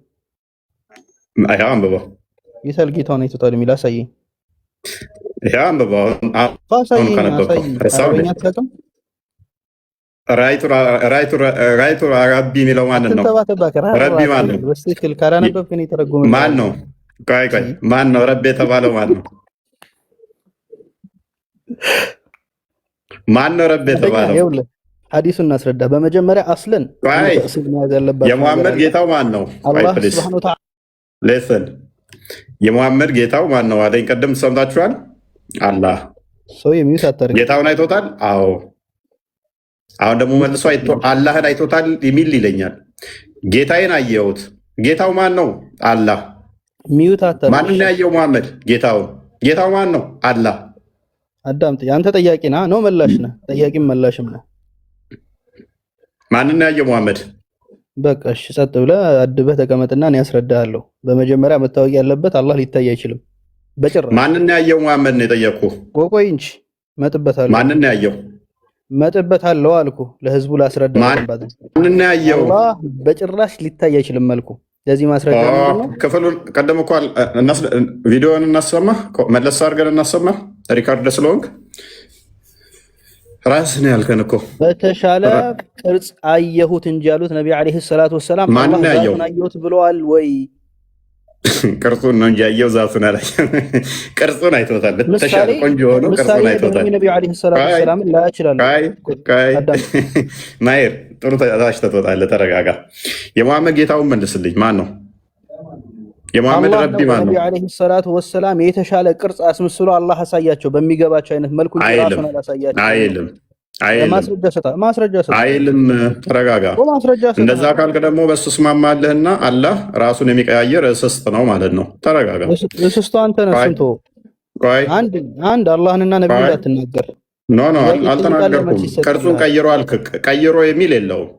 Speaker 2: አያ አንብበው።
Speaker 12: የሰል ጌታውን አይቶታል የሚል አሳየኝ።
Speaker 2: ያ አንብበው። ራይቱ ረቢ የሚለው ማን ነው? ረቢ ማን ነው?
Speaker 12: በስትክክል ካላነበብክ እኔ ተረጉም።
Speaker 2: ማን ነው? ቆይ ማን ነው ረቢ የተባለው? ማን ነው? ማን ነው ረቢ የተባለው? ሐዲሱን እናስረዳ። በመጀመሪያ አስለን የመሐመድ ጌታው ማን ነው? ሌሰን የመሐመድ ጌታው ማን ነው አለኝ። ቀደም ሰምታችኋል። አላህ ጌታውን አይቶታል። አዎ አሁን ደግሞ መልሶ አላህን አይቶታል የሚል ይለኛል። ጌታዬን አየሁት። ጌታው ማን ነው? አላህ። ማንን ያየው መሐመድ? ጌታውን። ጌታው ማን ነው? አላህ።
Speaker 12: አዳምጥ። ያንተ ጠያቂ ነው መላሽ ነህ። ጠያቂም መላሽም ነህ።
Speaker 2: ማንን ያየው መሐመድ?
Speaker 12: በቃ እሺ ጸጥ ብለህ አድበህ ተቀመጥና እኔ ያስረዳሃለሁ። በመጀመሪያ መታወቅ ያለበት አላህ ሊታይ አይችልም በጭራሽ።
Speaker 2: ማንን ያየው መሐመድ ነው የጠየቅኩህ?
Speaker 12: ቆይ እንጂ መጥበታለሁ።
Speaker 2: ማንን ያየው?
Speaker 12: መጥበታለሁ አልኩ። ለህዝቡ ላስረዳ።
Speaker 2: ማንን ያየው?
Speaker 12: አላህ በጭራሽ ሊታይ አይችልም መልኩ። ለዚህ ማስረጃ ምንድነው?
Speaker 2: ክፍሉን ቀደም እኮ ቪዲዮውን እናሰማ፣ መለስ አድርገን እናሰማ። ሪካርድ ስለሆንክ ራስህ ነው ያልከን እኮ።
Speaker 12: በተሻለ ቅርጽ አየሁት እንጂ ያሉት ነቢ ዓለይሂ ሰላቱ ወሰላም
Speaker 2: ማንን ያየው?
Speaker 12: አየሁት ብለዋል ወይ?
Speaker 2: ቅርጹን ነው እንጂ ያየው ዛፉን አላየም። ቅርጹን አይቶታል። በተሻለ ቆንጆ ሆኖ ቅርጹን አይቶታል።
Speaker 12: ነቢ ዓለይሂ ሰላቱ ወሰላም ላ ይችላል።
Speaker 2: ማየር ጥሩ ታች ተወጣለህ። ተረጋጋ። የመሐመድ ጌታውን መልስልኝ። ማን ነው የመሐመድ ረቢ? ማን ነው?
Speaker 12: ነቢ ዓለይሂ ሰላቱ ወሰላም የተሻለ ቅርጽ አስመስሎ አላህ አሳያቸው በሚገባቸው አይነት መልኩ እንጂ ራሱን አላሳያቸው።
Speaker 2: አይልም
Speaker 12: ማስረጃ ሰጣ
Speaker 2: አይልም። ተረጋጋ። እንደዛ ካልክ ደግሞ በሱ እስማማለህና አላህ ራሱን የሚቀያየር እስስት ነው ማለት ነው። ተረጋጋ።
Speaker 12: እስስቱ አንተ ነህ። ስንቶ አንድ አላህንና ነብዩ እንዳትናገር።
Speaker 2: ኖ አልተናገርኩም። ቅርጹን ቀይሮ አልክ። ቀይሮ የሚል የለውም።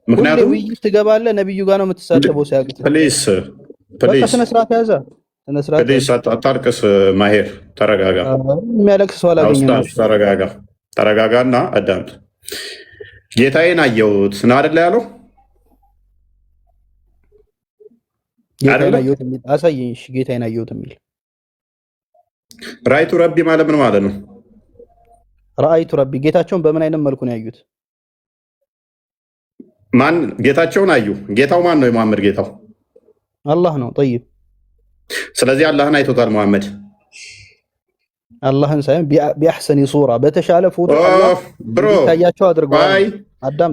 Speaker 2: ምክንያቱም
Speaker 12: ውይይት ትገባለህ፣ ነብዩ ጋር ነው የምትሳተፈው። ሲያቅት
Speaker 2: ፕሊስ
Speaker 12: ስነ ስርዓት ያዘ።
Speaker 2: ፕሊስ አታልቅስ። ማሄር ተረጋጋ።
Speaker 12: የሚያለቅስ ሰው አላገኘም።
Speaker 2: ተረጋጋና አዳምጥ። ጌታዬን አየሁት ነው አይደለ ያለው?
Speaker 12: አሳየኝ። ጌታዬን አየሁት የሚል
Speaker 2: ራይቱ ረቢ ማለት ምን ማለት ነው?
Speaker 12: ረአይቱ ረቢ ጌታቸውን በምን አይነት መልኩ ነው ያዩት?
Speaker 2: ማን ጌታቸውን አዩ? ጌታው ማን ነው? የመሐመድ ጌታው
Speaker 12: አላህ ነው። ጠይብ
Speaker 2: ስለዚህ አላህን አይቶታል መሐመድ።
Speaker 12: አላህን ሳይሆን ቢአሕሰኒ ሱራ በተሻለ ፎቶ ታያቸው አድርገዋል።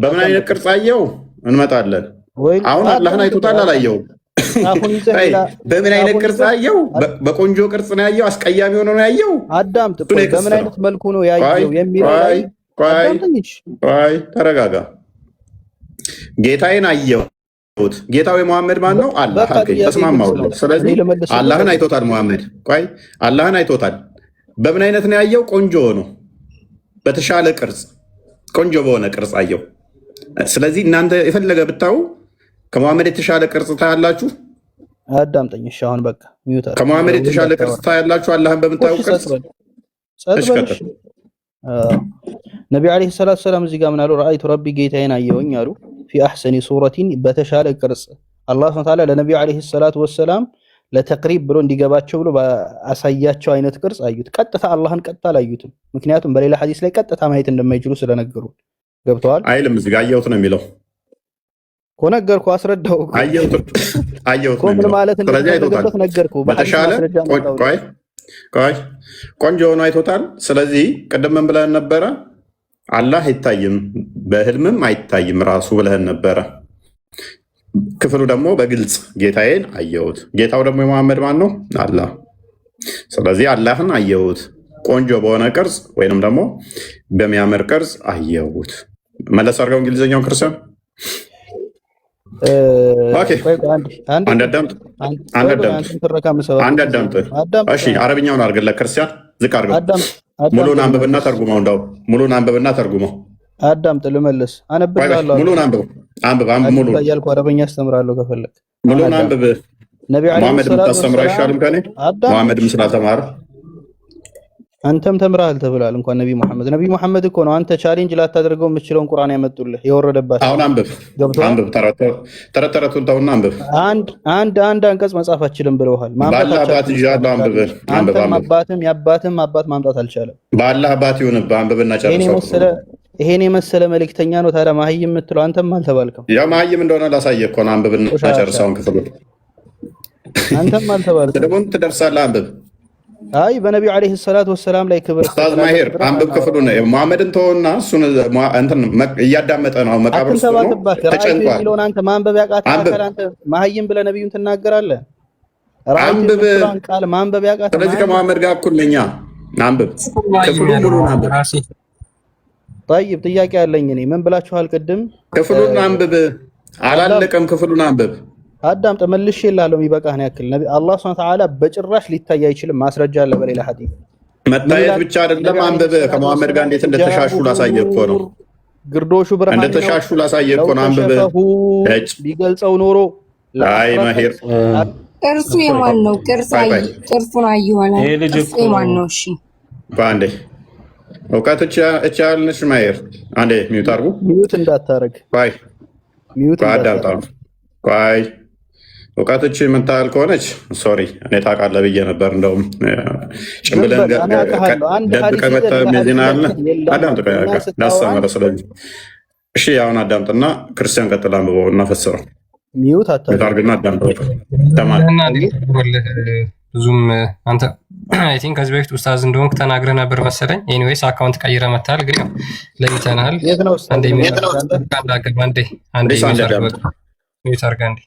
Speaker 2: በምን አይነት ቅርጽ አየው? እንመጣለን። አሁን አላህን አይቶታል አላየው? በምን አይነት ቅርጽ አየው? በቆንጆ ቅርጽ ነው ያየው? አስቀያሚ ሆኖ ነው ያየው?
Speaker 12: አዳምጥ። በምን አይነት መልኩ ነው ያየው የሚለው ላይ
Speaker 2: ተረጋጋ። ጌታዬን አየሁት። ጌታው የመሐመድ ማን ነው? አላህ። ተስማማው። ስለዚህ አላህን አይቶታል መሐመድ። አላህን አይቶታል። በምን አይነት ነው ያየው? ቆንጆ ሆኖ በተሻለ ቅርጽ፣ ቆንጆ በሆነ ቅርጽ አየው። ስለዚህ እናንተ የፈለገ ብታዩ ከመሐመድ የተሻለ ቅርጽ ታያላችሁ።
Speaker 12: አዳምጠኝ። እሺ አሁን በቃ ሚውት።
Speaker 2: ከመሐመድ የተሻለ ቅርጽ ታያላችሁ አላህን በምታዩ ቅርጽ።
Speaker 12: ነቢ ዓለይሂ ሰላቱ ወሰላም እዚህ ጋር ምን አሉ? ረአይቱ ረቢ ጌታዬን አየሁኝ አሉ። ፊ አሕሰኒ ሱረቲን በተሻለ ቅርጽ። አላህ ሱብሓነሁ ወተዓላ ለነቢዩ ዓለይሂ ሰላቱ ወሰላም ለተቅሪብ ብሎ እንዲገባቸው ብሎ በአሳያቸው አይነት ቅርጽ አዩት። ቀጥታ አላህን ቀጥታ አላዩትም። ምክንያቱም በሌላ ሐዲስ ላይ ቀጥታ ማየት እንደማይችሉ ስለነገሩ። ገብተዋል አይልም?
Speaker 2: እዚህ ጋር አየሁት ነው የሚለው
Speaker 12: እኮ ነገርኩህ፣ አስረዳው።
Speaker 2: አየሁት አየሁት
Speaker 12: ምን
Speaker 2: ነው።
Speaker 12: ማለት
Speaker 2: ስለዚህ አይቶታል።
Speaker 12: እንደተደረገበት ነገርኩህ።
Speaker 2: በተሻለ ቆንጆ ሆኖ አይቶታል። ስለዚህ ቅድም ምን ብለህን ነበረ? አላህ አይታይም በህልምም አይታይም ራሱ ብለህን ነበረ። ክፍሉ ደግሞ በግልጽ ጌታዬን አየሁት። ጌታው ደግሞ የመሐመድ ማን ነው? አላህ። ስለዚህ አላህን አየሁት ቆንጆ በሆነ ቅርጽ ወይንም ደግሞ በሚያምር ቅርጽ አየሁት። መለስ አድርገው እንግሊዝኛውን ክርስቲያን አረብኛውን አድርግለት ክርስቲያን ዝቅ አድርገው ሙሉን አንብብና ተርጉመው። እንደው ሙሉን አንብብና ተርጉመው።
Speaker 12: አዳምጥ ልመልስ። አነብልሃለሁ።
Speaker 2: ሙሉን አንብብ ሙሉ
Speaker 12: እያልኩ አረበኛ አስተምራለሁ ከፈለግ።
Speaker 2: ሙሉን አንብብ። መሐመድ የምታስተምር አይሻልም ከኔ? መሐመድም ስላልተማረ
Speaker 12: አንተም ተምረሃል ተብሏል። እንኳን ነቢ መሐመድ እኮ ነው አንተ ቻሌንጅ ላታደርገው የምትችለውን ቁርአን ያመጡልህ የወረደባት።
Speaker 2: አሁን አንብብ ተረቱን ተውና አንብብ።
Speaker 12: አንድ አንቀጽ መጻፍ አችልም ብለውሃል። አባትም የአባትም አባት ማምጣት አልቻለም።
Speaker 2: በአላህ አባት ይሁንብህ። አንብብና ጨርሰው።
Speaker 12: ይሄን የመሰለ መልእክተኛ ነው ታዲያ መሀይም የምትለው? አንተም አልተባልከም።
Speaker 2: ያው መሀይም እንደሆነ ላሳየህ እኮ ነው። አንብብና ጨርሰውን ክፍሉ።
Speaker 12: አንተም አልተባልከም።
Speaker 2: ደግሞ ትደርሳለህ። አንብብ።
Speaker 12: አይ በነቢዩ ዓለይሂ ሰላቱ ወሰላም ላይ ክብር
Speaker 2: ኡስታዝ ማሄር አንብብ ክፍሉ ነው። መሐመድን ተወውና እሱን እንትን እያዳመጠ ነው። መቃብር ውስጥ ነው ተጨንቋል።
Speaker 12: የሚለውን አንተ ማንበብ ያቃተህ አካል አንተ መሀይም ብለህ ነቢዩን ትናገራለህ።
Speaker 2: አንብብ
Speaker 12: ቃል ማንበብ ያቃተህ።
Speaker 2: ስለዚህ ከመሐመድ ጋር እኩል ነኝ። አንብብ ክፍሉ ሙሉን አንብብ።
Speaker 12: ጠይብ ጥያቄ አለኝ እኔ። ምን ብላችኋል ቅድም?
Speaker 2: ክፍሉን አንብብ። አላለቀም። ክፍሉን አንብብ።
Speaker 12: አዳምጥ መልሼ እላለሁ። የሚበቃህን ያክል አላህ ሱብሓነሁ ወተዓላ በጭራሽ ሊታይ አይችልም። ማስረጃ አለ በሌላ ሐዲስ።
Speaker 2: መታየት ብቻ አይደለም አንብብ። ከመሐመድ ጋር እንዴት እንደተሻሹ ላሳየህ እኮ ነው።
Speaker 12: ግርዶሹ ብርሃን
Speaker 2: እንደተሻሹ ላሳየህ እኮ ነው። አንብብ።
Speaker 12: ቢገልጸው ኖሮ
Speaker 2: አይ ማሄር
Speaker 8: ቅርሱ የማን ነው? ቅርሱን አየኋላ። ቅርሱ የማን ነው? እሺ
Speaker 2: ባንዴ እውቀት እቻ ያልንሽ ማሄር አንዴ ሚውት አድርጉ።
Speaker 12: ሚውት እንዳታረግ።
Speaker 2: ቆይ ሚውት እንዳታረግ። ቆይ እውቀቶች የምታህል ከሆነች ሶሪ እኔ ታውቃለህ ብዬ ነበር። እንደውም ጭምብለን ደብቀህ መተህ ዜና አለ አዳምጥ ላስተምርህ። ስለዚህ እሺ አሁን አዳምጥና ክርስቲያን ቀጥላ አንብበው እና ፈስረው።
Speaker 12: ሚውት አታርግና
Speaker 2: አዳምጠው ተማር።
Speaker 1: ብዙም አንተ አይ ቲንክ ከዚህ በፊት ኡስታዝ እንደሆንክ ተናግረህ ነበር መሰለኝ። ኤኒዌይስ አካውንት ቀይረህ መታል፣ ግን ያው ለይተናል። አንዴ ሚውት አድርግ አንዴ።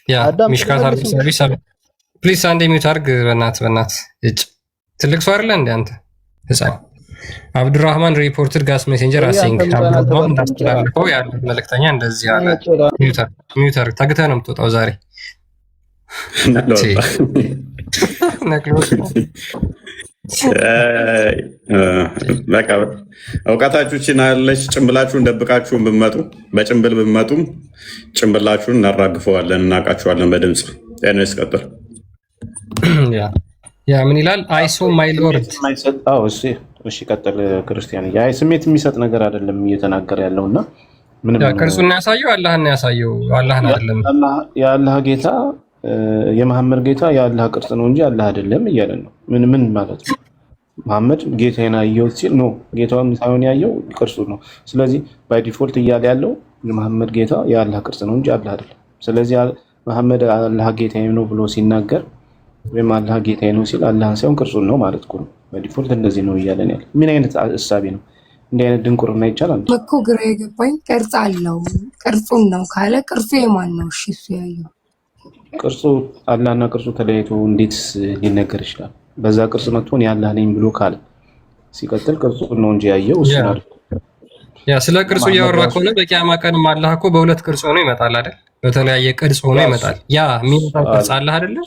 Speaker 1: ያ ሚሽካት አርግ ሰርቪስ ፕሊዝ አንዴ ሚውት አርግ። በእናትህ እጭ ትልቅ ሰው አይደለ እንዴ አንተ ህፃን። አብዱራህማን ሪፖርትድ ጋስ ሜሴንጀር አሲንግ አብዱራህማን እንዳስተላልፈው ያለ መልእክተኛ እንደዚህ አለ። ሚውት አርግ። ታግተህ ነው የምትወጣው ዛሬ።
Speaker 2: በቃ እውቀታችሁ ችናለች። ጭንብላችሁን ደብቃችሁን ብመጡ በጭንብል ብመጡም ጭንብላችሁን እናራግፈዋለን፣ እናውቃችኋለን በድምፅ። ጤናስ ቀጥል።
Speaker 1: ያ ምን ይላል? አይሶ ማይ ሎርድ።
Speaker 13: እሺ ቀጥል ክርስቲያን። ያ ስሜት የሚሰጥ ነገር አይደለም እየተናገረ ያለውና
Speaker 1: ምንም ቅርጹን ያሳየው አላህን ያሳየው አላህን አይደለም።
Speaker 13: የአላህ ጌታ የመሐመድ ጌታ የአላህ ቅርጽ ነው እንጂ አላህ አይደለም እያለ ነው። ምን ማለት ነው? መሐመድ ጌታዬን አየሁት ሲል ነው ጌታውን ሳይሆን ያየው ቅርጹ ነው። ስለዚህ ባይ ዲፎልት እያለ ያለው የመሐመድ ጌታ የአላህ ቅርጽ ነው እንጂ አላህ አይደለም። ስለዚህ መሐመድ አላህ ጌታዬ ነው ብሎ ሲናገር ወይም አላህ ጌታዬ ነው ሲል አላህን ሳይሆን ቅርጹን ነው ማለት ነው። ባይ ዲፎልት እንደዚህ ነው እያለን ያለ ምን አይነት እሳቤ ነው? እንዲህ አይነት ድንቁርና ይቻላል
Speaker 8: እኮ። ግራ የገባኝ ቅርጽ አለው ቅርጹን ነው ካለ ቅርጹ የማን ነው? እሺ እሱ ያየው
Speaker 13: ቅርጹ አላህና ቅርጹ ተለያይቶ እንዴት ሊነገር ይችላል? በዛ ቅርጽ መጥቶን ያላህ ነኝ ብሎ ካለ ሲቀጥል ቅርጹ ነው እንጂ ያየው እሱ አይደል።
Speaker 1: ያ ስለ ቅርጹ እያወራ ከሆነ በቂያማ ቀንም አላህ እኮ በሁለት ቅርጽ ሆኖ ይመጣል አይደል? በተለያየ ቅርጽ ሆኖ ይመጣል። ያ የሚመጣው ቅርጽ አላህ አይደለ?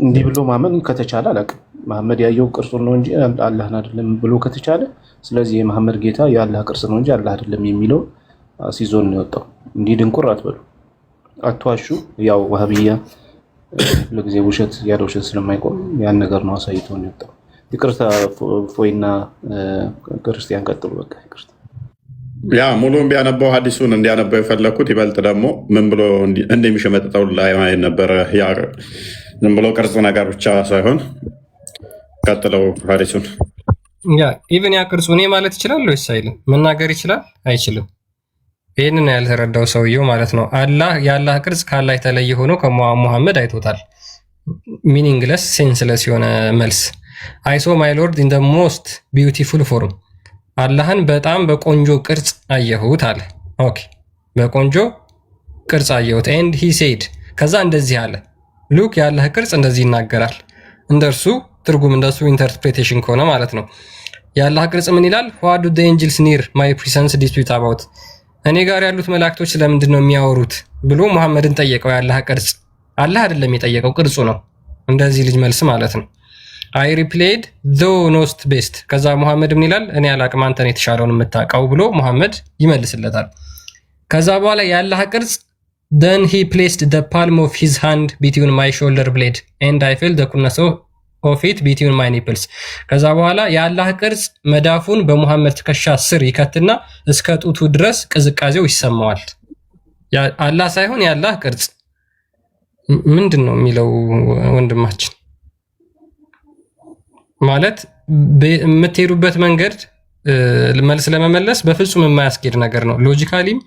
Speaker 13: እንዲህ ብሎ ማመን ከተቻለ አላውቅም። መሐመድ ያየው ቅርጹን ነው እንጂ አላህን አይደለም ብሎ ከተቻለ፣ ስለዚህ የመሐመድ ጌታ የአላህ ቅርጽ ነው እንጂ አላህ አይደለም የሚለው ሲዞን ነው የወጣው። እንዲህ ድንቁር አትበሉ፣ አትዋሹ። ያው ዋህብያ ለጊዜ ውሸት ያለ ውሸት ስለማይቆም ያን ነገር ነው አሳይቶ ነው የወጣው። ይቅርታ ፎይና ክርስቲያን ቀጥሉ። በቃ ይቅርታ።
Speaker 2: ያ ሙሉን ቢያነባው ሐዲሱን እንዲያነባው የፈለኩት ይበልጥ ደግሞ ምን ብሎ እንደሚሸመጥጠው ላይ ማየት ነበረ። ያ ዝም ብሎ ቅርጽ ነገር ብቻ ሳይሆን ቀጥለው ሐዲሱን
Speaker 1: ያ ኢቭን ያ ቅርጹ እኔ ማለት ይችላል ወይስ አይልም? መናገር ይችላል አይችልም? ይህንን ያልተረዳው ሰውየው ማለት ነው። አላህ የአላህ ቅርጽ ካላህ የተለየ ሆኖ ከሙሐመድ አይቶታል። ሚኒንግለስ ሴንስለስ የሆነ መልስ። አይሶ ማይ ሎርድ ኢን ደ ሞስት ቢዩቲፉል ፎርም፣ አላህን በጣም በቆንጆ ቅርጽ አየሁት አለ። ኦኬ በቆንጆ ቅርጽ አየሁት። ኤንድ ሂ ሴድ፣ ከዛ እንደዚህ አለ። ሉክ የአላህ ቅርጽ እንደዚህ ይናገራል። እንደርሱ ትርጉም እንደሱ ኢንተርፕሬቴሽን ከሆነ ማለት ነው። የአላህ ቅርጽ ምን ይላል? ዋት ዱ ዘ ኤንጅልስ ኒር ማይ ፕሪሰንስ ዲስፒዩት አባውት፣ እኔ ጋር ያሉት መላእክቶች ስለምንድን ነው የሚያወሩት ብሎ ሙሐመድን ጠየቀው። የአላህ ቅርጽ አላህ አይደለም የጠየቀው፣ ቅርጹ ነው። እንደዚህ ልጅ መልስ ማለት ነው። አይ ሪፕሌይድ ዞ ኖስት ቤስት፣ ከዛ ሙሐመድ ምን ይላል? እኔ አላቅም አንተን የተሻለውን የምታውቀው ብሎ ሙሐመድ ይመልስለታል። ከዛ በኋላ የአላህ ቅርጽ then he placed the palm of his hand between my shoulder blade and I felt the coolness of it between my nipples። ከዛ በኋላ የአላህ ቅርጽ መዳፉን በሙሐመድ ትከሻ ስር ይከትና እስከ ጡቱ ድረስ ቅዝቃዜው ይሰማዋል። አላህ ሳይሆን የአላህ ቅርጽ ምንድን ነው የሚለው ወንድማችን? ማለት የምትሄዱበት መንገድ መልስ ለመመለስ በፍጹም የማያስኬድ ነገር ነው። ሎጂካሊም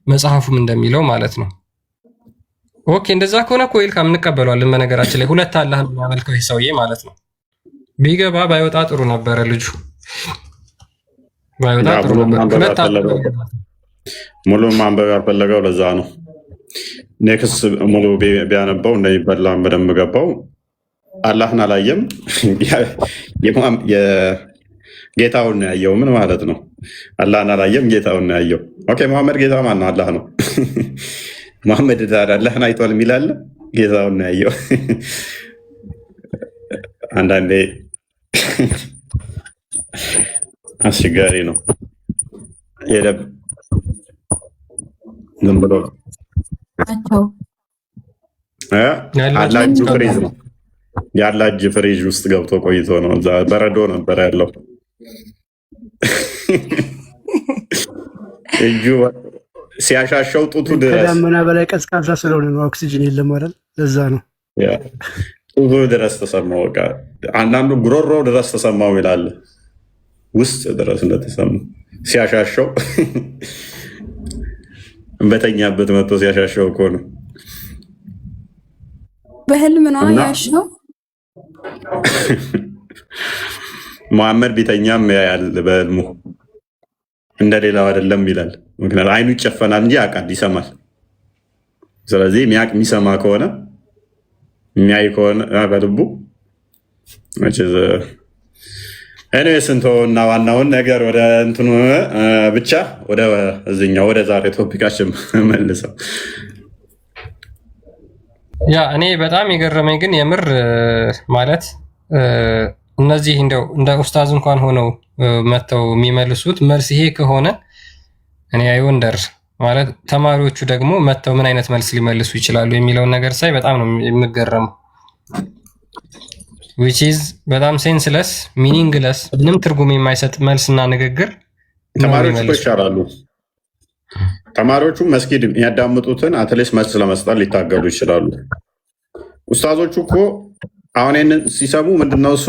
Speaker 1: መጽሐፉም እንደሚለው ማለት ነው። ኦኬ እንደዛ ከሆነ እኮ ዌልካም እንቀበለዋለን። በነገራችን ላይ ሁለት አላህ የሚያመልከው ይህ ሰውዬ ማለት ነው። ቢገባ ባይወጣ ጥሩ ነበረ። ልጁ ባይወጣ ጥሩ ነበር።
Speaker 2: ሙሉ ማንበብ ያልፈለገው ለዛ ነው። ኔክስ ሙሉ ቢያነባው እንደሚበላ በደንብ ገባው። አላህን አላየም፣ ጌታውን ነው ያየው። ምን ማለት ነው? አላህን አላየም፣ ጌታውን ነው ያየው። ኦኬ መሐመድ ጌታ ማን ነው? አላህ ነው። መሐመድ ታዲያ አላህን አይቷል የሚላለ? ጌታውን ነው ያየው። አንዳንዴ አስቸጋሪ ነው። ዝም ብሎ አላጁ ፍሪዝ ነው። የአላጅ ፍሪጅ ውስጥ ገብቶ ቆይቶ ነው። እዛ በረዶ ነበር ያለው። እጁ ሲያሻሸው ጡቱ ድረስ
Speaker 11: ከዳመና በላይ ቀዝቃዛ ስለሆነ ነው። ኦክሲጅን የለም አይደል? ለዛ ነው
Speaker 2: ጡቱ ድረስ ተሰማው። በቃ አንዳንዱ ጉሮሮ ድረስ ተሰማው ይላል። ውስጥ ድረስ እንደተሰማው ሲያሻሸው በተኛበት መጥቶ ሲያሻሸው እኮ ነው።
Speaker 7: በህልም ነው ያሻው።
Speaker 2: መሐመድ ቢተኛም ያያል በህልሙ፣ እንደሌላው አይደለም ይላል። ምክንያቱም አይኑ ይጨፈናል እንጂ ያውቃል፣ ይሰማል። ስለዚህ የሚሰማ ከሆነ የሚያይ ከሆነ በልቡ ኤኒዌይስ እና ዋናውን ነገር ወደ እንትኑ ብቻ ወደ እዚህኛው ወደ ዛሬ ቶፒካችን መልሰው።
Speaker 1: ያ እኔ በጣም የገረመኝ ግን የምር ማለት እነዚህ እንደው እንደ ኡስታዝ እንኳን ሆነው መተው የሚመልሱት መልስ ይሄ ከሆነ እኔ አይወንደር ማለት ተማሪዎቹ ደግሞ መተው ምን አይነት መልስ ሊመልሱ ይችላሉ የሚለውን ነገር ሳይ በጣም ነው የምገረመው። which is በጣም ሴንስለስ ሚኒንግለስ ምንም ትርጉም የማይሰጥ መልስና ንግግር።
Speaker 2: ተማሪዎቹ ይሻላሉ። ተማሪዎቹ መስጊድ የሚያዳምጡትን አትሊስት መልስ ለመስጠት ሊታገሉ ይችላሉ። ኡስታዞቹ እኮ አሁን ይህንን ሲሰሙ ምንድነው እሱ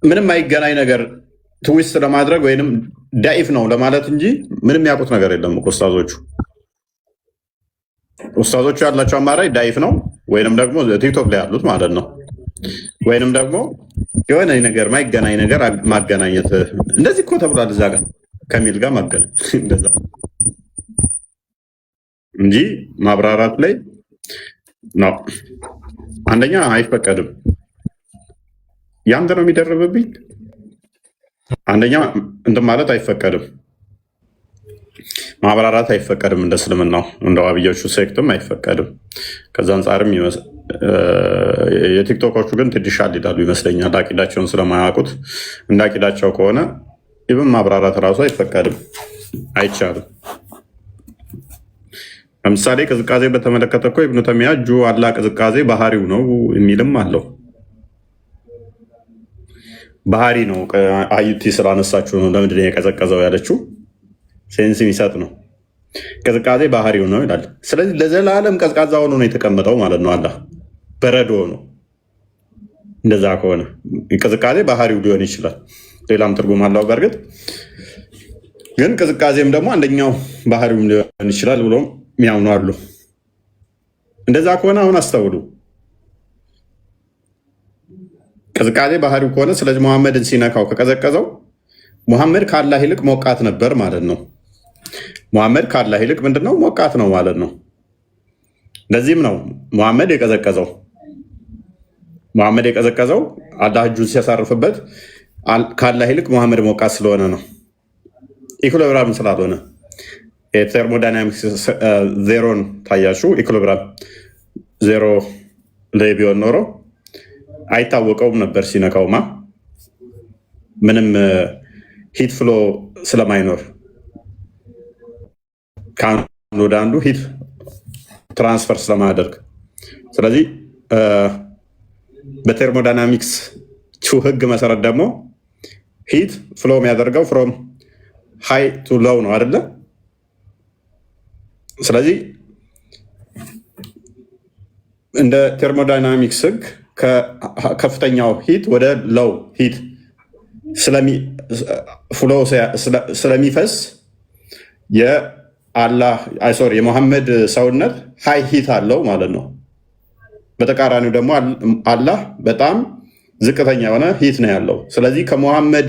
Speaker 2: ምንም አይገናኝ ነገር ትዊስት ለማድረግ ወይንም ዳኢፍ ነው ለማለት እንጂ ምንም ያውቁት ነገር የለም እኮ ኡስታዞቹ ያላቸው አማራጭ ዳኢፍ ነው ወይንም ደግሞ ቲክቶክ ላይ ያሉት ማለት ነው። ወይንም ደግሞ የሆነ ነገር ማይገናኝ ነገር ማገናኘት እንደዚህ እኮ ተብሏል እዛ ጋር ከሚል ጋር ማገናኝ እንደዛ እንጂ ማብራራት ላይ ነው። አንደኛ አይፈቀድም። ያንተ ነው የሚደረብብኝ። አንደኛ እንትን ማለት አይፈቀድም፣ ማብራራት አይፈቀድም። እንደ እስልምናው እንደ ዋብዮቹ ሴክትም አይፈቀድም። ከዛ አንጻርም የቲክቶኮቹ ግን ትድሻል ይላሉ ይመስለኛል፣ አቂዳቸውን ስለማያውቁት። እንደ አቂዳቸው ከሆነ ይብን ማብራራት እራሱ አይፈቀድም፣ አይቻልም። ለምሳሌ ቅዝቃዜ በተመለከተ እኮ ኢብኑ ተይሚያ እጁ አላህ ቅዝቃዜ ባህሪው ነው የሚልም አለው። ባህሪ ነው አዩቲ ስላነሳችሁ ነው ለምንድን ነው የቀዘቀዘው ያለችው ሴንስ የሚሰጥ ነው። ቅዝቃዜ ባህሪው ነው ይላል። ስለዚህ ለዘላለም ቀዝቃዛ ሆኖ ነው የተቀመጠው ማለት ነው። አላህ በረዶ ነው። እንደዛ ከሆነ ቅዝቃዜ ባህሪው ሊሆን ይችላል። ሌላም ትርጉም አለው። በእርግጥ ግን ቅዝቃዜም ደግሞ አንደኛው ባህሪውም ሊሆን ይችላል ብሎ የሚያምኑ አሉ። እንደዛ ከሆነ አሁን አስተውሉ። ቅዝቃዜ ባህሪው ከሆነ ስለዚህ ሙሐመድን ሲነካው ከቀዘቀዘው ሙሐመድ ከአላህ ይልቅ ሞቃት ነበር ማለት ነው። ሙሐመድ ከአላህ ይልቅ ምንድነው ሞቃት ነው ማለት ነው። ለዚህም ነው ሙሐመድ የቀዘቀዘው። ሙሐመድ የቀዘቀዘው አላህ እጁን ሲያሳርፍበት ከአላህ ይልቅ ሙሐመድ ሞቃት ስለሆነ ነው። ኢኩሊብሪየም ስላልሆነ የቴርሞዳይናሚክስ ዜሮን ታያችሁ። ኢኩሊብሪየም ዜሮ ላይ ቢሆን ኖሮ አይታወቀውም ነበር ሲነካውማ፣ ምንም ሂት ፍሎ ስለማይኖር ከአንዱ ወደ አንዱ ሂት ትራንስፈር ስለማያደርግ። ስለዚህ በቴርሞዳይናሚክስ ህግ መሰረት ደግሞ ሂት ፍሎ የሚያደርገው ፍሮም ሃይ ቱ ሎው ነው አይደለ? ስለዚህ እንደ ቴርሞዳይናሚክስ ህግ ከከፍተኛው ሂት ወደ ሎው ሂት ፍሎ ስለሚፈስ የሙሐመድ ሰውነት ሃይ ሂት አለው ማለት ነው። በተቃራኒው ደግሞ አላህ በጣም ዝቅተኛ የሆነ ሂት ነው ያለው። ስለዚህ ከሙሐመድ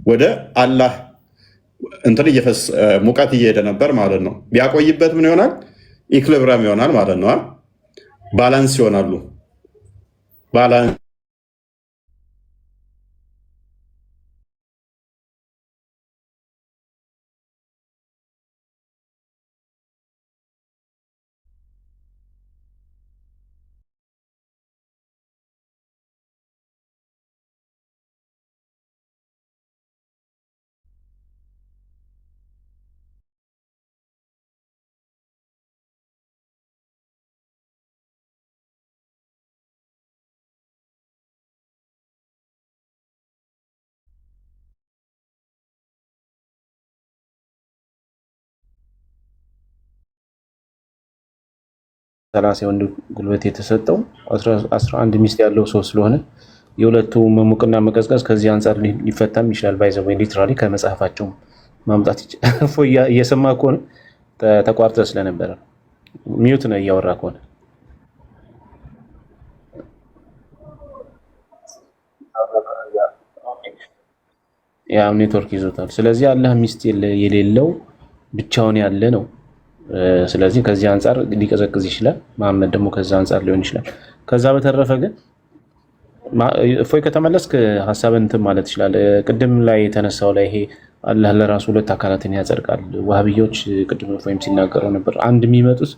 Speaker 2: ወደ አላህ እንትን ሙቀት እየሄደ ነበር ማለት ነው። ቢያቆይበት ምን ይሆናል? ኢኩሊብሪየም ይሆናል ማለት ነው። ባላንስ ይሆናሉ። ባላንስ
Speaker 13: ሰላሳ ወንድ ጉልበት የተሰጠው 11 ሚስት ያለው ሰው ስለሆነ የሁለቱ መሙቅና መቀዝቀዝ ከዚህ አንጻር ሊፈታም ይችላል። ባይዘው ሊትራሊ ከመጽሐፋቸው ማምጣት ይችላል። ፎያ እየሰማ ከሆነ ተቋርጠ ስለነበረ ሚዩት ነው እያወራ ከሆነ ያ ኔትወርክ ይዞታል። ስለዚህ አላህ ሚስት የሌለው ብቻውን ያለ ነው። ስለዚህ ከዚህ አንጻር ሊቀዘቅዝ ይችላል። መሐመድ ደግሞ ከዛ አንጻር ሊሆን ይችላል። ከዛ በተረፈ ግን እፎይ ከተመለስክ ሀሳብን እንትን ማለት ይችላል። ቅድም ላይ የተነሳው ላይ ይሄ አላህ ለራሱ ሁለት አካላትን ያጸድቃል። ዋህብዮች ቅድም እፎይም ሲናገረው ነበር። አንድ የሚመጡት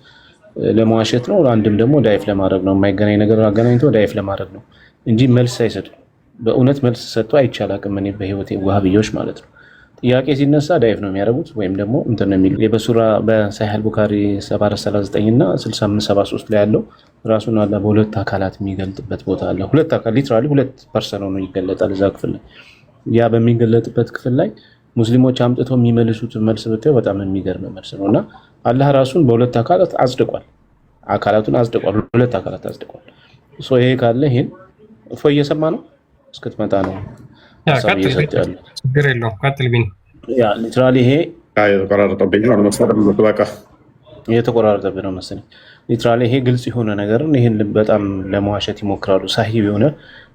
Speaker 13: ለመዋሸት ነው፣ አንድም ደግሞ ዳይፍ ለማድረግ ነው። የማይገናኝ ነገር አገናኝቶ ዳይፍ ለማድረግ ነው እንጂ መልስ አይሰጡ። በእውነት መልስ ሰጥቶ አይቻላቅም። እኔ በህይወቴ ዋህብዮች ማለት ነው ጥያቄ ሲነሳ ዳይፍ ነው የሚያደርጉት፣ ወይም ደግሞ እንትን ነው የሚሉ በሱራ በሳሂህ ቡኻሪ 7439 እና 6573 ላይ ያለው ራሱን አላህ በሁለት አካላት የሚገልጥበት ቦታ አለ። ሁለት አካል ሊትራሊ ሁለት ፐርሰን ሆኖ ይገለጣል እዛ ክፍል ላይ። ያ በሚገለጥበት ክፍል ላይ ሙስሊሞች አምጥተው የሚመልሱት መልስ ብታዩ በጣም የሚገርም መልስ ነው እና አላህ ራሱን በሁለት አካላት አጽድቋል። አካላቱን አጽድቋል፣ ሁለት አካላት አጽድቋል። ሶ ይሄ ካለ ይሄን እፎይ እየሰማ ነው እስክትመጣ ነው
Speaker 1: ችግር የለውም። ቀጥል ቢኒ።
Speaker 13: ሊትራሊ ይሄ
Speaker 2: የተቆራረጠብኝ
Speaker 13: ነው መሰለኝ። ሊትራሊ ይሄ ግልጽ የሆነ ነገርን ይህን በጣም ለመዋሸት ይሞክራሉ። ሳሂህ የሆነ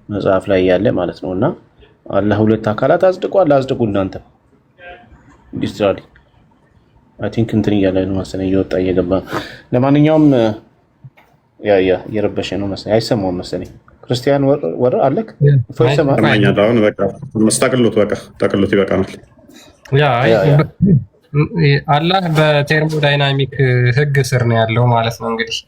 Speaker 13: መጽሐፍ ላይ ያለ ማለት ነው እና አላህ ሁለት አካላት አጽድቋል። አጽድቁ እናንተ ሊትራሊ አይ ቲንክ እንትን እያለ ነው መሰለኝ፣ እየወጣ እየገባ። ለማንኛውም እየረበሸ ነው መሰለኝ፣ አይሰማውም መሰለኝ። ክርስቲያን ወር አለክ
Speaker 2: ጠቅሉት ይበቃናል።
Speaker 1: አላህ በቴርሞዳይናሚክ ህግ ስር ነው ያለው ማለት ነው እንግዲህ